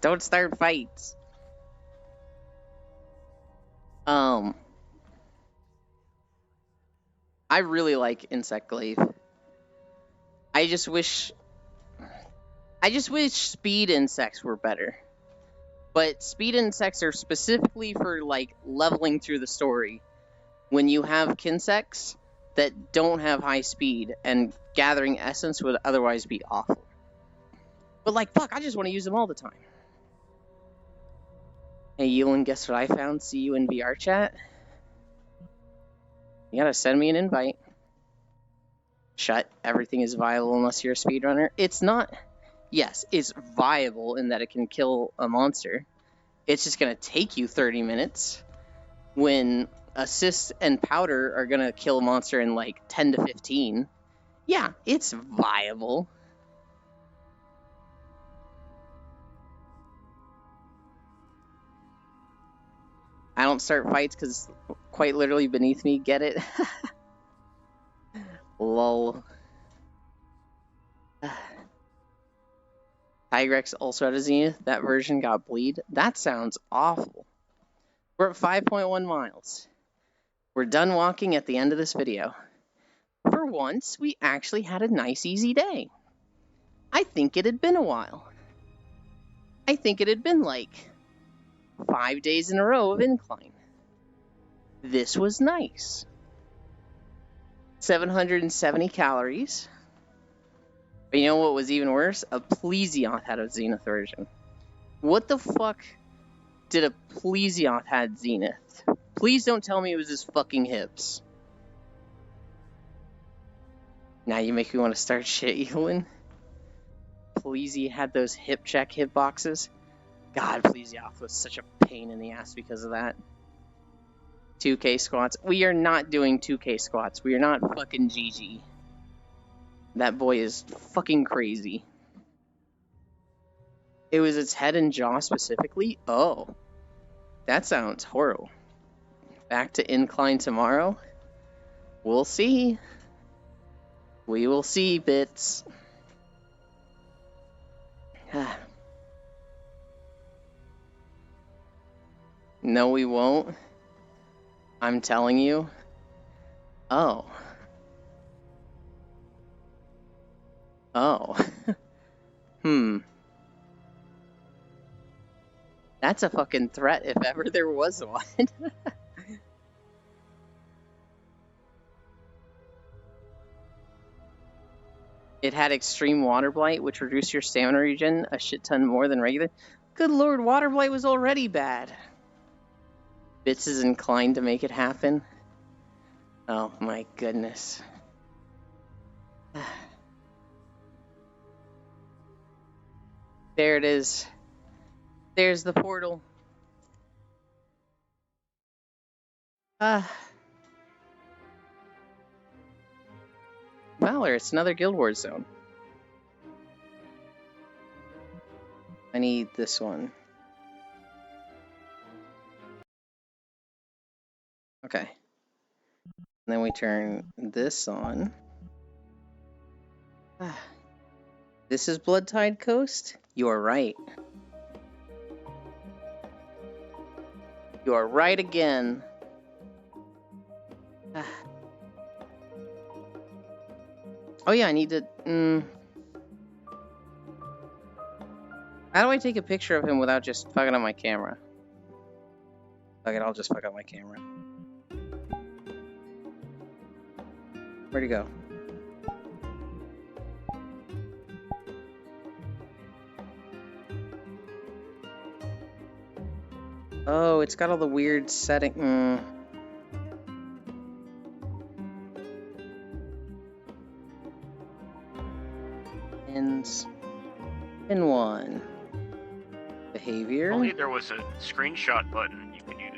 Speaker 1: Don't start fights. I really like Insect Glaive. I just wish speed insects were better. But speed insects are specifically for like leveling through the story. When you have Kinsects that don't have high speed and gathering essence would otherwise be awful. But like, fuck, I just want to use them all the time. Hey, Yulin, guess what I found? See you in VR chat. You gotta send me an invite. Shut. Everything is viable unless you're a speedrunner. It's not. Yes, it's viable in that it can kill a monster. It's just gonna take you 30 minutes. When Assist and Powder are gonna kill a monster in like 10 to 15. Yeah, it's viable. I don't start fights because quite literally beneath me, get it? Lol. Tigrex also had a Zenith. That version got bleed. That sounds awful. We're at 5.1 miles. We're done walking at the end of this video. For once, we actually had a nice, easy day. I think it had been a while. I think it had been like 5 days in a row of incline. This was nice. 770 calories. But you know what was even worse? A Plesioth had a Zenith version. What the fuck did a Plesioth had Zenith? Please don't tell me it was his fucking hips. Now you make me want to start shit, Ewan. Pleasy had those hip check hitboxes. God, Plesioth was such a pain in the ass because of that. 2K squats. We are not doing 2K squats. We are not fucking GG. That boy is fucking crazy. It was its head and jaw specifically? Oh. That sounds horrible. Back to incline tomorrow? We'll see. We will see, Bits. No, we won't. I'm telling you. Oh. Oh. That's a fucking threat if ever there was one. It had extreme water blight, which reduced your stamina regen a shit ton more than regular. Good lord, water blight was already bad. Bits is inclined to make it happen. Oh my goodness. There it is. There's the portal. Valor, it's another Guild Wars zone. I need this one. Okay. And then we turn this on. This is Bloodtide Coast? You are right. You are right again. Oh yeah, I need to... How do I take a picture of him without just fucking up my camera? Fuck it, I'll just fuck up my camera. Where'd he go? Oh, it's got all the weird setting. Pin 1. Behavior.
Speaker 2: Only there was a screenshot button you could use.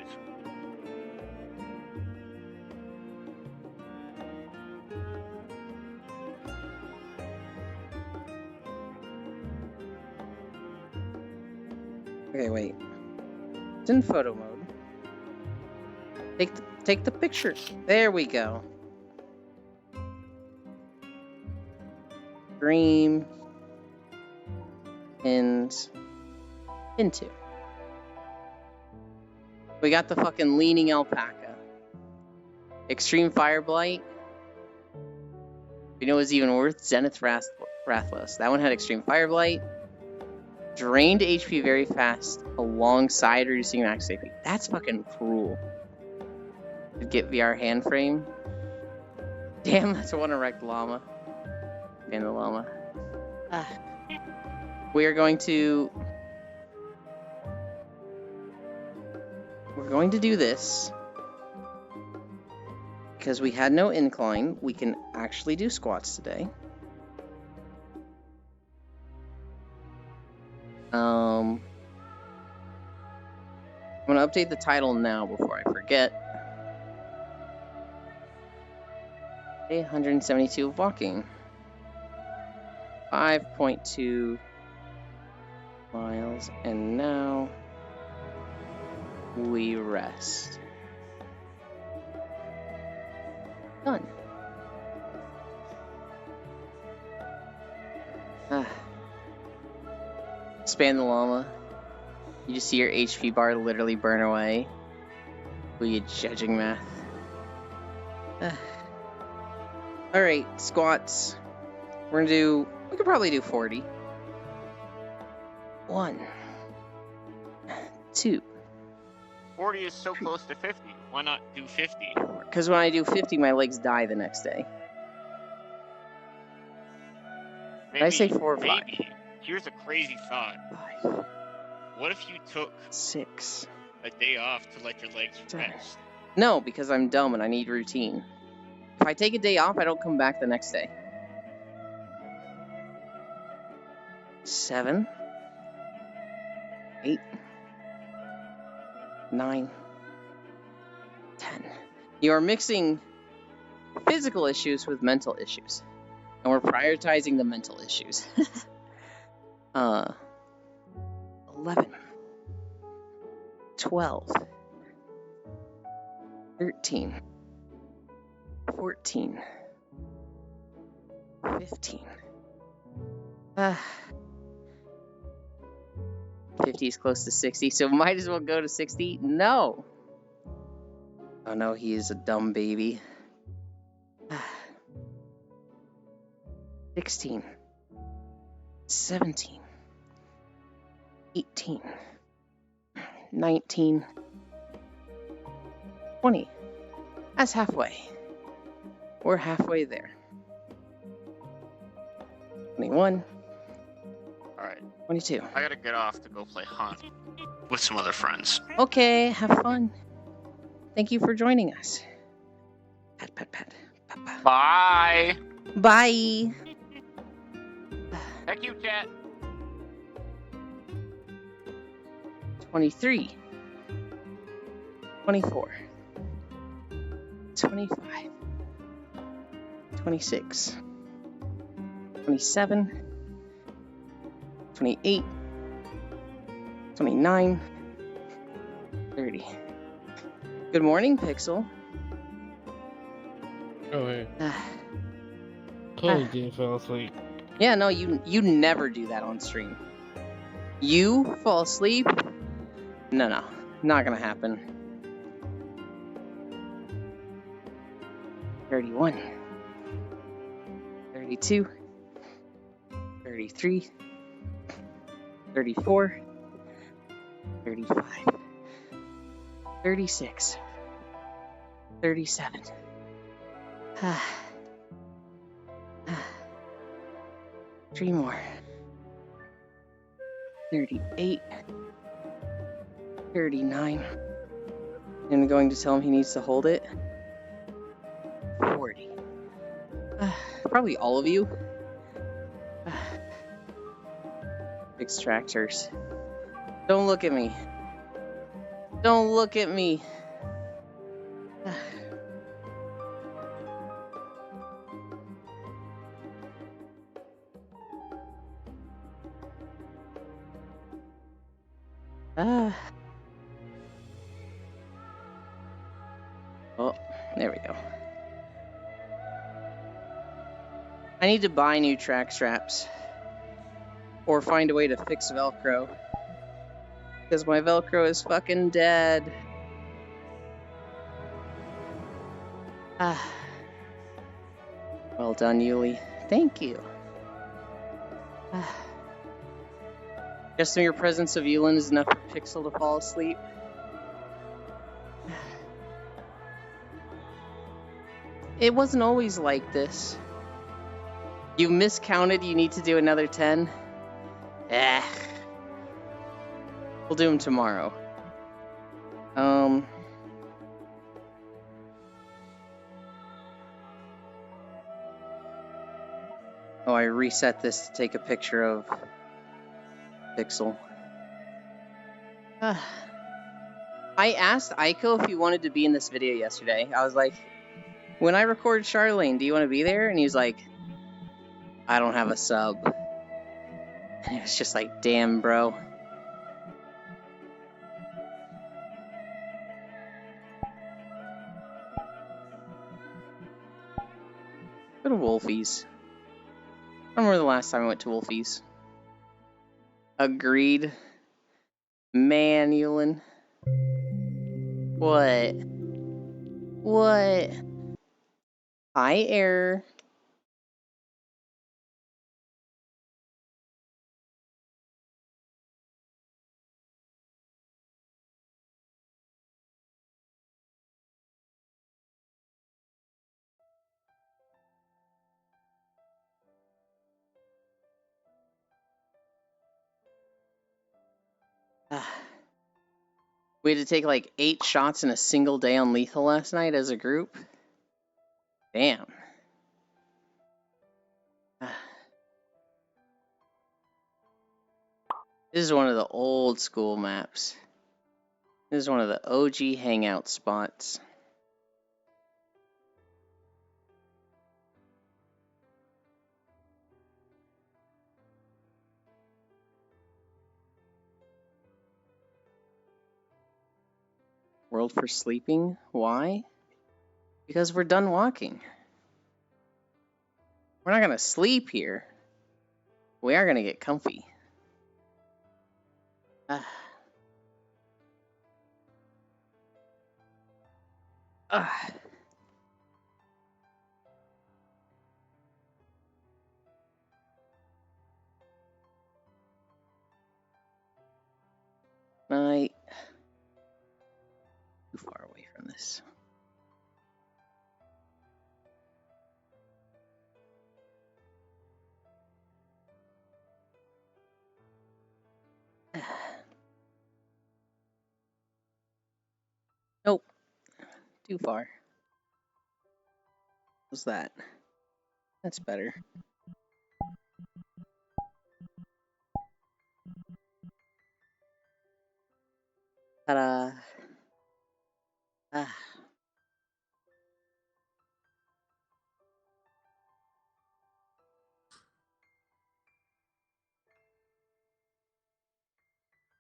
Speaker 1: Okay, wait. It's in photo mode. Take the picture. There we go. Dream. Pins. Pin 2. We got the fucking leaning alpaca. Extreme fire blight. You know what's even worse? Zenith Rathalos. That one had extreme fire blight. Drained HP very fast alongside reducing max HP. That's fucking cruel. To get VR hand frame. Damn, that's one erect llama. And the llama. We are going to... We're going to do this. Because we had no incline, we can actually do squats today. I'm gonna update the title now before I forget. Day 172 of walking. 5.2 miles, and now we rest. Done. Expand the llama. You just see your HP bar literally burn away. Will you judging math? Alright, squats. We're gonna do... We could probably do 40. 1. 2.
Speaker 2: 40 is so close to 50. Why not do 50?
Speaker 1: Because when I do 50, my legs die the next day.
Speaker 2: Maybe,
Speaker 1: Did I say 4 or 5?
Speaker 2: Maybe. Here's a crazy thought.
Speaker 1: 5.
Speaker 2: What if you took
Speaker 1: 6.
Speaker 2: a day off to let your legs
Speaker 1: 7.
Speaker 2: rest?
Speaker 1: No, because I'm dumb and I need routine. If I take a day off, I don't come back the next day. 7. 8, 9, 10. You are mixing physical issues with mental issues. And we're prioritizing the mental issues. 11, 12, 13, 14, 15. 50 is close to 60, so might as well go to 60. No. Oh no, he is a dumb baby. 16, 17, 18, 19, 20. That's halfway. We're halfway there. 21.
Speaker 2: Alright.
Speaker 1: 22.
Speaker 2: I gotta get off to go play Hunt with some other friends.
Speaker 1: Okay, have fun. Thank you for joining us. Pat, pat, pat. Pat, pat.
Speaker 2: Bye!
Speaker 1: Bye.
Speaker 2: Thank you, chat.
Speaker 1: 23. 24. 25. 26. 27. 28. 29. 30. Good morning, Pixel.
Speaker 3: Oh, hey.
Speaker 1: Ah,
Speaker 3: Totally didn't fall asleep.
Speaker 1: yeah, no, you never do that on stream. You fall asleep? No, not gonna happen. 31. 32. 33. 34. 35. 36. 37. 3 more. 38. 39. I'm going to tell him he needs to hold it. 40. Probably all of you. Extractors. Don't look at me. Don't look at me. Oh, there we go. I need to buy new track straps. Or find a way to fix Velcro. Because my Velcro is fucking dead. Well done, Yuli. Thank you. Just the mere presence of Yulin is enough for Pixel to fall asleep. It wasn't always like this. You miscounted, you need to do another 10? We'll do them tomorrow. Oh, I reset this to take a picture of Pixel. I asked Aiko if he wanted to be in this video yesterday. I was like, when I record Charlene, do you want to be there? And he was like, I don't have a sub. And it was just like, damn, bro. Go to Wolfie's. I remember the last time I went to Wolfie's. Agreed. Man, Yulin. What? What? Hi, error. We had to take like 8 shots in a single day on lethal last night as a group. Damn. This is one of the old school maps. This is one of the OG hangout spots. World for sleeping? Why? Because we're done walking. We're not gonna sleep here. We are gonna get comfy. Ah. Ah. Night. Too far away from this. Nope. Too far. What's that? That's better. Ta-da. Ah.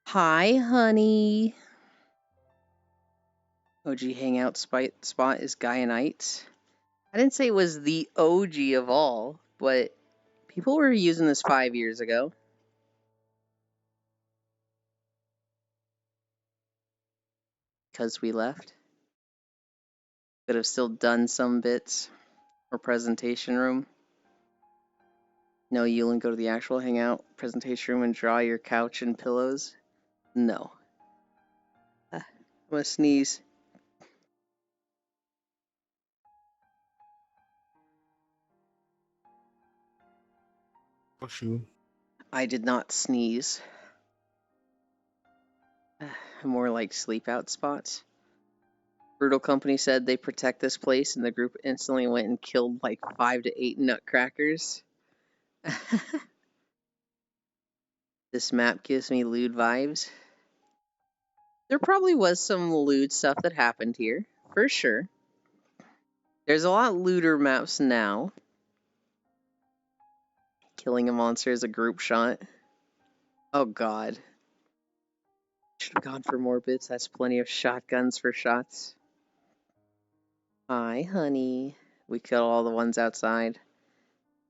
Speaker 1: Hi, honey. OG hangout spot is Gaianite. I didn't say it was the OG of all, but people were using this 5 years ago. Because we left. Could have still done some bits. Or presentation room. No, Yulin, go to the actual hangout presentation room and draw your couch and pillows. No. I'm gonna sneeze.
Speaker 3: Push you.
Speaker 1: I did not sneeze. More like sleep out spots. Brutal Company said they protect this place, and the group instantly went and killed like 5 to 8 nutcrackers. This map gives me lewd vibes. There probably was some lewd stuff that happened here, for sure. There's a lot lewder maps now. Killing a monster is a group shot. Oh god. Should have gone for more bits. That's plenty of shotguns for shots. Hi, honey. We killed all the ones outside.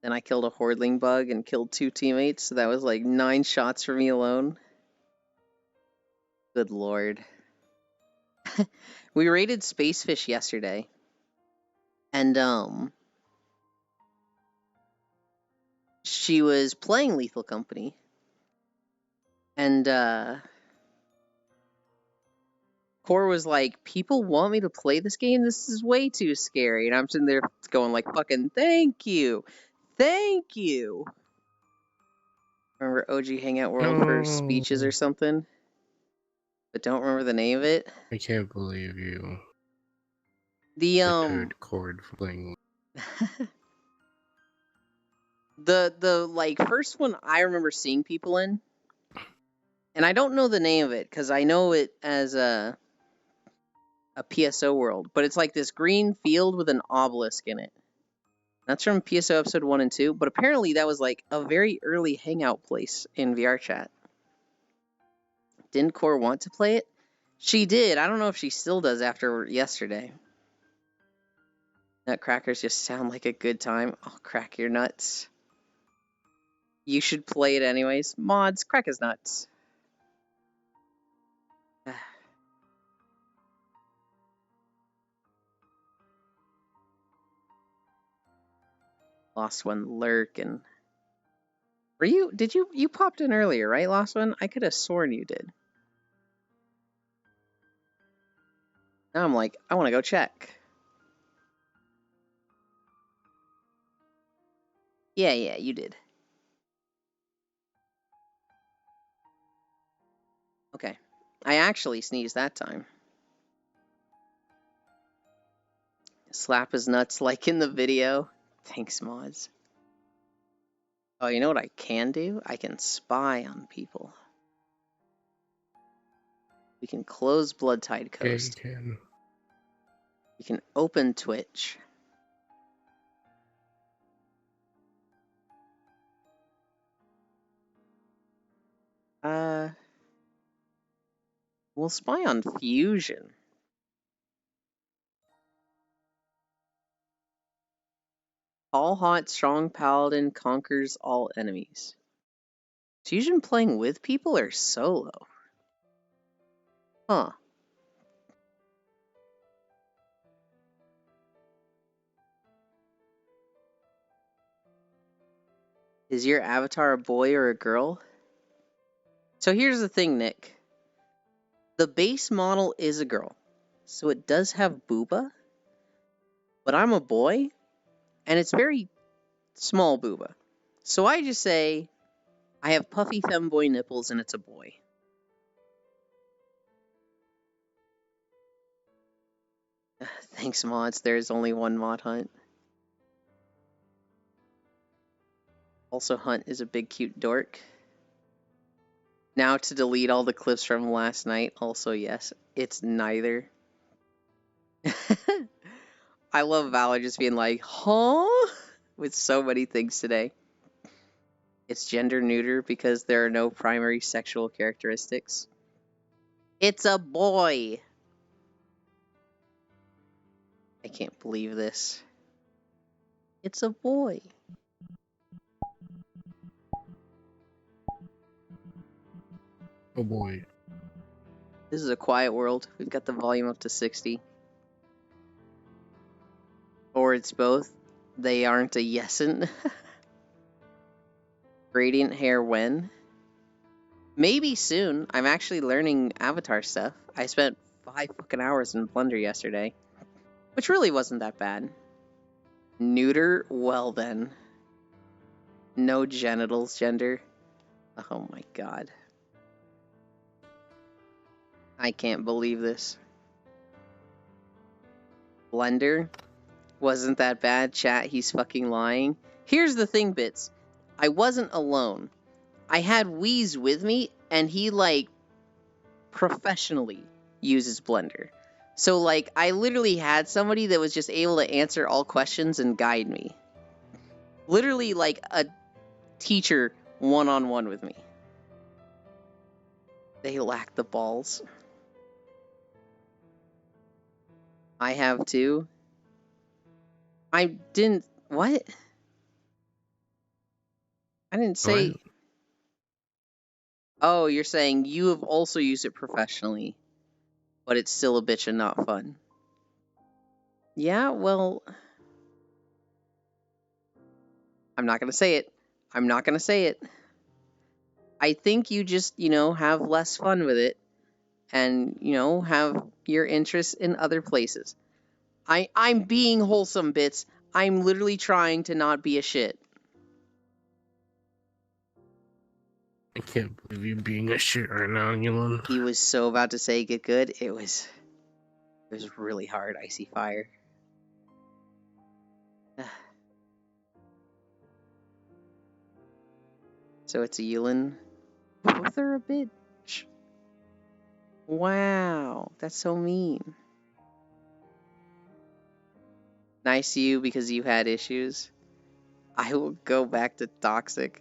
Speaker 1: Then I killed a hordling bug and killed 2 teammates, so that was like 9 shots for me alone. Good lord. We raided Spacefish yesterday. And, she was playing Lethal Company. And, Core was like, people want me to play this game? This is way too scary. And I'm sitting there going like, fucking thank you. Thank you. Remember OG Hangout World for speeches or something? But don't remember the name of it?
Speaker 3: I can't believe you.
Speaker 1: The,
Speaker 3: Heard Cord playing.
Speaker 1: the like first one I remember seeing people in, and I don't know the name of it because I know it as a PSO world, but it's like this green field with an obelisk in it. That's from PSO episode 1 and 2, but apparently that was like a very early hangout place in VR chat. Didn't Core want to play it? She did. I don't know if she still does after yesterday. Nutcrackers just sound like a good time. I'll crack your nuts. You should play it anyways. Mods, crack his nuts. Lost One lurking. Were you? Did you popped in earlier, right, Lost One? I could have sworn you did. Now I'm like, I want to go check. Yeah, you did. Okay. I actually sneezed that time. Slap his nuts like in the video. Thanks, mods. Oh, you know what I can do? I can spy on people. We can close Blood Tide
Speaker 3: Yeah, you
Speaker 1: Coast.
Speaker 3: can.
Speaker 1: We can open Twitch. We'll spy on Fusion. All hot, strong paladin conquers all enemies. Fusion playing with people or solo? Huh. Is your avatar a boy or a girl? So here's the thing, Nick. The base model is a girl. So it does have booba. But I'm a boy. And it's very small booba. So I just say I have puffy femboy nipples and it's a boy. Thanks, mods. There's only one mod hunt. Also, Hunt is a big cute dork. Now to delete all the clips from last night. Also, yes, it's neither. I love Valor just being like, huh? With so many things today. It's gender neuter because there are no primary sexual characteristics. It's a boy! I can't believe this. It's a boy.
Speaker 3: Oh boy.
Speaker 1: This is a quiet world. We've got the volume up to 60. Or it's both. They aren't a yesant. Radiant hair when? Maybe soon. I'm actually learning Avatar stuff. I spent 5 fucking hours in Blender yesterday. Which really wasn't that bad. Neuter? Well then. No genitals gender. Oh my god. I can't believe this. Blender? Wasn't that bad, chat? He's fucking lying. Here's the thing, Bits. I wasn't alone. I had Wheeze with me, and he, like, professionally uses Blender. So, like, I literally had somebody that was just able to answer all questions and guide me. Literally, like, a teacher one-on-one with me. They lack the balls. I have too. I didn't... What? I didn't say...
Speaker 3: What?
Speaker 1: Oh, you're saying you have also used it professionally, but it's still a bitch and not fun. Yeah, well... I'm not gonna say it. I'm not gonna say it. I think you just, you know, have less fun with it and, you know, have your interests in other places. I'm being wholesome, Bits. I'm literally trying to not be a shit.
Speaker 3: I can't believe you being a shit right now, Elon.
Speaker 1: He was so about to say get good. It was really hard. Icy fire. So it's a Yulin. Both are a bitch. Wow, that's so mean. Nice to you because you had issues. I will go back to toxic.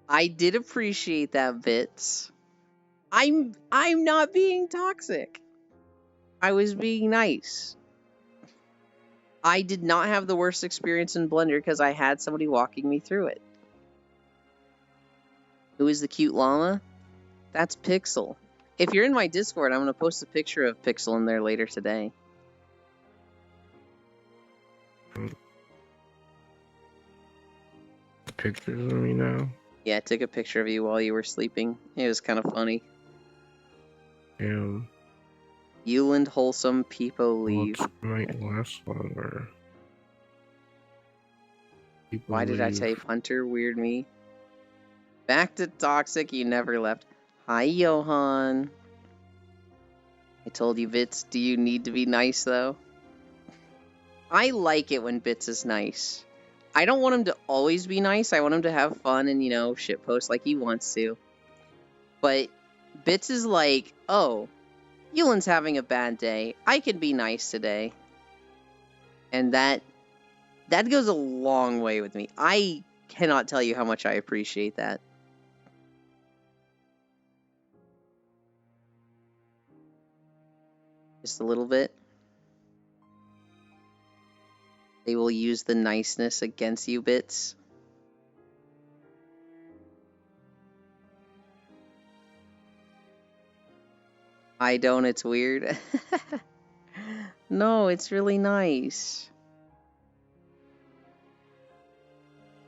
Speaker 1: I did appreciate that, Bits. I'm not being toxic. I was being nice. I did not have the worst experience in Blender because I had somebody walking me through it. Who is the cute llama? That's Pixel. If you're in my Discord, I'm going to post a picture of Pixel in there later today.
Speaker 3: Pictures of me now?
Speaker 1: Yeah, I took a picture of you while you were sleeping. It was kind of funny.
Speaker 3: Damn.
Speaker 1: Euland wholesome people leave.
Speaker 3: What's might last longer? People
Speaker 1: Why did I
Speaker 3: leave.
Speaker 1: type Hunter? Weird me. Back to toxic, you never left. Hi, Johan. I told you, Bits, do you need to be nice, though? I like it when Bits is nice. I don't want him to always be nice. I want him to have fun and, you know, shitpost like he wants to. But Bits is like, oh, Yulin's having a bad day. I can be nice today. And that goes a long way with me. I cannot tell you how much I appreciate that. Just a little bit. They will use the niceness against you, Bits. I don't, it's weird. No, it's really nice.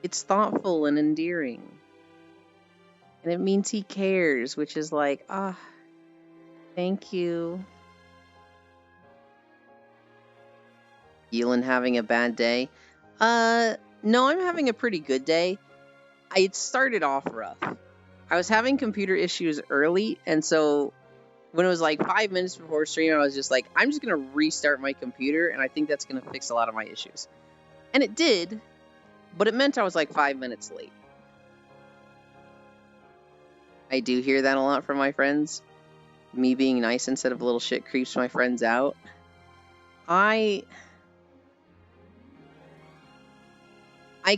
Speaker 1: It's thoughtful and endearing. And it means he cares, which is like, thank you. Yulin having a bad day? No, I'm having a pretty good day. It started off rough. I was having computer issues early, and so when it was like 5 minutes before stream, I was just like, I'm just going to restart my computer, and I think that's going to fix a lot of my issues. And it did, but it meant I was like 5 minutes late. I do hear that a lot from my friends. Me being nice instead of a little shit creeps my friends out. I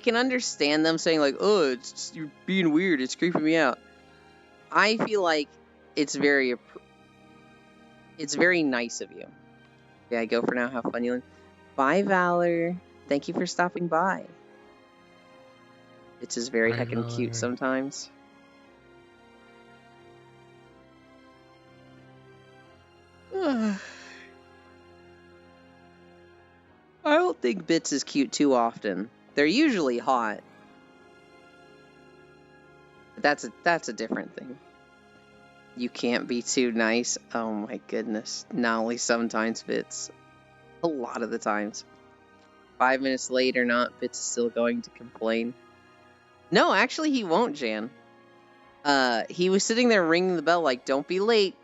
Speaker 1: can understand them saying like, oh, you're being weird, it's creeping me out. I feel like it's very nice of you. Yeah, I go for now. Have fun, Yulin. Bye, Valor. Thank you for stopping by. It's just very heckin' cute sometimes. I don't think Bits is cute too often. They're usually hot. But that's a different thing. You can't be too nice. Oh my goodness. Not only sometimes, Bits. A lot of the times. 5 minutes late or not, Bits is still going to complain. No, actually he won't, Jan. He was sitting there ringing the bell like, don't be late.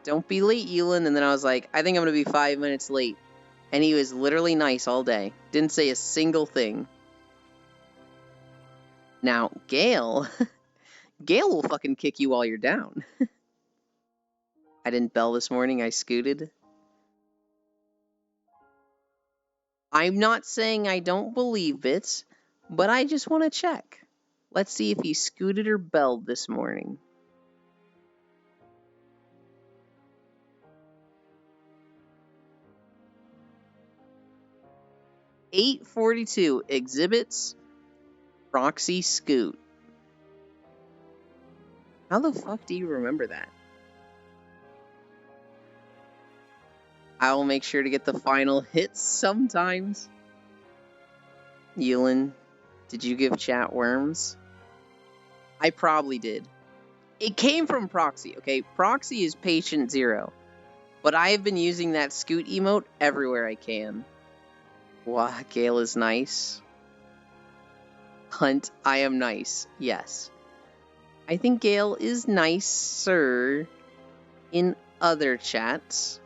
Speaker 1: Don't be late, Yulin. And then I was like, I think I'm going to be 5 minutes late. And he was literally nice all day. Didn't say a single thing. Now, Gale... Gale will fucking kick you while you're down. I didn't bell this morning, I scooted. I'm not saying I don't believe Bits, but I just want to check. Let's see if he scooted or belled this morning. $8.42 exhibits Proxy Scoot. How the fuck do you remember that? I will make sure to get the final hits sometimes. Yulin, did you give chat worms? I probably did. It came from Proxy, okay? Proxy is patient zero. But I have been using that Scoot emote everywhere I can. Wow, Gale is nice. Hunt, I am nice. Yes. I think Gale is nicer in other chats.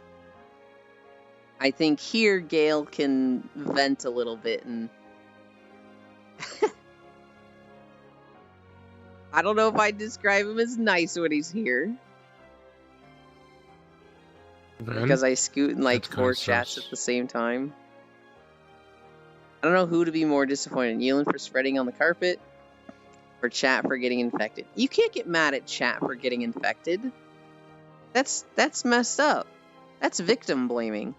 Speaker 1: I think here Gale can vent a little bit and... I don't know if I'd describe him as nice when he's here. Because I scoot in like 4 chats at the same time. I don't know who to be more disappointed. Yulin for spreading on the carpet, or chat for getting infected. You can't get mad at chat for getting infected. That's messed up. That's victim blaming.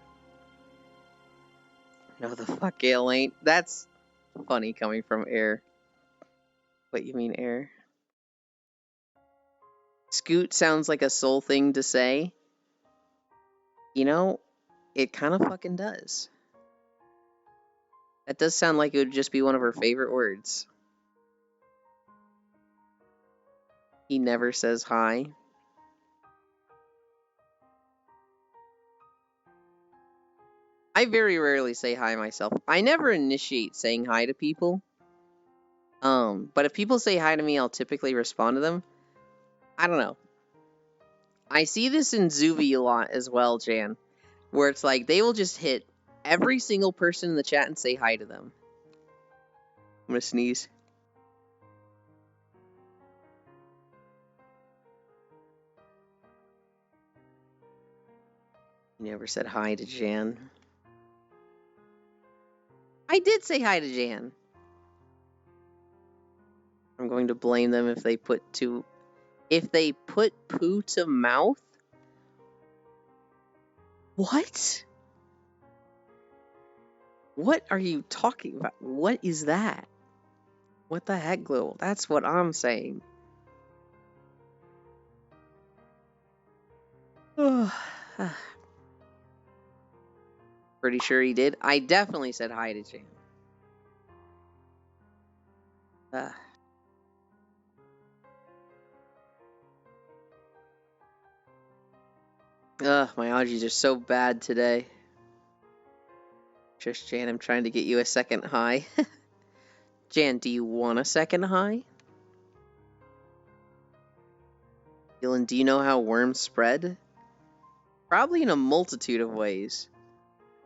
Speaker 1: No, the fuck Gale ain't. That's funny coming from Air. What you mean, Air? Scoot sounds like a soul thing to say. You know, it kind of fucking does. That does sound like it would just be one of her favorite words. He never says hi. I very rarely say hi myself. I never initiate saying hi to people. But if people say hi to me, I'll typically respond to them. I don't know. I see this in Zuvi a lot as well, Jan. Where it's like, they will just hit every single person in the chat and say hi to them. I'm gonna sneeze. You never said hi to Jan. I did say hi to Jan. I'm going to blame them if they put poo to mouth. What? What are you talking about? What is that? What the heck, Glue? That's what I'm saying. Pretty sure he did. I definitely said hi to Jan. My allergies are so bad today. Just Jan, I'm trying to get you a second high. Jan, do you want a second high? Dylan, do you know how worms spread? Probably in a multitude of ways.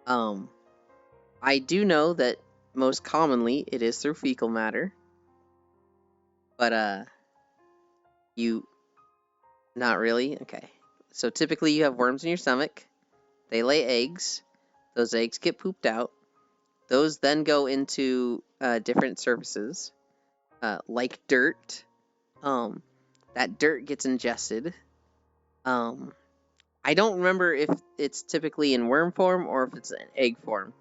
Speaker 1: I do know that most commonly it is through fecal matter. But, not really? Okay. So typically you have worms in your stomach. They lay eggs. Those eggs get pooped out. Those then go into different surfaces, like dirt. That dirt gets ingested. I don't remember if it's typically in worm form or if it's in egg form.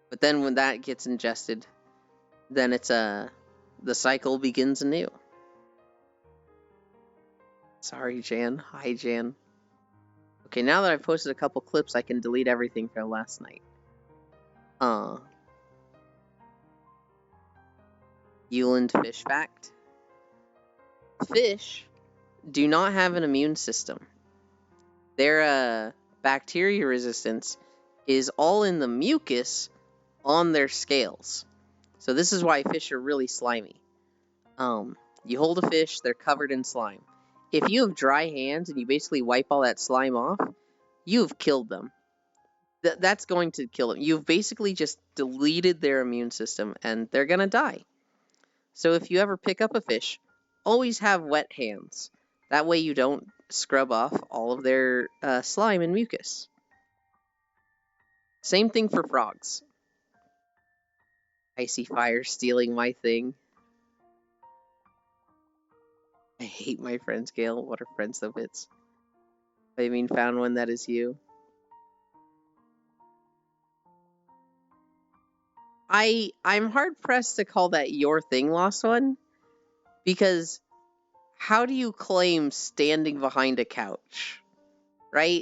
Speaker 1: But then when that gets ingested, then it's the cycle begins anew. Sorry, Jan. Hi, Jan. Okay, now that I've posted a couple clips, I can delete everything from last night. Euland fish fact. Fish do not have an immune system. Their bacteria resistance is all in the mucus on their scales. So this is why fish are really slimy. You hold a fish, they're covered in slime. If you have dry hands and you basically wipe all that slime off, you've killed them. That's going to kill them. You've basically just deleted their immune system and they're gonna die. So if you ever pick up a fish, always have wet hands. That way you don't scrub off all of their slime and mucus. Same thing for frogs. Icy fire stealing my thing. I hate my friends, Gale. What are friends of bits? I mean, found one that is you. I'm hard pressed to call that your thing, Lost One, because how do you claim standing behind a couch, right?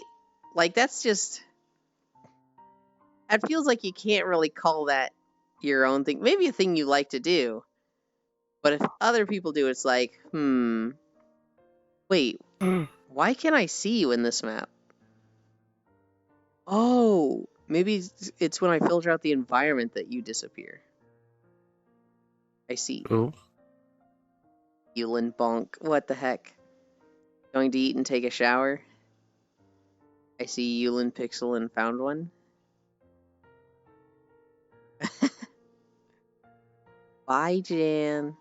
Speaker 1: Like that's just. It feels like you can't really call that your own thing. Maybe a thing you like to do, but if other people do, it's like, wait, why can't I see you in this map? Oh, maybe it's when I filter out the environment that you disappear. I see.
Speaker 3: Oh.
Speaker 1: Yulin bonk. What the heck? Going to eat and take a shower? I see Yulin Pixel and found one. Bye, Jan.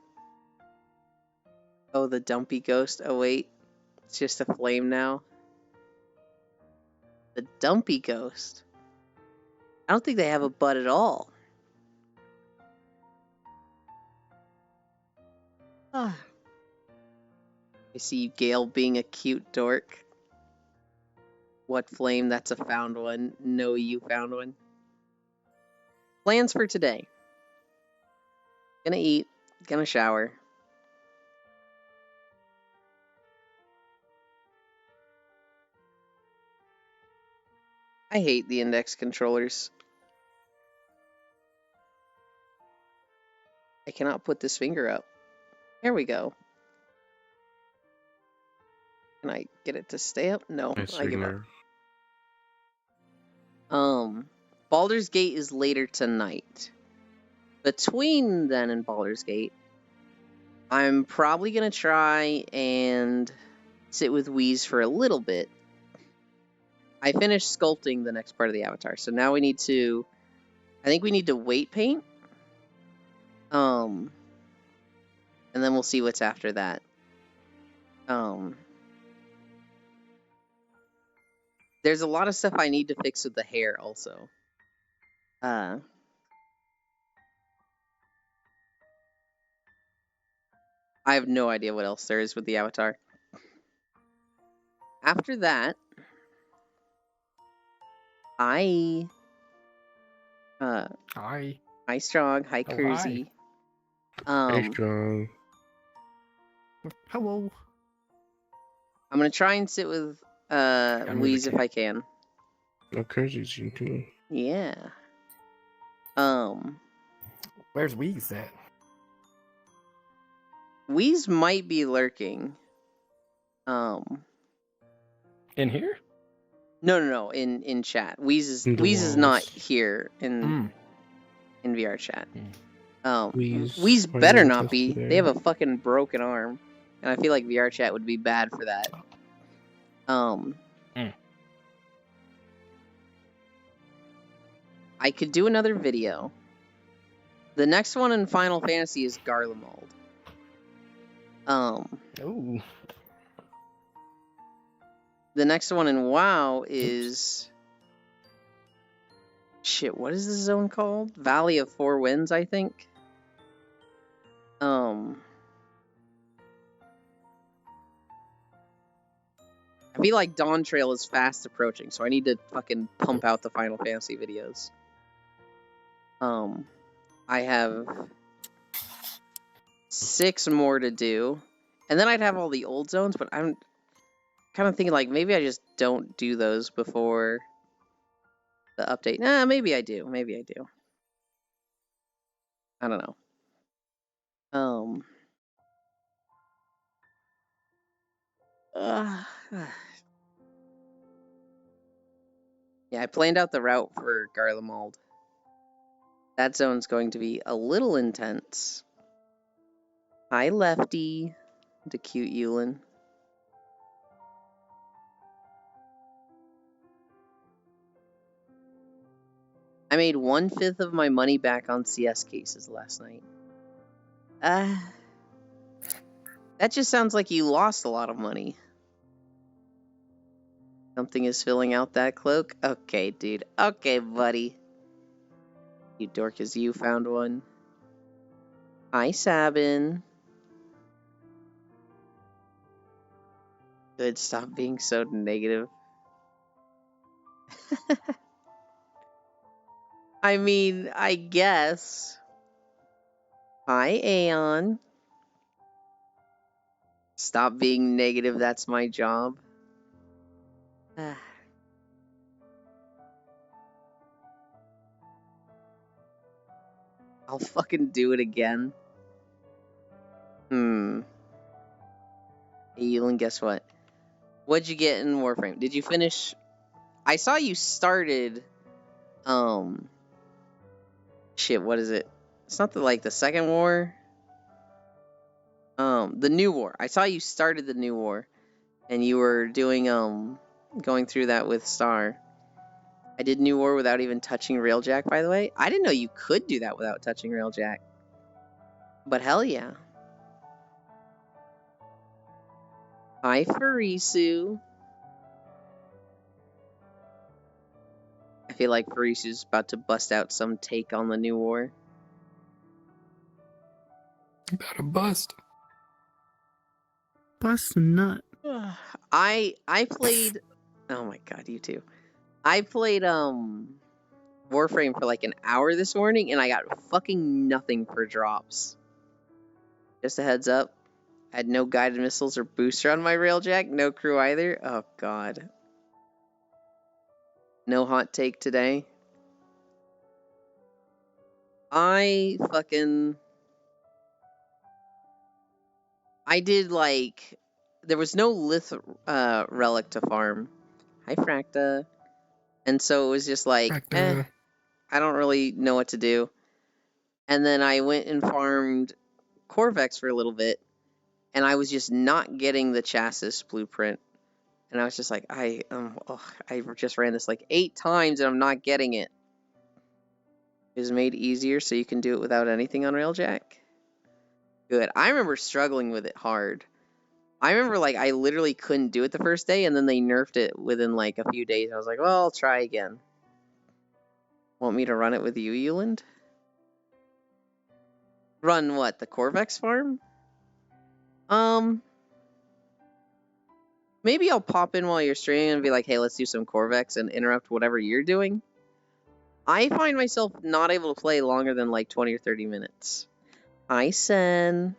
Speaker 1: Oh, the dumpy ghost. Oh, wait. It's just a flame now. The dumpy ghost. I don't think they have a butt at all. I see Gale being a cute dork. What flame? That's a found one. No, you found one. Plans for today. Gonna eat. Gonna shower. I hate the index controllers. I cannot put this finger up. There we go. Can I get it to stay up? No,
Speaker 3: Nice
Speaker 1: I give up.
Speaker 3: finger.
Speaker 1: Baldur's Gate is later tonight. Between then and Baldur's Gate, I'm probably gonna try and sit with Wheeze for a little bit. I finished sculpting the next part of the avatar, so now we need to. I think we need to weight paint. And then we'll see what's after that. There's a lot of stuff I need to fix with the hair also. I have no idea what else there is with the avatar. After that, Hi Strong, hi
Speaker 4: Oh,
Speaker 1: Kersey.
Speaker 3: Hey, strong.
Speaker 4: Hello.
Speaker 1: I'm gonna try and sit with Louise if I can.
Speaker 3: Oh, Kersey's you too.
Speaker 1: Yeah.
Speaker 4: Where's Weez at?
Speaker 1: Weeze might be lurking.
Speaker 4: In here?
Speaker 1: No, in chat. Weeze
Speaker 3: In the
Speaker 1: is not
Speaker 3: walls.
Speaker 1: here in VR chat.
Speaker 3: Weeze
Speaker 1: Weeze
Speaker 3: probably
Speaker 1: better
Speaker 3: won't
Speaker 1: not
Speaker 3: test
Speaker 1: be.
Speaker 3: today.
Speaker 1: They have a fucking broken arm, and I feel like VR chat would be bad for that. I could do another video. The next one in Final Fantasy is Garlemald.
Speaker 4: Oh.
Speaker 1: The next one in WoW is... Shit, what is this zone called? Valley of Four Winds, I think. I feel like Dawn Trail is fast approaching, so I need to fucking pump out the Final Fantasy videos. I have 6 more to do, and then I'd have all the old zones, but I'm kind of thinking like maybe I just don't do those before the update. Nah, maybe I do. Maybe I do. I don't know. Yeah, I planned out the route for Garlemald. That zone's going to be a little intense. Hi, Lefty. The cute Yulin. I made 1/5 of my money back on CS cases last night. That just sounds like you lost a lot of money. Something is filling out that cloak? Okay, dude. Okay, buddy. You dorcas, you found one. Hi, Sabin. Good, stop being so negative. I mean, I guess. Hi, Aeon. Stop being negative, that's my job. I'll fucking do it again. Hey, Elin, guess what? What'd you get in Warframe? Did you finish? I saw you started, shit, what is it? It's not the second war? The new war. I saw you started the new war, and you were doing, going through that with Star. I did New War without even touching Railjack, by the way. I didn't know you could do that without touching Railjack. But hell yeah. Hi, Farisu. I feel like Farisu's about to bust out some take on the New War.
Speaker 3: About to bust.
Speaker 4: Bust a nut.
Speaker 1: I played... Oh my god, you too. I played, Warframe for like an hour this morning, and I got fucking nothing for drops. Just a heads up. I had no guided missiles or booster on my Railjack. No crew either. Oh god. No hot take today. I did like... There was no Lith relic to farm. Hi, Fracta. And so it was just like, I don't really know what to do. And then I went and farmed Corvex for a little bit, and I was just not getting the chassis blueprint. And I was just like, I just ran this like 8 times and I'm not getting it. It was made easier so you can do it without anything on Railjack. Good. I remember struggling with it hard. I remember, like, I literally couldn't do it the first day, and then they nerfed it within, like, a few days. I was like, well, I'll try again. Want me to run it with you, Euland? Run what? The Corvex farm? Maybe I'll pop in while you're streaming and be like, hey, let's do some Corvex and interrupt whatever you're doing. I find myself not able to play longer than, like, 20 or 30 minutes. Hi, Sen.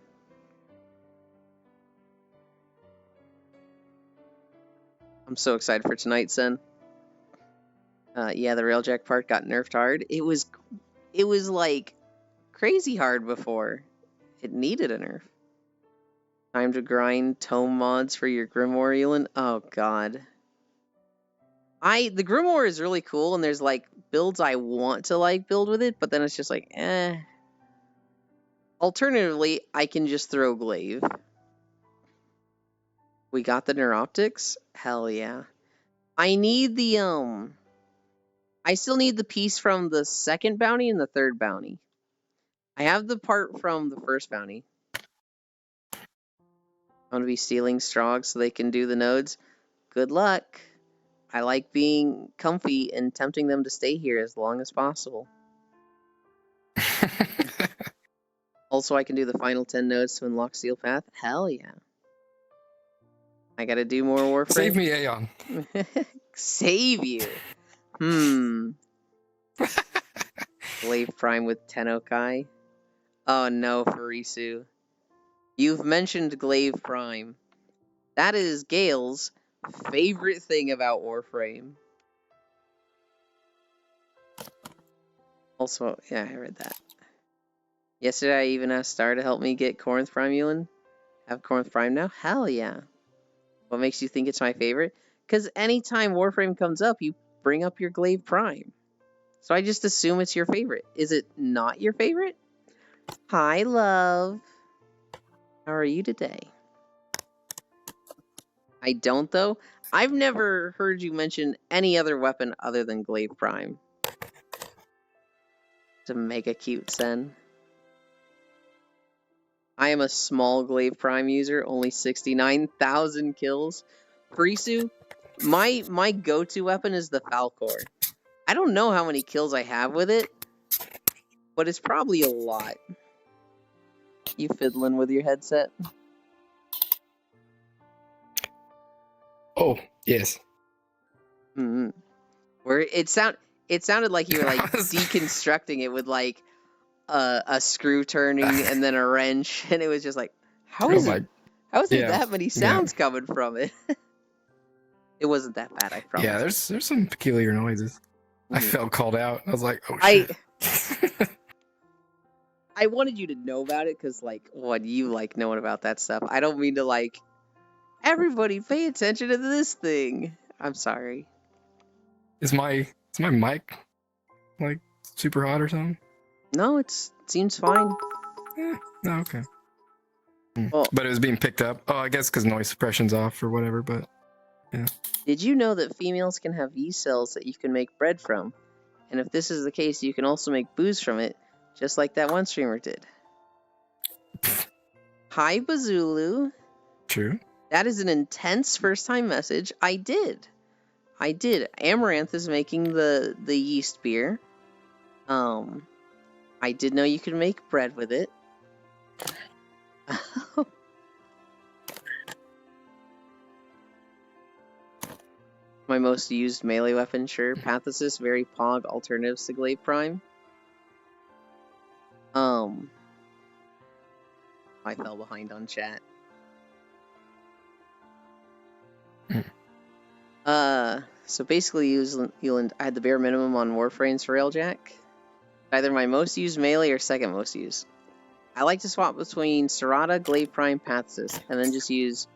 Speaker 1: I'm so excited for tonight, Sen. Yeah, the Railjack part got nerfed hard. It was like crazy hard before. It needed a nerf. Time to grind tome mods for your Grimoire, Elin. Oh god. The Grimoire is really cool, and there's like builds I want to like build with it, but then it's just like, eh. Alternatively, I can just throw Glaive. We got the Neuroptics? Hell yeah. I need the, I still need the piece from the second bounty and the third bounty. I have the part from the first bounty. I'm gonna be stealing Strogg so they can do the nodes. Good luck. I like being comfy and tempting them to stay here as long as possible. Also, I can do the final 10 nodes to unlock Steel Path. Hell yeah. I gotta do more Warframe.
Speaker 4: Save me, Aeon.
Speaker 1: Save you. Glaive Prime with Tennokai. Oh no, Farisu. You've mentioned Glaive Prime. That is Gale's favorite thing about Warframe. Also, yeah, I read that. Yesterday I even asked Star to help me get Corinth Prime, Ewan. Have Corinth Prime now? Hell yeah. What makes you think it's my favorite? Because anytime Warframe comes up, you bring up your Glaive Prime. So I just assume it's your favorite. Is it not your favorite? Hi, love. How are you today? I don't, though. I've never heard you mention any other weapon other than Glaive Prime. It's a mega cute Sen. I am a small Glaive Prime user, only 69,000 kills. Farisu, my go-to weapon is the Falcor. I don't know how many kills I have with it, but it's probably a lot. You fiddling with your headset?
Speaker 4: Oh, yes.
Speaker 1: Mm-hmm. Where it sounded like you were like deconstructing it with like a screw turning and then a wrench, and it was just like, how is there that many sounds coming from it? It wasn't that bad, I promise.
Speaker 4: Yeah, there's some peculiar noises. I felt called out. I was like, oh shit.
Speaker 1: I wanted you to know about it because, like, you like knowing about that stuff. I don't mean to like everybody pay attention to this thing. I'm sorry.
Speaker 4: Is my mic like super hot or something?
Speaker 1: No, it seems fine.
Speaker 4: No, okay.
Speaker 1: Well,
Speaker 4: but it was being picked up. Oh, I guess because noise suppression's off or whatever, but yeah.
Speaker 1: Did you know that females can have yeast cells that you can make bread from? And if this is the case, you can also make booze from it, just like that one streamer did. Hi, Bazulu.
Speaker 4: True.
Speaker 1: That is an intense first-time message. I did. Amaranth is making the yeast beer. I did know you could make bread with it. My most used melee weapon, sure. Pathesis, very pog alternatives to Glaive Prime. I fell behind on chat. So basically, Euland, I had the bare minimum on Warframes for Railjack. Either my most used melee or second most used. I like to swap between Serrata, Glaive Prime, Pathesis, and then just use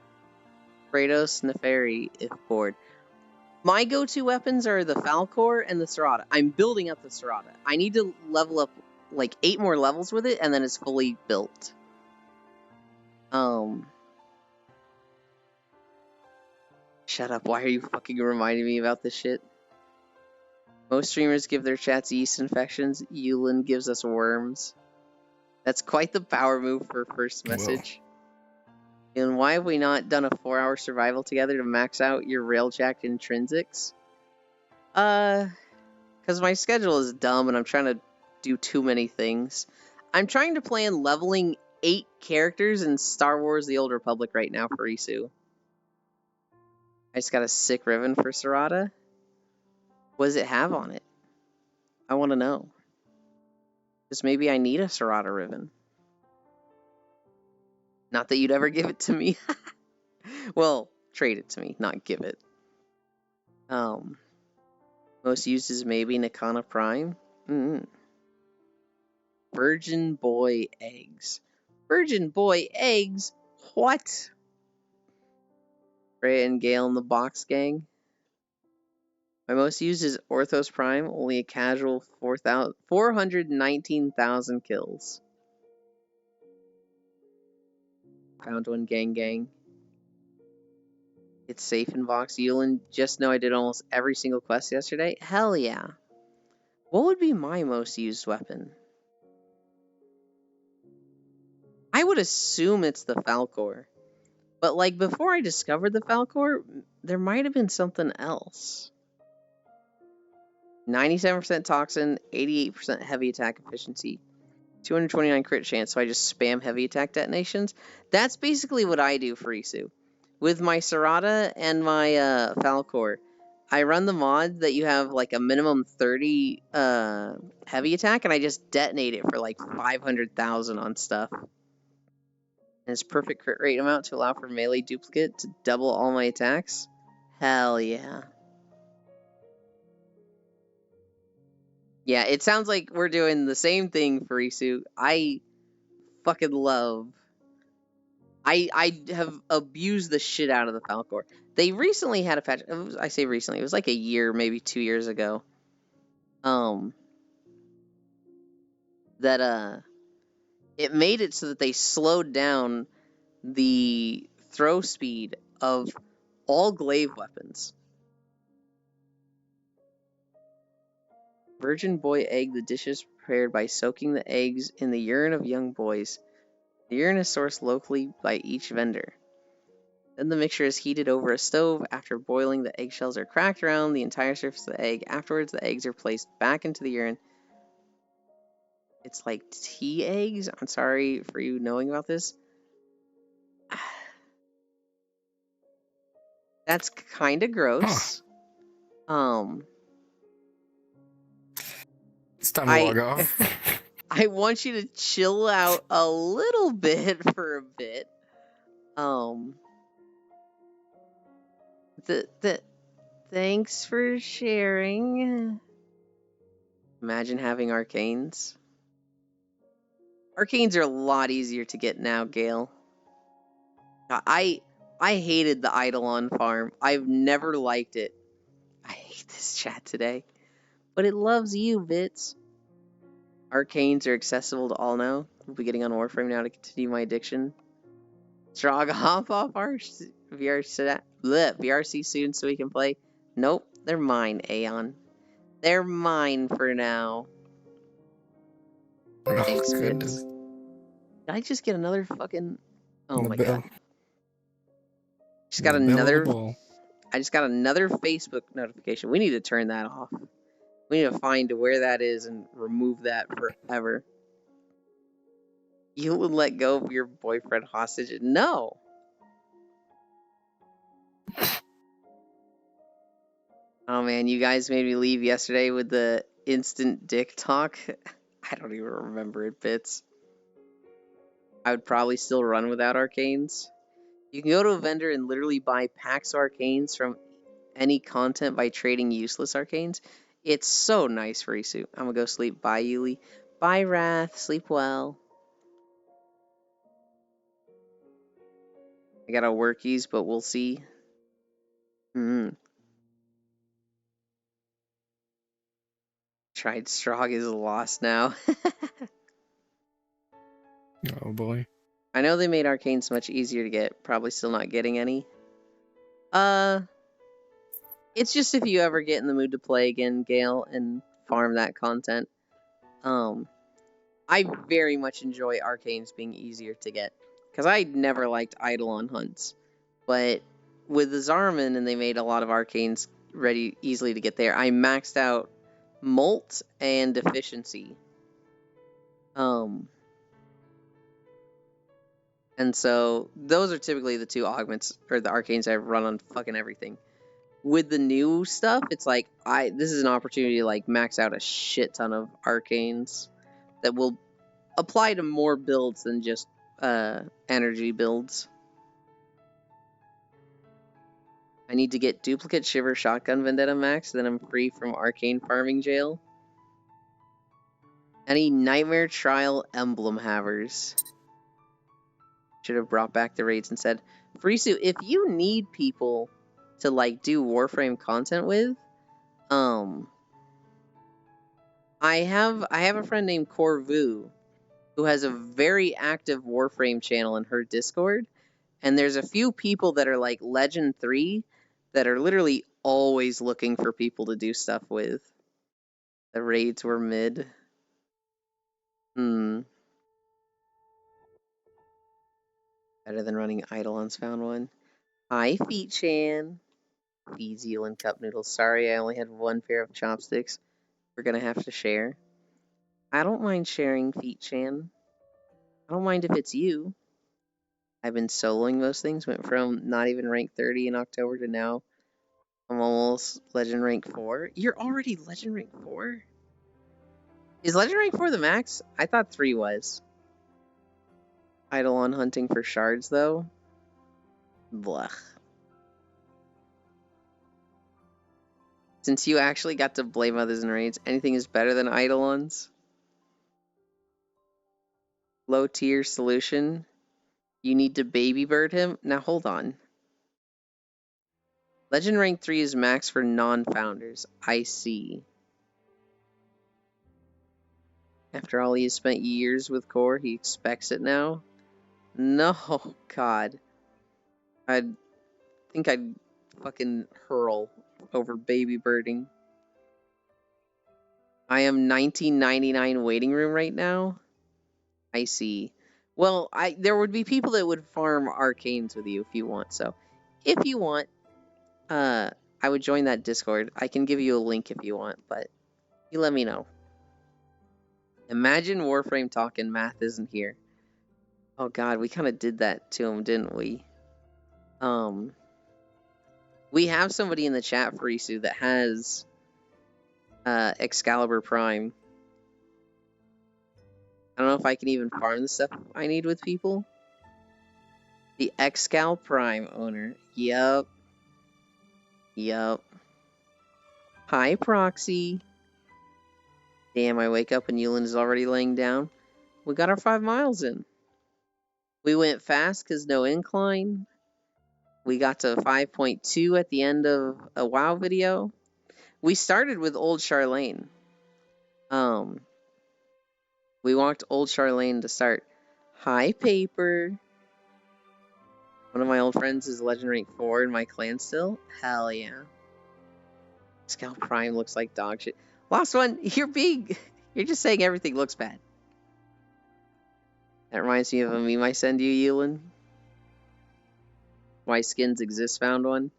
Speaker 1: Kratos, Neferi if bored. My go-to weapons are the Falcor and the Serrata. I'm building up the Serrata. I need to level up like 8 more levels with it, and then it's fully built. Shut up, why are you fucking reminding me about this shit? Most streamers give their chats yeast infections. Euland gives us worms. That's quite the power move for first message. And why have we not done a 4-hour survival together to max out your railjacked intrinsics? Because my schedule is dumb and I'm trying to do too many things. I'm trying to plan leveling 8 characters in Star Wars The Old Republic right now for Isu. I just got a sick ribbon for Serata. What does it have on it? I want to know. Because maybe I need a Serata ribbon. Not that you'd ever give it to me. Well, trade it to me, not give it. Most used is maybe Nikana Prime. Virgin Boy Eggs. Virgin Boy Eggs? What? Freya and Gale in the box gang. My most used is Orthos Prime, only a casual 419,000 kills. Found one, gang. It's safe in Vox. Yulin, just know I did almost every single quest yesterday. Hell yeah. What would be my most used weapon? I would assume it's the Falcor. But like before I discovered the Falcor, there might have been something else. 97% toxin, 88% heavy attack efficiency, 229 crit chance, so I just spam heavy attack detonations. That's basically what I do for Isu. With my Serata and my Falcor, I run the mod that you have like a minimum 30 heavy attack, and I just detonate it for like 500,000 on stuff. And it's perfect crit rate amount to allow for melee duplicate to double all my attacks. Hell yeah. Yeah, it sounds like we're doing the same thing for Isu. I fucking love. I have abused the shit out of the Falcor. They recently had a patch. I say recently, it was like a year, maybe 2 years ago. That it made it so that they slowed down the throw speed of all glaive weapons. Virgin Boy Egg, the dish is prepared by soaking the eggs in the urine of young boys. The urine is sourced locally by each vendor. Then the mixture is heated over a stove. After boiling, the eggshells are cracked around the entire surface of the egg. Afterwards, the eggs are placed back into the urine. It's like tea eggs? I'm sorry for you knowing about this. That's kind of gross.
Speaker 4: It's time to log off.
Speaker 1: I want you to chill out a little bit for a bit. Thanks for sharing. Imagine having arcanes. Arcanes are a lot easier to get now, Gale. I hated the Eidolon farm. I've never liked it. I hate this chat today. But it loves you, Bits. Arcanes are accessible to all now. We'll be getting on Warframe now to continue my addiction. Strog, hop off our VRC soon so we can play. Nope, they're mine, Aeon. They're mine for now.
Speaker 4: Oh,
Speaker 1: Thanks,
Speaker 4: goodness.
Speaker 1: Bits. Did I just get another fucking... Oh
Speaker 4: The
Speaker 1: my
Speaker 4: bell.
Speaker 1: god. Just got
Speaker 4: The bell on the
Speaker 1: another...
Speaker 4: ball.
Speaker 1: I just got another Facebook notification. We need to turn that off. We need to find where that is and remove that forever. You would let go of your boyfriend hostage? No. Oh man, you guys made me leave yesterday with the instant dick talk. I don't even remember it, Bits. I would probably still run without arcanes. You can go to a vendor and literally buy packs of arcanes from any content by trading useless arcanes. It's so nice for Isu. I'm gonna go sleep. Bye, Yuli. Bye, Wrath. Sleep well. I got a workies, but we'll see. Tried Strog is lost now.
Speaker 4: Oh boy.
Speaker 1: I know they made arcanes much easier to get. Probably still not getting any. It's just if you ever get in the mood to play again, Gale, and farm that content. I very much enjoy arcanes being easier to get. because I never liked Eidolon hunts, but with the Zarman and they made a lot of arcanes ready easily to get there, I maxed out Molt and Efficiency. And so those are typically the two augments or the arcanes I've run on fucking everything. With the new stuff, it's like this is an opportunity to like max out a shit ton of arcanes that will apply to more builds than just energy builds. I need to get duplicate Shiver Shotgun Vendetta max, then I'm free from arcane farming jail. Any Nightmare Trial Emblem havers. Should have brought back the raids and said, Frisu, if you need people to like do Warframe content with, I have a friend named Corvu who has a very active Warframe channel in her Discord, and there's a few people that are like Legend 3 that are literally always looking for people to do stuff with. The raids were mid. Better than running Eidolons found one. Hi, Feet Chan. Feed Zealand Cup Noodles. Sorry, I only had one pair of chopsticks. We're gonna have to share. I don't mind sharing, Feet Chan. I don't mind if it's you. I've been soloing most things. Went from not even rank 30 in October to now I'm almost Legend rank 4. You're already Legend rank 4? Is Legend rank 4 the max? I thought 3 was. Eidolon hunting for shards, though? Blech. Since you actually got to blame others in raids, anything is better than Eidolons? Low tier solution? You need to baby bird him? Now hold on. Legend rank 3 is max for non-founders. I see. After all he has spent years with core, he expects it now? No, God. I think I'd fucking hurl over baby birding. I am 1999 waiting room right now? I see. Well, there would be people that would farm arcanes with you if you want, so if you want, I would join that Discord. I can give you a link if you want, but you let me know. Imagine Warframe talking, math isn't here. Oh God, we kind of did that to him, didn't we? We have somebody in the chat, Frisu, that has Excalibur Prime. I don't know if I can even farm the stuff I need with people. The Excal Prime owner. Yup. Hi, Proxy. Damn, I wake up and Yulin is already laying down. We got our 5 miles in. We went fast because no incline. We got to 5.2 at the end of a WoW video. We started with Old Charlene. We walked Old Charlene to start. Hi, Paper. One of my old friends is Legend rank 4 in my clan still. Hell yeah. Scout Prime looks like dog shit. Last one, you're just saying everything looks bad. That reminds me of a meme I send you, Yulin. Why skins exist found one.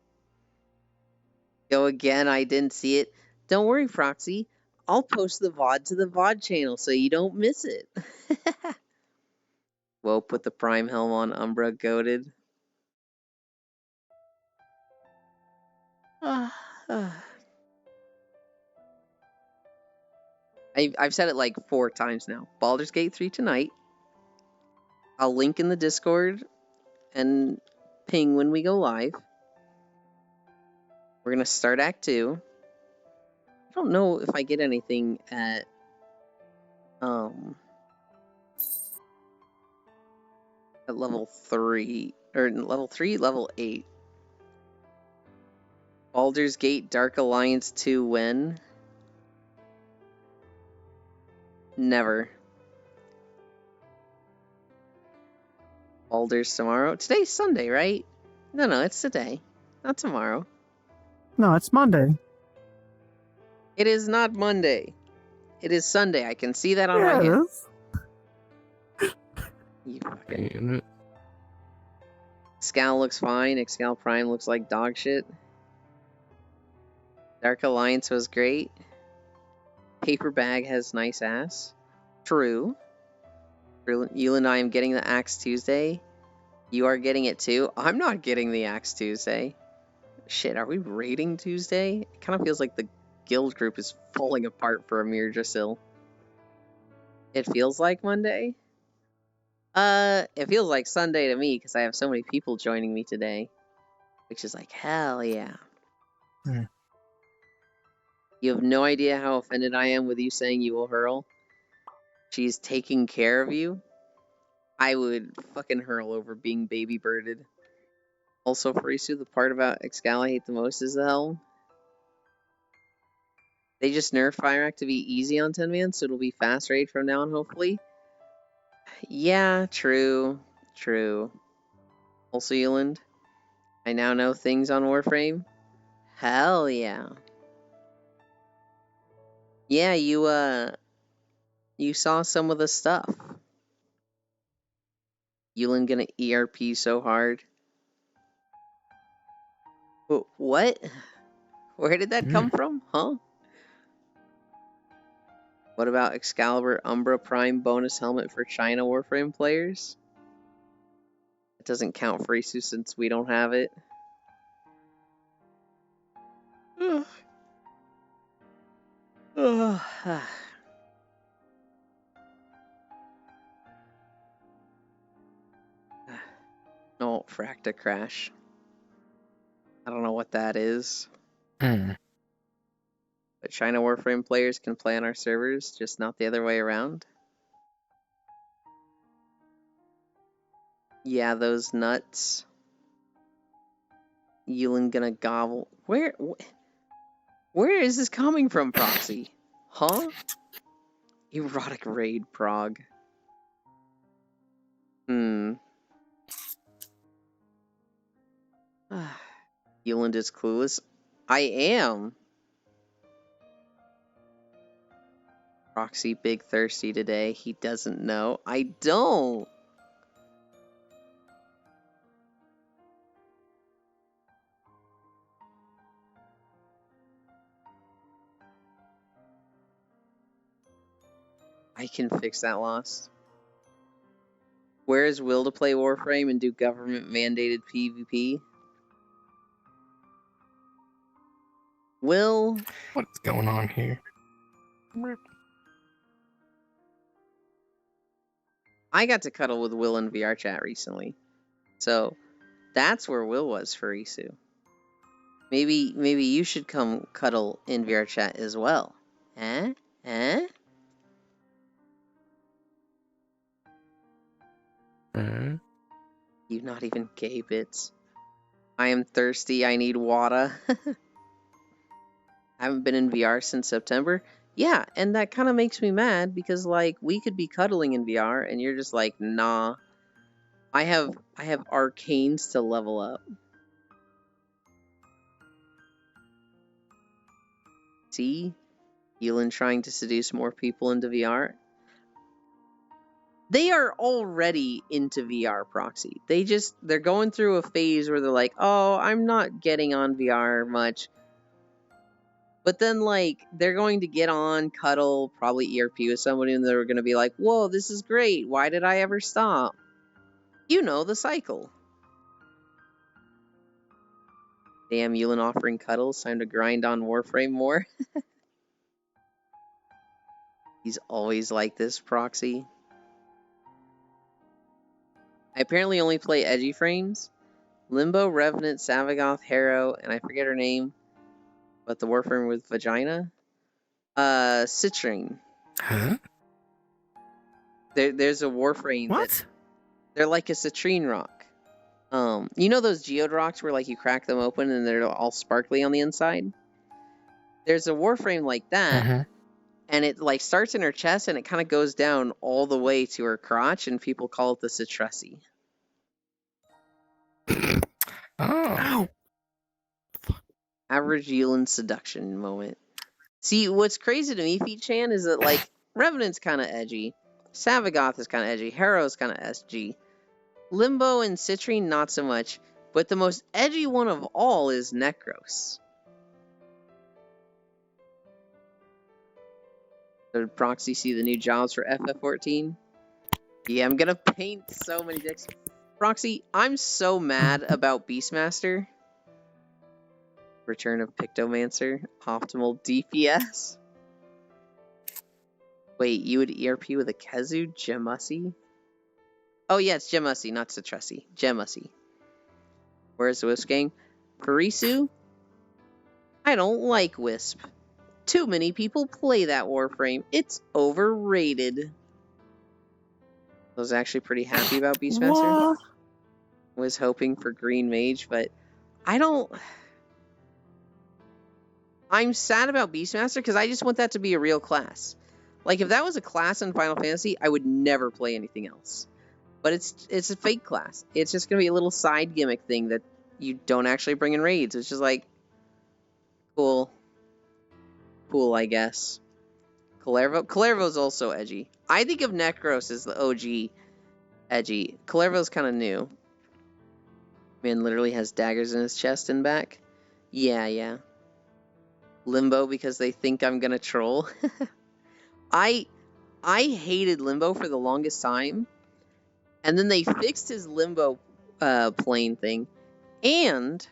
Speaker 1: Go again, I didn't see it. Don't worry, Proxy. I'll post the VOD to the VOD channel so you don't miss it. Whoa, put the Prime helm on, Umbra, goated. I've said it like 4 times now. Baldur's Gate 3 tonight. I'll link in the Discord and ping when we go live. We're going to start Act 2. I don't know if I get anything at level 3 or level 3, level 8. Baldur's Gate Dark Alliance 2 when? Never. Baldur's tomorrow? Today's Sunday, right? No, it's today. Not tomorrow.
Speaker 5: No, it's Monday.
Speaker 1: It is not Monday. It is Sunday. I can see that on my hand. You fucking... Excal looks fine. Excal Prime looks like dog shit. Dark Alliance was great. Paper Bag has nice ass. True. You and I am getting the Axe Tuesday. You are getting it too. I'm not getting the Axe Tuesday. Shit, are we raiding Tuesday? It kind of feels like the guild group is falling apart for Amir Drasil. It feels like Monday? It feels like Sunday to me because I have so many people joining me today. Which is like, hell yeah.
Speaker 4: Hmm.
Speaker 1: You have no idea how offended I am with you saying you will hurl. She's taking care of you. I would fucking hurl over being baby birded. Also, Farisu, the part about Excal I hate the most is the helm. They just nerfed Fire Act to be easy on 10 man, so it'll be fast raid from now on, hopefully. Yeah, true. True. Also, Euland, I now know things on Warframe. Hell yeah. Yeah, you saw some of the stuff. Euland gonna ERP so hard. What? Where did that come from? Huh? What about Excalibur Umbra Prime bonus helmet for China Warframe players? It doesn't count for Isu since we don't have it. No, Fracta Crash. I don't know what that is.
Speaker 4: Hmm.
Speaker 1: But China Warframe players can play on our servers, just not the other way around. Yeah, those nuts. Yulin gonna gobble. Where is this coming from, Proxy? Huh? Erotic raid, Prague. Yuland is clueless. I am. Proxy big thirsty today. He doesn't know. I don't. I can fix that loss. Where is Will to play Warframe and do government mandated PvP? Will?
Speaker 4: What's going on here?
Speaker 1: I got to cuddle with Will in VR chat recently. So that's where Will was for Isu. Maybe you should come cuddle in VR chat as well. Eh? Eh? You not even gay bits. I am thirsty, I need water. I haven't been in VR since September. Yeah, and that kind of makes me mad because like we could be cuddling in VR and you're just like, nah. I have arcanes to level up. See? Elon trying to seduce more people into VR. They are already into VR, Proxy. They're going through a phase where they're like, oh, I'm not getting on VR much. But then, like, they're going to get on, cuddle, probably ERP with somebody, and they're going to be like, whoa, this is great. Why did I ever stop? You know the cycle. Damn, Yulin offering cuddles. Time to grind on Warframe more. He's always like this, Proxy. I apparently only play edgy frames. Limbo, Revenant, Savagoth, Harrow, and I forget her name. But the Warframe with vagina? Citrine.
Speaker 4: Huh?
Speaker 1: There's a Warframe.
Speaker 5: What?
Speaker 1: They're like a citrine rock. You know those geode rocks where like you crack them open and they're all sparkly on the inside? There's a Warframe like that, and it like starts in her chest and it kind of goes down all the way to her crotch, and people call it the Citrusy.
Speaker 4: Oh.
Speaker 1: Average Yulin seduction moment. See, what's crazy to me, Feet Chan, is that like Revenant's kind of edgy, Savagoth is kind of edgy, Harrow's kind of edgy. Limbo and Citrine, not so much. But the most edgy one of all is Necros. Did Proxy see the new jobs for FF14? Yeah, I'm gonna paint so many decks. Proxy, I'm so mad about Beastmaster. Return of Pictomancer. Optimal DPS. Wait, you would ERP with a Kezu? Gemussi? Oh yeah, it's Gemussi, not Citrussi. Gemussi. Where's the Wisp gang? Parisu? I don't like Wisp. Too many people play that Warframe. It's overrated. I was actually pretty happy about Beastmaster.
Speaker 5: What?
Speaker 1: Was hoping for Green Mage, but I don't... I'm sad about Beastmaster because I just want that to be a real class. Like, if that was a class in Final Fantasy, I would never play anything else. But it's a fake class. It's just going to be a little side gimmick thing that you don't actually bring in raids. It's just like, cool. Cool, I guess. Kalervo's also edgy. I think of Necros as the OG edgy. Kalervo's kind of new. Man literally has daggers in his chest and back. Yeah. Limbo because they think I'm gonna troll. I hated Limbo for the longest time. And then they fixed his Limbo plane thing. And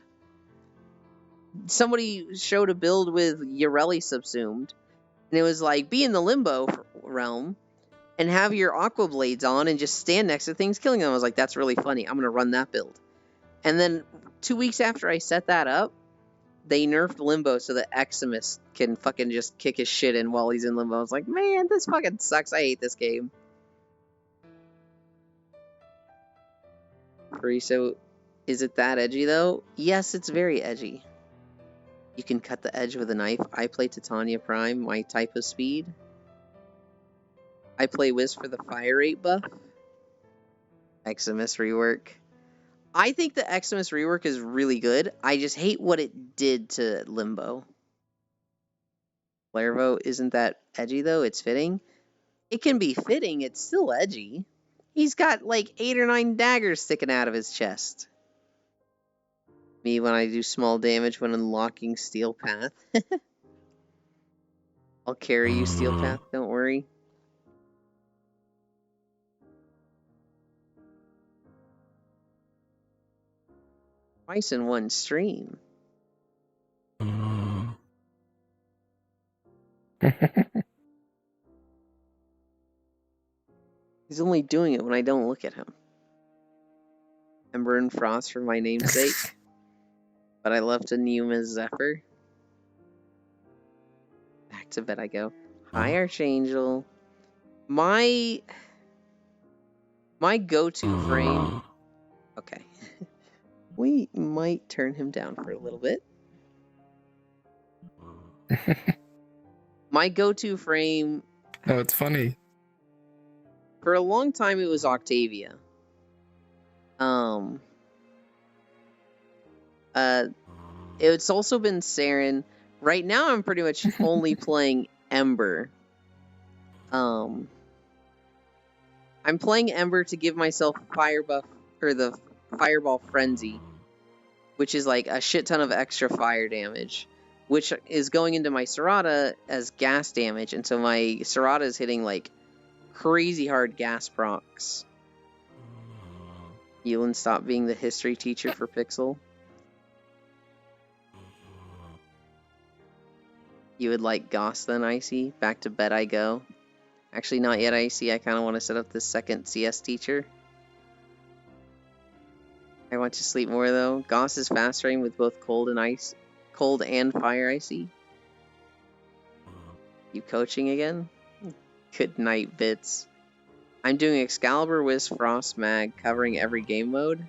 Speaker 1: somebody showed a build with Yareli subsumed. And it was like, be in the Limbo realm and have your Aqua Blades on and just stand next to things killing them. I was like, that's really funny. I'm going to run that build. And then 2 weeks after I set that up, they nerfed Limbo so that Eximus can fucking just kick his shit in while he's in Limbo. I was like, man, this fucking sucks. I hate this game. So, is it that edgy though? Yes, it's very edgy. You can cut the edge with a knife. I play Titania Prime, my type of speed. I play Wisp for the fire rate buff. Eximus rework. I think the Eximus rework is really good. I just hate what it did to Limbo. Lervo isn't that edgy though. It's fitting. It can be fitting. It's still edgy. He's got like 8 or 9 daggers sticking out of his chest. Me when I do small damage when unlocking Steel Path. I'll carry you, Steel Path. Don't worry. Twice in one stream. He's only doing it when I don't look at him. Ember and Frost for my namesake. But I love to Numa Zephyr. Back to bed I go. Hi, Archangel. My go-to frame... Okay. We might turn him down for a little bit. My go-to frame...
Speaker 4: Oh, it's funny.
Speaker 1: For a long time, it was Octavia. It's also been Saren. Right now, I'm pretty much only playing Ember. I'm playing Ember to give myself fire buff, or the Fireball Frenzy, which is like a shit ton of extra fire damage, which is going into my Serata as gas damage, and so my Serata is hitting like crazy hard gas procs. Elin, stop being the history teacher for Pixel. You would like Goss then, Icy? Back to bed I go. Actually, not yet, Icy. I kind of want to set up this second CS teacher. I want to sleep more though. Goss is fast rain with both cold and fire, Icy. You coaching again? Good night, Bits. I'm doing Excalibur, Wisp, Frost, Mag, covering every game mode.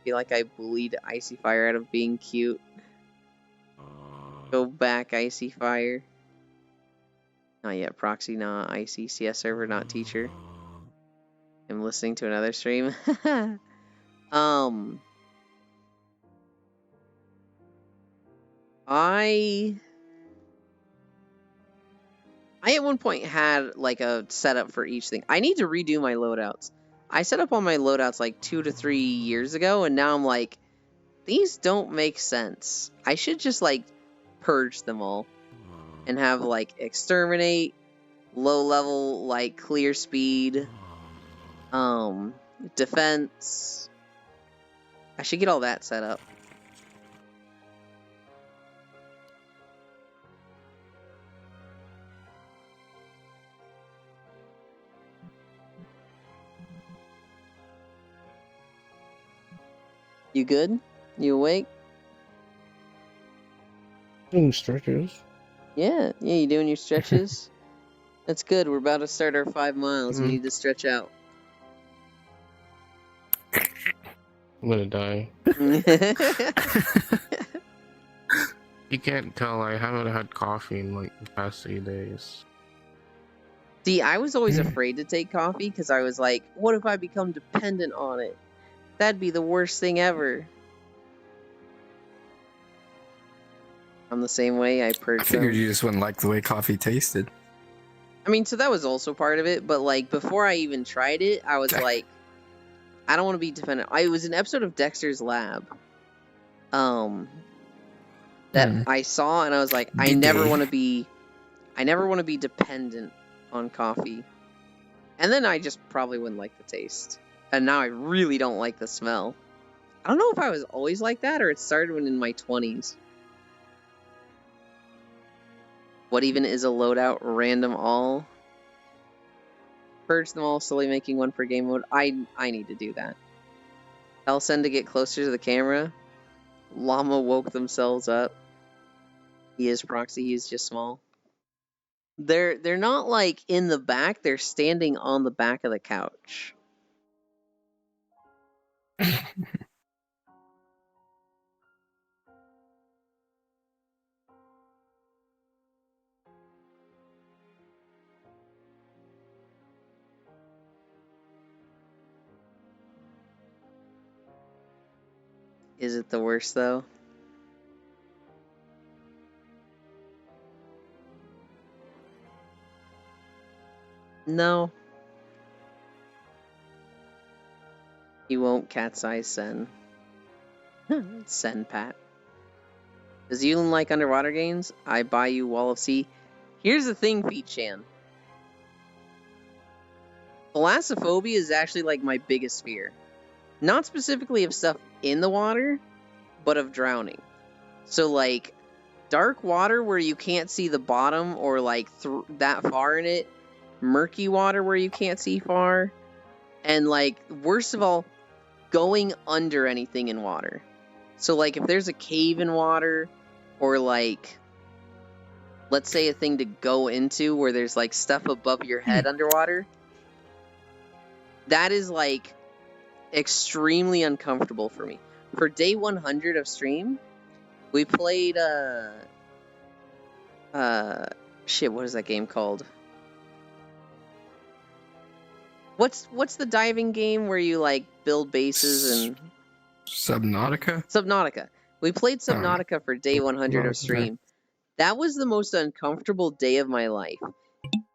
Speaker 1: Feel like I bullied Icy Fire out of being cute. Go back, Icy Fire. Not yet, Proxy, not Icy, CS server, not teacher. I'm listening to another stream. I at one point had like a setup for each thing. I need to redo my loadouts. I set up all my loadouts like 2 to 3 years ago, and now I'm like, these don't make sense. I should just like purge them all and have like exterminate, low level like clear speed, defense. I should get all that set up. You good? You awake?
Speaker 4: Doing stretches.
Speaker 1: Yeah, you doing your stretches? That's good. We're about to start our 5 miles. We need to stretch out.
Speaker 4: I'm gonna die.
Speaker 3: You can't tell. I haven't had coffee in like the past 8 days.
Speaker 1: See, I was always afraid to take coffee because I was like, what if I become dependent on it? That'd be the worst thing ever. I'm the same way. I
Speaker 4: I
Speaker 1: purged
Speaker 4: figured
Speaker 1: them.
Speaker 4: you just wouldn't like the way coffee tasted.
Speaker 1: I mean, so that was also part of it, but like before I even tried it, I was like, I don't want to be dependent. It was an episode of Dexter's Lab. That I saw, and I was like, I never want to be dependent on coffee. And then I just probably wouldn't like the taste. And now I really don't like the smell. I don't know if I was always like that, or it started when in my 20s. What even is a loadout? Random all? Purge them all, slowly making one per game mode. I need to do that. Tell Sen to get closer to the camera. Llama woke themselves up. He is proxy, he's just small. They're not like in the back, they're standing on the back of the couch. Is it the worst though? No. He won't cat's eye Sen. Sen Pat. Does Yulin like underwater games? I buy you Wall of Sea. Here's the thing, Pete-chan. Thalassophobia is actually like my biggest fear. Not specifically of stuff in the water, but of drowning. So like dark water where you can't see the bottom or like that far in it, murky water where you can't see far, and like worst of all, going under anything in water. So like if there's a cave in water, or like let's say a thing to go into where there's like stuff above your head underwater, that is like extremely uncomfortable for me. For day 100 of stream, we played shit, what is that game called? What's the diving game where you like build bases and
Speaker 4: Subnautica?
Speaker 1: Subnautica. We played Subnautica for day 100 of stream. That was the most uncomfortable day of my life.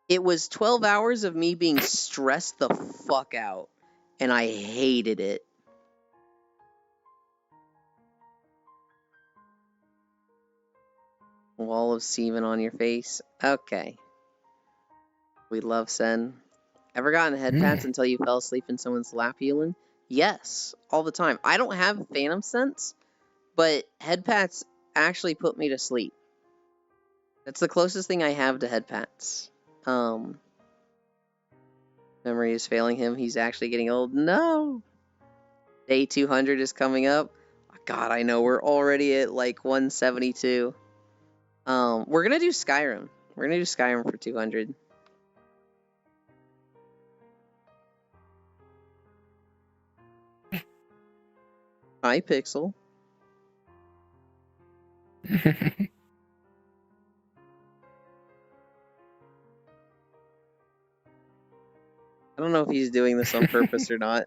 Speaker 1: It was 12 hours of me being stressed the fuck out, and I hated it. Wall of semen on your face. Okay. We love Sen. Ever gotten head pats until you fell asleep in someone's lap, Yulin? Yes, all the time. I don't have phantom sense, but head pats actually put me to sleep. That's the closest thing I have to head pats. Memory is failing him. He's actually getting old. No! Day 200 is coming up. God, I know. We're already at like 172. We're gonna do Skyrim. We're gonna do Skyrim for 200. Hi, Pixel. I don't know if he's doing this on purpose or not.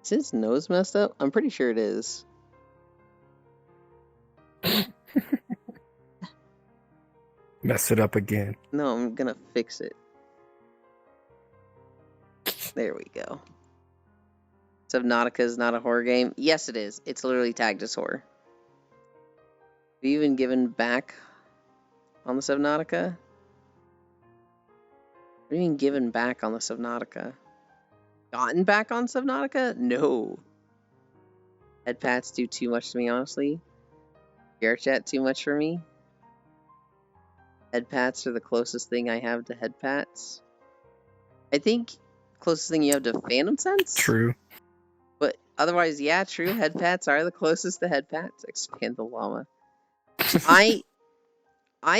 Speaker 1: Is his nose messed up? I'm pretty sure it is.
Speaker 4: Mess it up again.
Speaker 1: No, I'm gonna fix it. There we go. Subnautica is not a horror game. Yes, it is. It's literally tagged as horror. Have you even given back on the Subnautica? Have you even given back on the Subnautica? Gotten back on Subnautica? No. Head pats do too much to me, honestly. VRChat too much for me. Head pats are the closest thing I have to head pats. I think closest thing you have to Phantom Sense?
Speaker 4: True.
Speaker 1: But otherwise, yeah, true. Head pats are the closest to head pats. Expand the llama. I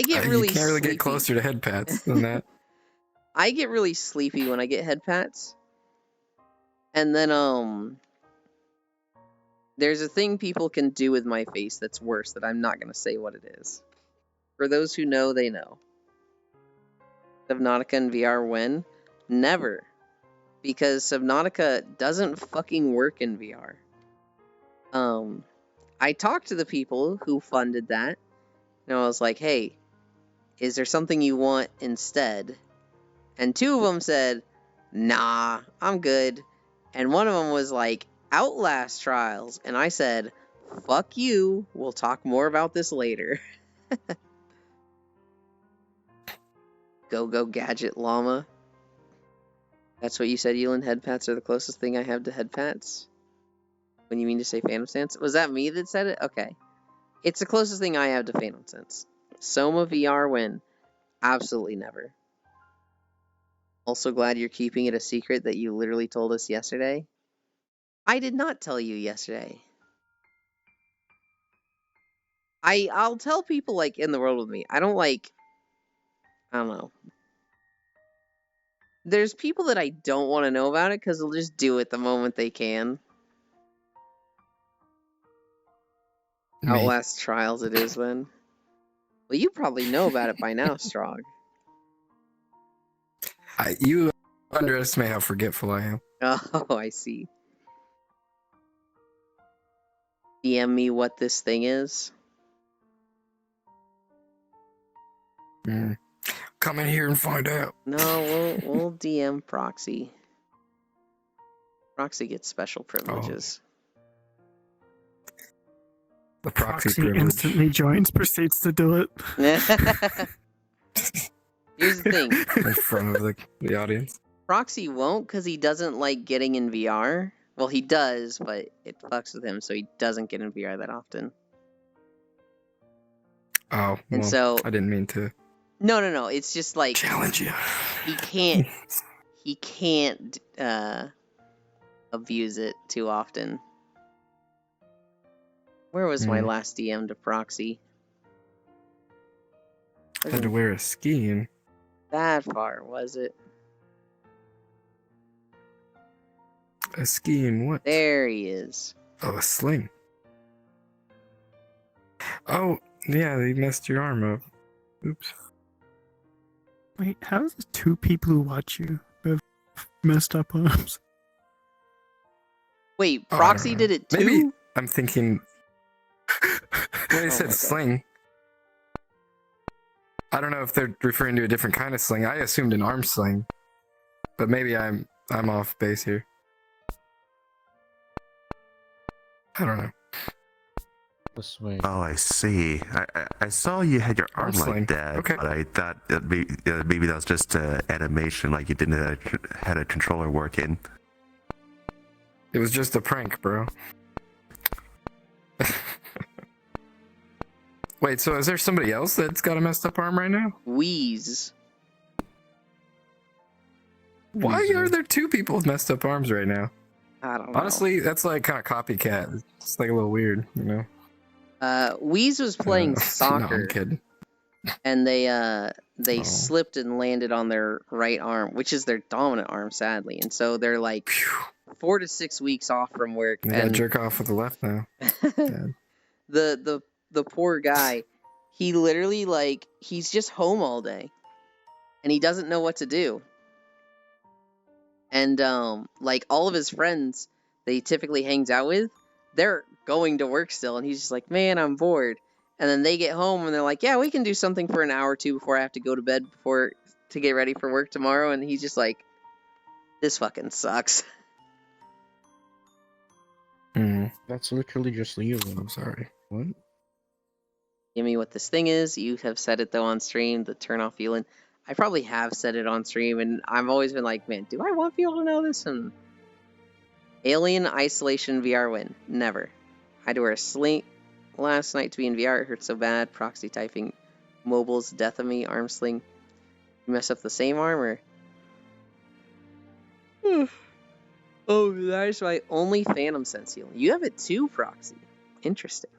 Speaker 1: get really
Speaker 4: You can't really
Speaker 1: sleepy.
Speaker 4: get closer to head pats than that.
Speaker 1: I get really sleepy when I get head pats. And then there's a thing people can do with my face that's worse that I'm not gonna say what it is. For those who know, they know. Subnautica in VR when? Never. Because Subnautica doesn't fucking work in VR. I talked to the people who funded that, and I was like, hey, is there something you want instead? And two of them said, nah, I'm good. And one of them was like, Outlast Trials. And I said, fuck you, we'll talk more about this later. Go Gadget Llama. That's what you said, Yulin? Head pats are the closest thing I have to head pats? When you mean to say Phantom Sense? Was that me that said it? Okay. It's the closest thing I have to Phantom Sense. Soma VR when? Absolutely never. Also glad you're keeping it a secret that you literally told us yesterday. I did not tell you yesterday. I'll tell people like in the world with me. I don't know. There's people that I don't want to know about it because they'll just do it the moment they can.
Speaker 4: Me.
Speaker 1: Outlast Trials it is then. Well, you probably know about it by now, Strog.
Speaker 4: You underestimate how forgetful I am.
Speaker 1: Oh, I see. DM me what this thing is.
Speaker 4: Come in here and find out.
Speaker 1: No, we'll DM Proxy. Proxy gets special privileges.
Speaker 4: The proxy
Speaker 5: Proxy
Speaker 4: privilege.
Speaker 5: instantly joins, proceeds to do it.
Speaker 1: Here's the thing.
Speaker 4: In front of the audience.
Speaker 1: Proxy won't because he doesn't like getting in VR. Well, he does, but it fucks with him, so he doesn't get in VR that often.
Speaker 4: Oh,
Speaker 1: And
Speaker 4: well,
Speaker 1: so...
Speaker 4: I didn't mean to
Speaker 1: No. It's just like...
Speaker 4: challenge you.
Speaker 1: He can't abuse it too often. Where was my last DM to Proxy?
Speaker 4: Had to wear a skiing.
Speaker 1: That far, was it?
Speaker 4: A skiing what?
Speaker 1: There he is.
Speaker 4: Oh, a sling. Oh, yeah, they messed your arm up. Oops.
Speaker 5: Wait, how is it two people who watch you have messed up arms?
Speaker 1: Wait,
Speaker 4: Oh, I
Speaker 1: Proxy
Speaker 4: don't know.
Speaker 1: did it too?
Speaker 4: Maybe I'm thinking. When they
Speaker 1: Oh
Speaker 4: said
Speaker 1: my God.
Speaker 4: sling, I don't know if they're referring to a different kind of sling. I assumed an arm sling, but maybe I'm off base here. I don't know.
Speaker 6: The swing.
Speaker 7: Oh, I see. I saw you had your arm
Speaker 4: sling.
Speaker 7: like that,
Speaker 4: Okay.
Speaker 7: but I thought that maybe that was just animation, like you didn't had a controller working.
Speaker 4: It was just a prank, bro. Wait, so is there somebody else that's got a messed up arm right now?
Speaker 1: Wheeze.
Speaker 4: Why are there two people with messed up arms right now?
Speaker 1: I don't know.
Speaker 4: Honestly, that's like kind of copycat. It's like a little weird, you know?
Speaker 1: Wheeze was playing
Speaker 4: No,
Speaker 1: soccer,
Speaker 4: I'm kidding.
Speaker 1: and they
Speaker 4: Oh.
Speaker 1: slipped and landed on their right arm, which is their dominant arm, sadly. And so they're like
Speaker 4: Phew.
Speaker 1: 4 to 6 weeks off from work.
Speaker 4: They gotta
Speaker 1: And
Speaker 4: jerk off with the left now. Bad.
Speaker 1: the poor guy, he literally he's just home all day, and he doesn't know what to do. And all of his friends that he typically hangs out with, they're going to work still, and he's just like, man, I'm bored. And then they get home and they're like, yeah, we can do something for an hour or two before I have to go to bed to get ready for work tomorrow. And he's just like, this fucking sucks.
Speaker 6: That's literally just you.
Speaker 4: I'm sorry.
Speaker 6: What?
Speaker 1: Give me what this thing is. You have said it though on stream, the turn off Elin. I probably have said it on stream, and I've always been like, man, do I want people to know this? And Alien Isolation VR win. Never. I had to wear a sling last night to be in VR. It hurt so bad. Proxy typing. Mobile's death of me. Arm sling. You mess up the same arm, or... Oh, that's my only Phantom Sense healing. You have it too, Proxy. Interesting.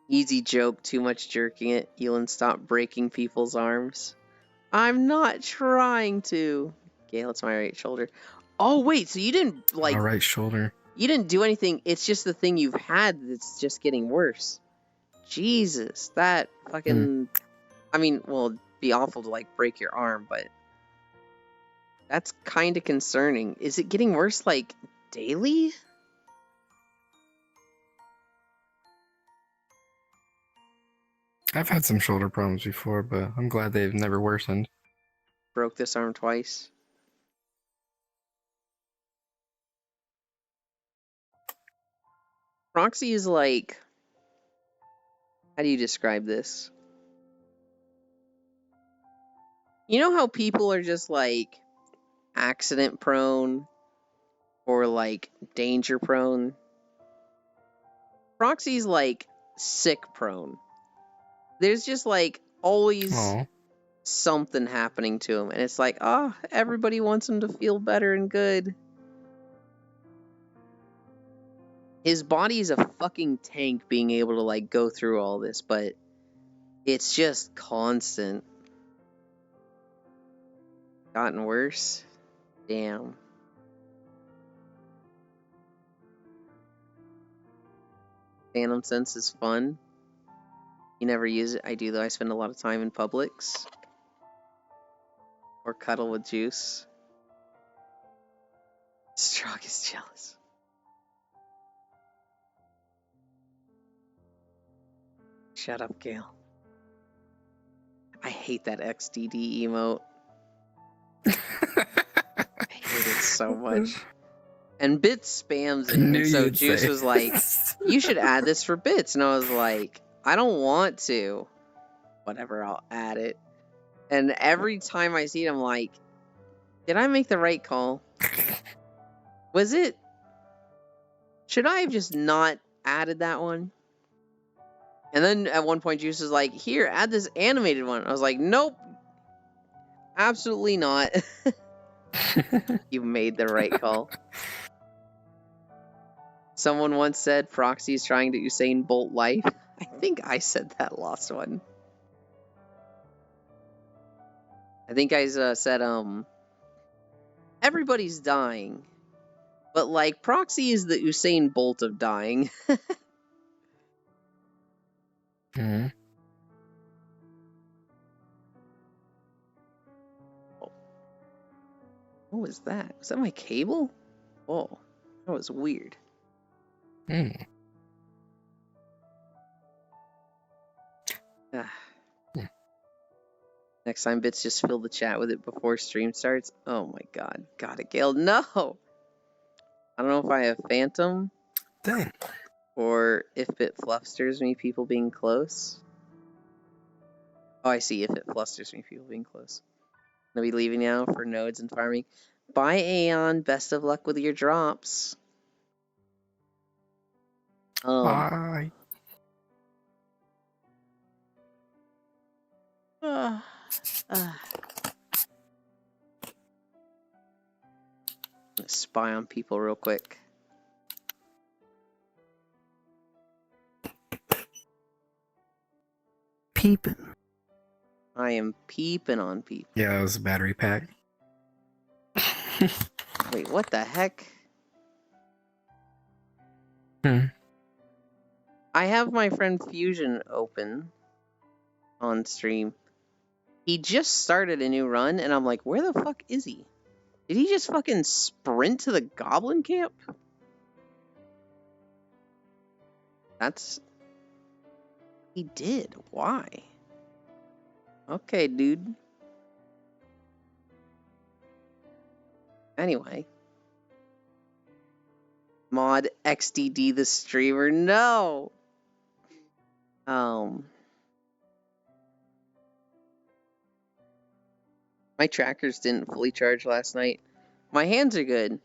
Speaker 1: Easy joke, too much jerking it. Elin, stop breaking people's arms. I'm not trying to. Gale, it's my right shoulder. Oh, wait, so you didn't, like...
Speaker 4: My right shoulder.
Speaker 1: You didn't do anything. It's just the thing you've had that's just getting worse. Jesus, that fucking... I mean, well, it'd be awful to, like, break your arm, but... That's kind of concerning. Is it getting worse, like, daily?
Speaker 4: I've had some shoulder problems before, but I'm glad they've never worsened.
Speaker 1: Broke this arm twice. Proxy is like... How do you describe this? You know how people are just, like, accident prone or, like, danger prone? Proxy's, like, sick prone. There's just, like, always something happening to him. And it's like, oh, everybody wants him to feel better and good. His body is a fucking tank being able to, like, go through all this, but it's just constant. Gotten worse? Damn. Phantom Sense is fun. You never use it. I do, though. I spend a lot of time in Publix. Or cuddle with Juice. Strong is jealous. Shut up, Gale. I hate that XDD emote. I hate it so much. And Bits spams it. And so Juice was like, you should add this for Bits. And I was like, I don't want to. Whatever, I'll add it. And every time I see it, I'm like, did I make the right call? Was it? Should I have just not added that one? And then at one point, Juice was like, here, add this animated one. I was like, nope. Absolutely not. You made the right call. Someone once said Proxy is trying to Usain Bolt life. I think I said that last one. I think I said, everybody's dying. But, like, Proxy is the Usain Bolt of dying.
Speaker 4: Mm-hmm.
Speaker 1: What was that? Was that my cable? Whoa, that was weird. Next time, Bits, just fill the chat with it before stream starts. Oh my god. Got it, Gale. No! I don't know if I have Phantom.
Speaker 4: Dang.
Speaker 1: Or if it flusters me, people being close. Oh, I see. If it flusters me, people being close. I'm gonna be leaving now for nodes and farming. Bye, Aeon. Best of luck with your drops.
Speaker 4: Bye.
Speaker 1: Let's spy on people real quick.
Speaker 5: Peeping.
Speaker 1: I am peeping on people.
Speaker 4: Yeah, it was a battery pack.
Speaker 1: Wait, what the heck? I have my friend Fusion open on stream. He just started a new run, and I'm like, where the fuck is he? Did he just fucking sprint to the goblin camp? That's He did. Why? Okay, dude. Anyway. Mod XDD the streamer. No! My trackers didn't fully charge last night. My hands are good,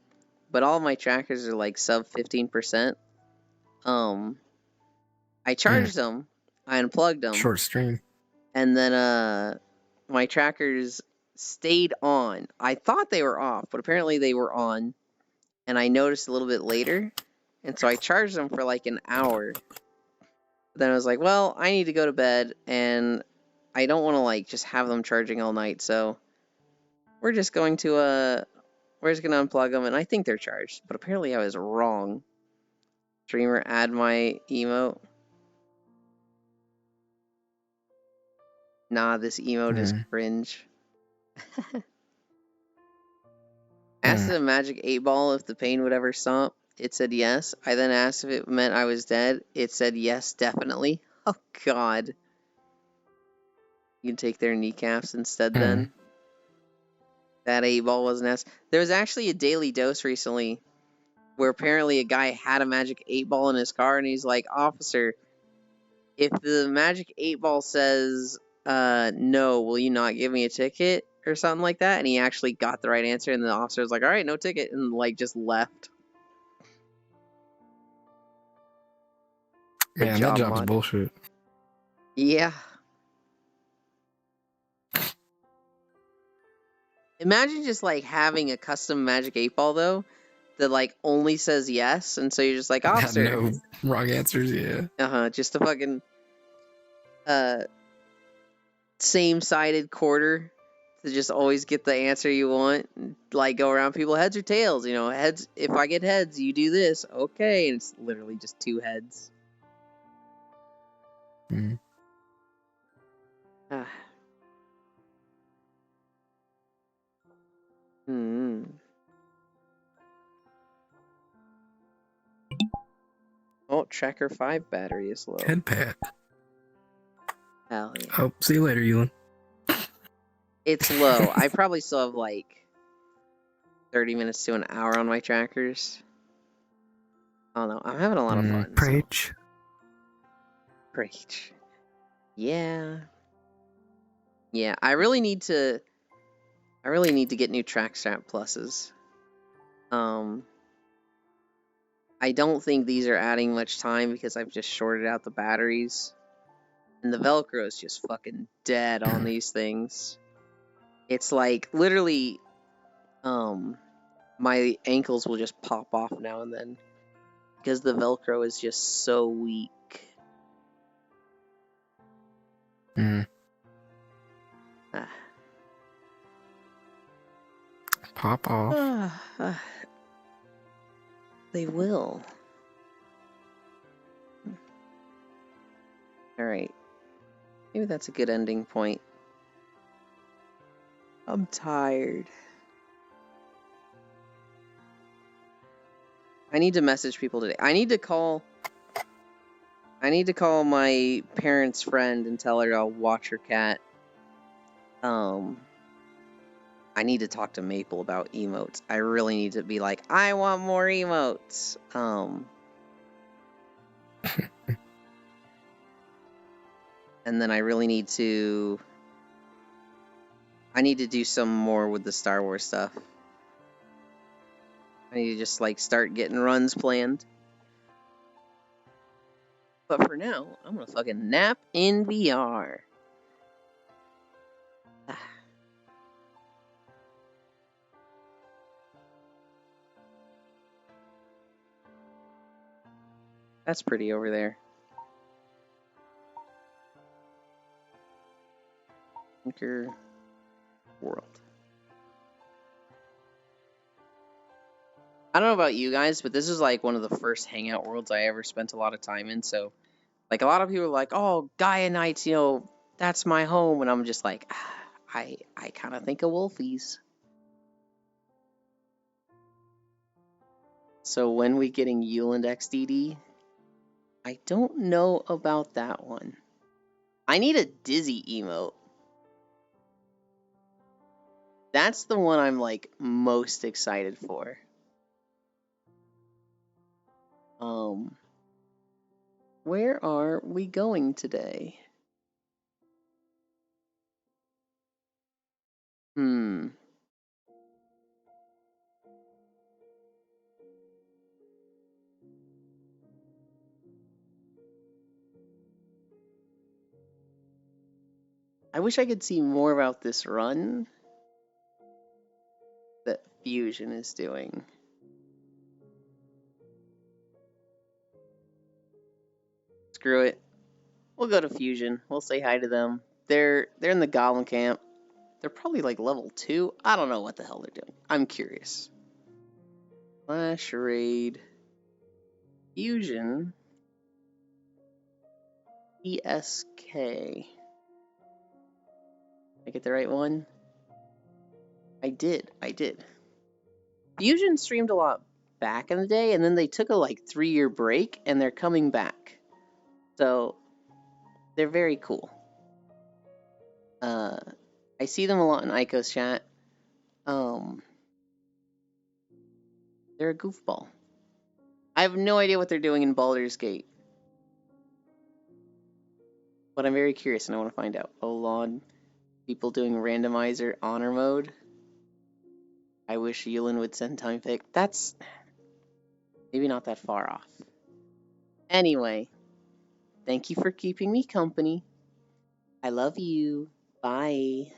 Speaker 1: but all my trackers are like sub 15%. I charged them, I unplugged them,
Speaker 4: Short stream.
Speaker 1: and then my trackers stayed on. I thought they were off, but apparently they were on, and I noticed a little bit later, and so I charged them for like an hour. But then I was like, well, I need to go to bed, and I don't want to like just have them charging all night, so we're just going to unplug them, and I think they're charged, but apparently I was wrong. Streamer, add my emote. Nah, this emote is cringe. Asked the magic 8-ball if the pain would ever stop. It said yes. I then asked if it meant I was dead. It said yes, definitely. Oh god. You can take their kneecaps instead then. That 8-ball wasn't asked. There was actually a daily dose recently where apparently a guy had a magic 8-ball in his car, and he's like, officer, if the magic 8-ball says no, will you not give me a ticket or something like that? And he actually got the right answer, and the officer was like, all right, no ticket, and like just left. Good
Speaker 4: Man,
Speaker 1: job,
Speaker 4: that job's
Speaker 1: Mod.
Speaker 4: bullshit.
Speaker 1: Yeah. Imagine just like having a custom magic 8-ball though that like only says yes, and so you're just like, officer.
Speaker 4: No wrong answers, yeah.
Speaker 1: Just a fucking same-sided quarter to just always get the answer you want. Like go around people, heads or tails, you know, heads. If I get heads, you do this. Okay, and it's literally just 2 heads. Oh, Tracker 5 battery is low.
Speaker 4: Head pat.
Speaker 1: Hell yeah.
Speaker 4: Oh, see you later, Ewan.
Speaker 1: It's low. I probably still have like 30 minutes to an hour on my trackers. I don't know. I'm having a lot of fun.
Speaker 5: Preach.
Speaker 1: Preach. Yeah. Yeah, I really need to get new track strap pluses. I don't think these are adding much time because I've just shorted out the batteries. And the Velcro is just fucking dead on these things. It's like literally my ankles will just pop off now and then because the Velcro is just so weak.
Speaker 4: Pop off.
Speaker 1: They will. Alright. Maybe that's a good ending point. I'm tired. I need to message people today. I need to call my parents' friend and tell her I'll watch her cat. I need to talk to Maple about emotes. I really need to be like, I want more emotes. And then I really need to... I need to do some more with the Star Wars stuff. I need to just, like, start getting runs planned. But for now, I'm gonna fucking nap in VR. That's pretty over there. Anchor World. I don't know about you guys, but this is like one of the first hangout worlds I ever spent a lot of time in. So, like, a lot of people are like, "Oh, Gaia Nights, you know, that's my home," and I'm just like, I kind of think of Wolfies. So when we getting Euland XDD? I don't know about that one. I need a Dizzy emote. That's the one I'm like most excited for. Where are we going today? I wish I could see more about this run that Fusion is doing. Screw it. We'll go to Fusion. We'll say hi to them. They're in the Goblin camp. They're probably like level 2. I don't know what the hell they're doing. I'm curious. Flash Raid. Fusion. ESK. I get the right one? I did. Fusion streamed a lot back in the day, and then they took a like 3-year break, and they're coming back. So they're very cool. I see them a lot in Ico's chat. They're a goofball. I have no idea what they're doing in Baldur's Gate. But I'm very curious and I want to find out. Olon, people doing randomizer honor mode. I wish Yulin would send time pick. That's maybe not that far off. Anyway, thank you for keeping me company. I love you. Bye.